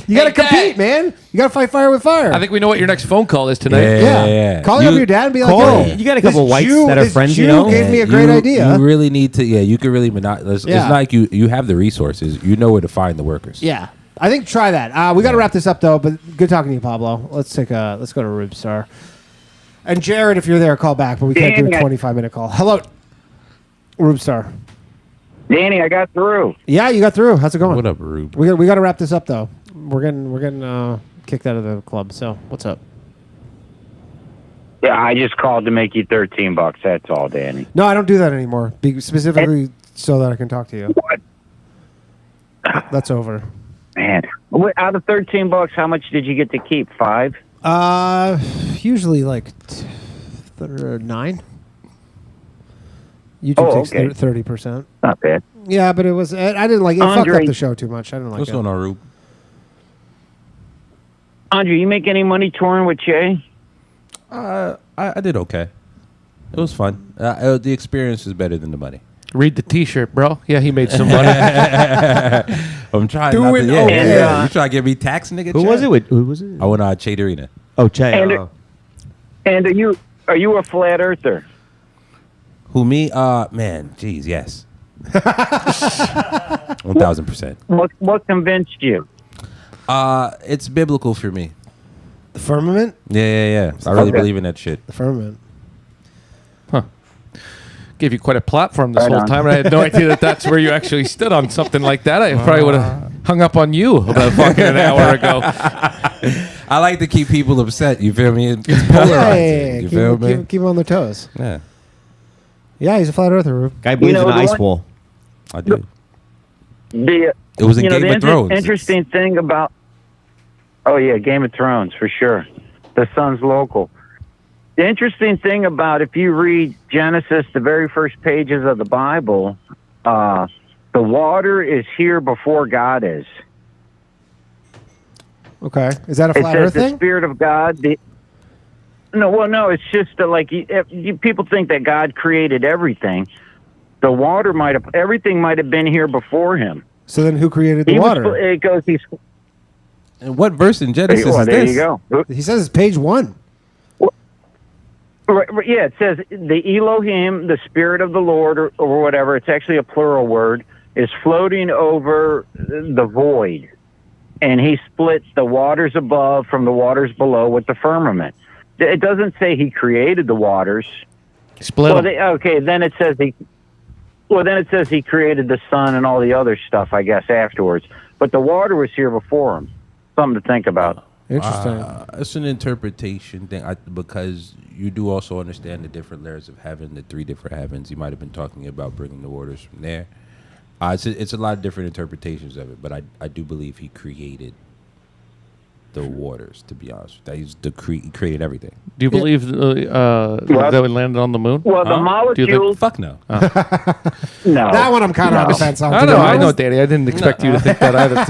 You got to compete, man. You got to fight fire with fire. I think we know what your next phone call is tonight. Yeah. Call up your dad and be like, Call yo, you got a couple this whites Jew- that are this friends, Jew you know? gave me a great idea. You really need to. Yeah, you can really monopolize. Yeah. It's not like you have the resources. You know where to find the workers. Yeah. I think try that. We got to wrap this up though, but good talking to you, Pablo. Let's go to Rube Star. And Jarrett, if you're there, call back, but we can't do a 25-minute call. Hello, Rube Star. Danny, I got through. Yeah, you got through. How's it going? What up, Rube? We got to wrap this up though. We're getting kicked out of the club. So what's up? Yeah, I just called to make you $13. That's all, Danny. No, I don't do that anymore. Specifically so that I can talk to you. What? That's over. Man, out of $13, how much did you get to keep? 5? Usually like 9. YouTube takes 30%. Not bad. Yeah, but it was. I didn't like it. Fucked Andre- up the show too much. I didn't like What's it. going on, Rube? Andre, you make any money touring with Jay? I did okay. It was fun. The experience is better than the money. Read the T-shirt, bro. Yeah, he made some money. I'm trying not to. Yeah. You trying to get me tax, nigga? Who was it with? Who was it? I went on Che Arena. Oh, Che. And are you a flat earther? Who me? Man, geez, yes. 1000%. What convinced you? It's biblical for me. The firmament. Yeah. I really believe in that shit. The firmament. Gave you quite a platform this Right whole on. time, and I had no idea that that's where you actually stood on something like that. I probably would have hung up on you about fucking an hour ago. I like to keep people upset. You feel me? It's polarizing. You feel me? Keep them on their toes. Yeah. Yeah, he's a flat earther, Rube. Guy believes in the an ice one- wall. I do. It was in Game of Thrones. Interesting thing about. Oh yeah, Game of Thrones for sure. The Sun's local. The interesting thing about if you read Genesis, the very first pages of the Bible, the water is here before God is. Okay, is that a It flat says earth the thing? Spirit of God. No, it's just like people think that God created everything. The water everything might have been here before him. So then, who created the water? And what verse in Genesis is there this? you go. He says it's page 1. Right, yeah, it says the Elohim, the Spirit of the Lord, or whatever. It's actually a plural word. Is floating over the void, and he splits the waters above from the waters below with the firmament. It doesn't say he created the waters. Split them. Then it says he. Well, then it says he created the sun and all the other stuff, I guess, afterwards. But the water was here before him. Something to think about. Interesting. It's an interpretation thing because you do also understand the different layers of heaven, the 3 different heavens. You might have been talking about bringing the waters from there. It's a lot of different interpretations of it, but I do believe he created the waters, to be honest. That he created everything. Do you believe that we landed on the moon? Well, the molecules. Fuck no. No. That one I'm kind of on the fence on. I know, Danny. I didn't expect you to think that either.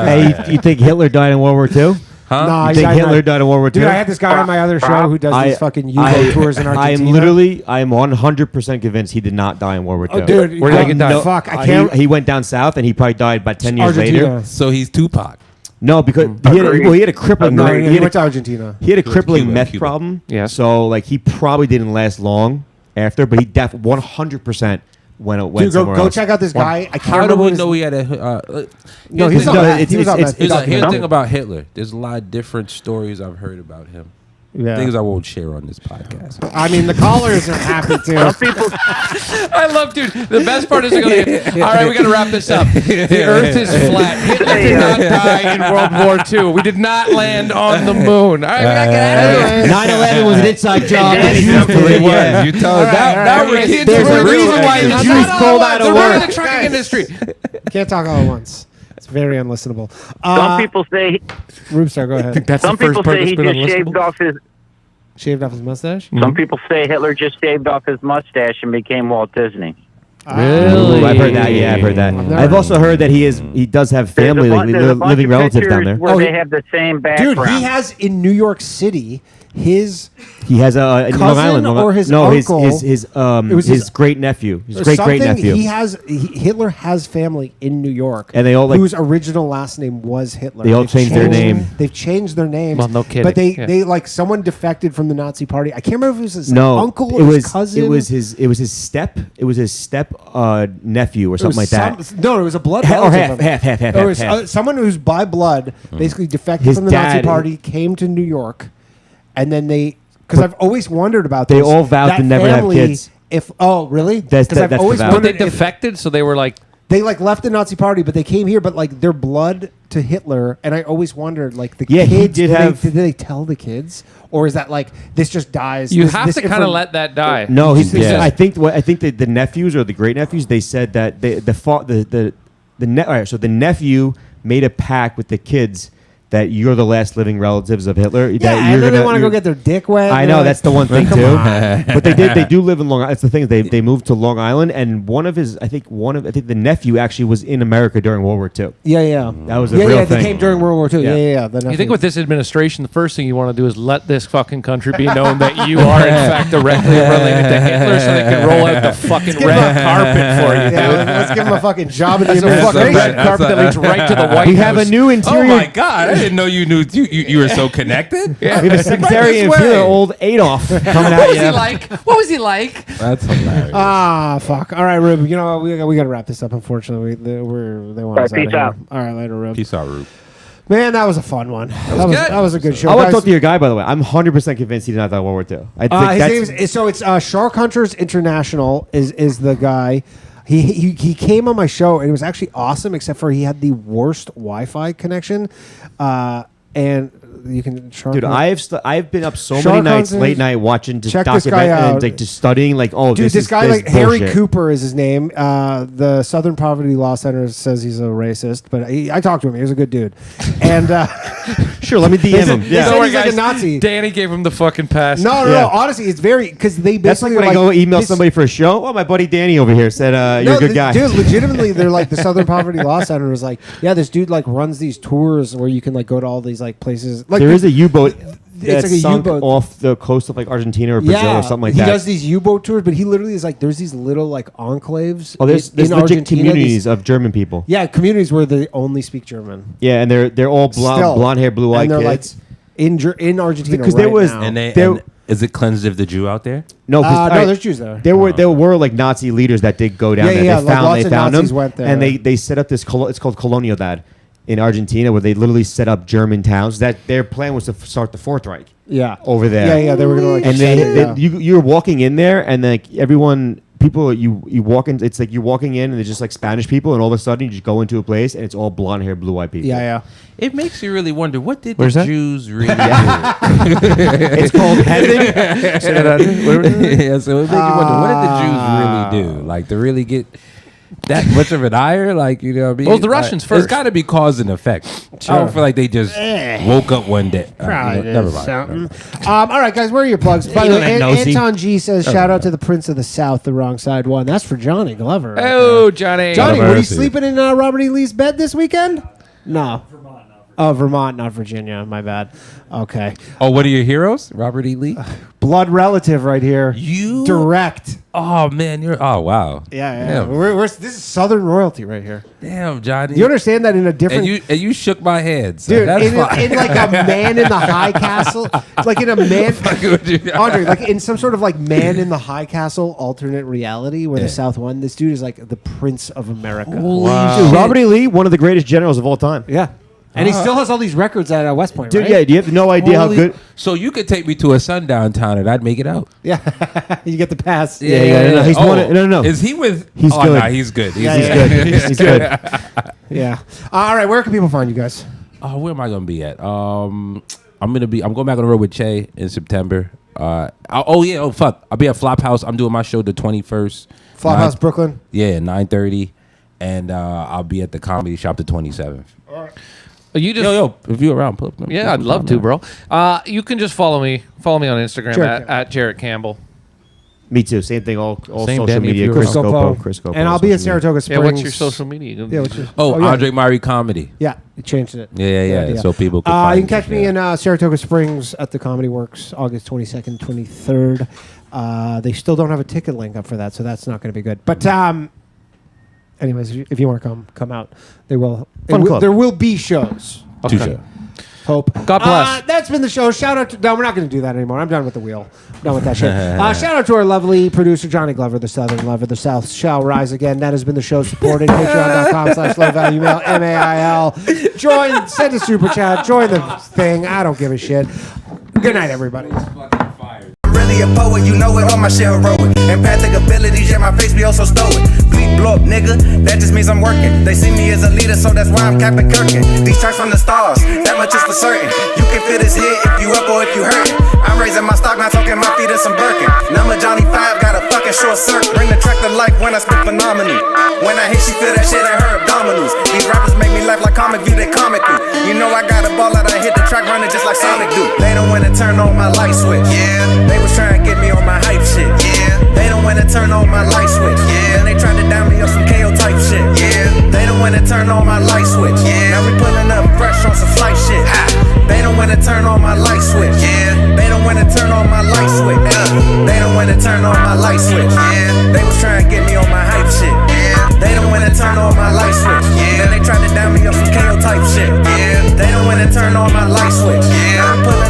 Hey, you think Hitler died in World War II? Huh? No, You think Hitler died in World War II? Dude, I had this guy on my other show who does these fucking UFO tours in Argentina. I am 100% convinced he did not die in World War II. Oh, dude, Where did he get died? Fuck, I can't. He went down south and he probably died about 10 years Argentina. later. So he's Tupac. No, because he had a crippling. He went to Argentina. He had a crippling Cuba, meth Cuba. problem. Yeah. So like he probably didn't last long after, but he 100% went Dude, somewhere go else. check out this guy. I can't How do remember we his- know he had a? No, he's not meth. He was not meth. Here's the Documented. thing about Hitler. There's a lot of different stories I've heard about him. Yeah. Things I won't share on this podcast. I mean, the callers are happy too. I love, dude. The best part is, all right, we got to wrap this up. The Earth is flat. Hitler did not die in World War II. We did not land on the moon. All right, we got to get out of here. 9/11 was an inside job. Yeah. You tell now we're Kids, There's we're a the reason real why the experts. Jews Not all pulled at out of once. We're in work. the trucking industry. Can't talk all at once. It's very unlistenable. Some people say Rubestar, go ahead. some people say he just shaved off his. Shaved off his mustache. Some people say Hitler just shaved off his mustache and became Walt Disney. Ooh, I've heard that. Yeah, I've heard that. I've also heard that he does have family, There's a bunch living of relatives down pictures there. where they have the same background. Dude, he has in New York City his He has a in Long cousin Island. or his no, uncle. his great nephew. His great nephew. Hitler has family in New York, And they all, like- whose original last name was Hitler. They all They've changed their name. They've changed their names. Well, no kidding. But Yeah. they like someone defected from the Nazi party. I can't remember if it was his No, uncle or it was his cousin. It was his step nephew or something like that. No, it was a blood Or relative. half. It was half. someone who's by blood basically defected His from the Nazi dad- party, came to New York, and then because I've always wondered about They this. all vowed that to never have family, kids. Really? That's Because I've the always vow. But they wondered if defected, so they were like, they like left the Nazi party, but they came here, but like their blood to Hitler, and I always wondered like the Yeah, he kids. did have- did they tell the kids, or is that like this just dies? you this- have this to kind of inform- let that die. No, Just because- I think that the nephews or the great nephews, they said that the nephew made a pact with the kids that you're the last living relatives of Hitler. Yeah, that and then they want to go get their dick wet. I and know they're that's like, the one thing come too. on. But they do live in Long Island. That's the thing. They moved to Long Island, and I think the nephew actually was in America during World War II. Yeah. That was a Yeah, real yeah, thing. they came during World War II. Yeah. The You think nephew. with this administration, the first thing you want to do is let this fucking country be known that you are in fact directly related to Hitler, so they can roll out the fucking red carpet for you, dude. Yeah, let's give him a fucking job in the That's a fucking administration. red carpet that leads right to the White We House. have a new interior. Oh my God! I didn't know you knew you were so connected. Yeah. We have a secretary this and way. feeler, old Adolf, coming What at was he you. like? What was he like? That's hilarious. Ah, fuck. All right, Rube. You know what? We got to wrap this up. Unfortunately, they want us Peace out of out. here. All right, later, Rube. Peace out, Rube. Man, that was a fun one. That was a good show. I want to Guys, talk to your guy, by the way. I'm 100% convinced he did not die in World War II. I think his that's name is so it's Shark Hunters International is the guy. He came on my show and it was actually awesome, except for he had the worst Wi-Fi connection, and you can Shark Dude, Hunt- I've been up so Shark many nights, Hunters. late night, watching just Check this guy document and out. like just studying, like, oh, Dude, this guy, like Harry bullshit. Cooper is his name. The Southern Poverty Law Center says he's a racist, but I talked to him. He was a good dude. And Sure, let me DM him. They Yeah. said Don't worry, he's like a guys. Nazi. Danny gave him the fucking pass. No, Yeah. honestly, it's very because they basically That's like when are I go email this- somebody for a show. Oh, my buddy Danny over here said you're a good guy. Dude, legitimately, they're like the Southern Poverty Law Center was like, yeah, this dude like runs these tours where you can like go to all these like places. Like There is a U-boat It's that's like a sunk U-boat. off the coast of like Argentina or Brazil or something like that. He does these U-boat tours, but he literally is like, there's these little like enclaves. Oh, there's in legit Argentina, communities these- of German people. Yeah, communities where they only speak German. Yeah, and they're all Still. blonde hair, blue eyed And they're kids. like in Argentina Because there right was- now. And There- is it cleansed of the Jew out there? No, no, there's Jews there. There were like Nazi leaders that did go down Yeah, there. yeah, They like found lots they of found Nazis them, went there. and they set up this. It's called Colonialidad in Argentina, where they literally set up German towns. That their plan was to start the Fourth Reich. Yeah. Over there. Yeah, they were gonna like. And shut it down. you're walking in there, and like people you walk in. It's like you're walking in, and there's just like Spanish people, and all of a sudden you just go into a place, and it's all blonde hair, blue eyed people. Yeah. It makes you really wonder, what did Where's the that? Jews really do? It's called heaven. Say that again. Yeah, so it makes you wonder, what did the Jews really do? Like, to really get that much of an ire? Like, you know what I mean? Well, the Russians first. It's got to be cause and effect. I don't feel like they just woke up one day. Never mind. All right, guys, where are your plugs? By the way, Anton G says, shout out to the Prince of the South, the wrong side one. That's for Johnny Glover. Right Oh, there. Johnny. Johnny, were you University. sleeping in Robert E. Lee's bed this weekend? No. Oh, Vermont, not Virginia. My bad. Okay. Oh, what are your heroes? Robert E. Lee? Blood relative right here. You? Direct. Oh, man. Oh, wow. Yeah. This is Southern royalty right here. Damn, Johnny. You understand that in a different... And you shook my hand. So dude, that's in like a Man in the High Castle, like in a man... Andre, like in some sort of like Man in the High Castle alternate reality where the South won, this dude is like the Prince of America. Dude, Robert E. Lee, one of the greatest generals of all time. Yeah. And he still has all these records at West Point, Dude, right? yeah, you have no idea how good... So you could take me to a sundown town and I'd make it out. Yeah. You get the pass. Yeah. No, he's no. Is he with... He's good. Nah, he's good. He's good. He's good. Yeah. All right, where can people find you guys? Oh, where am I gonna be at? I'm going back on the road with Che in September. I'll be at Flophouse. I'm doing my show the 21st. Flophouse, Brooklyn? Yeah, 9:30. And I'll be at the Comedy Shop the 27th. All right. You just yo, if you're around, pull up. Yeah, I'd love to, bro. You can just follow me. Follow me on Instagram at Jarrett Campbell. Me too. Same thing. All Same social damn media. if Chris you're Scopo. And I'll be at Saratoga Springs. Yeah, what's your social media? Yeah, what's your, Andre Myrie Comedy. Yeah, you changed it. Yeah. So people can you find can catch me in Saratoga Springs at the Comedy Works August 22nd, 23rd. They still don't have a ticket link up for that, so that's not going to be good. But anyways, if you want to come out, they will. There will be shows. Okay. 2 shows. Hope. God bless. That's been the show. Shout out to... No, we're not going to do that anymore. I'm done with the wheel. I'm done with that shit. Shout out to our lovely producer, Johnny Glover, the Southern Lover. The South shall rise again. That has been the show. Supported. Patreon.com/low-value mail. MAIL. Join. Send a super chat. Join the thing. I don't give a shit. Good night, everybody. Really a poet, you know it, all my shit heroic. Empathic abilities, yeah, my face be also stoic. Bleep blow up, nigga, that just means I'm working. They see me as a leader, so that's why I'm Captain Kirkin. These tracks from the stars, that much is for certain. You can fit this hit if you up or if you hurtin'. I'm raising my stock, not talking my feet in some Birkin. Number Johnny 5, got a fucking short circuit. Bring the track to life when I spit phenomenal. When I hit, she feel that shit in her abdominals. These rappers make me laugh like comic view, they comical. You know I got a ball out, I hit the track running just like Sonic do. They don't wanna turn on my light switch. Yeah, they was trying to get me on my hype shit. Yeah, they don't wanna turn on my light switch. Yeah, and they tried to down me up some KO type shit. Yeah, they don't wanna turn on my light switch. Yeah, now we pulling up fresh on some flight shit. They don't wanna turn on my light switch. Yeah, they don't wanna turn on my light switch. They don't wanna turn on my light switch. Yeah, they was trying to get me on my hype shit. Yeah, they don't wanna turn on my light switch. Yeah, then they tried to down me up some KO type shit. Yeah, they don't wanna turn on my light switch. Yeah, I'm pulling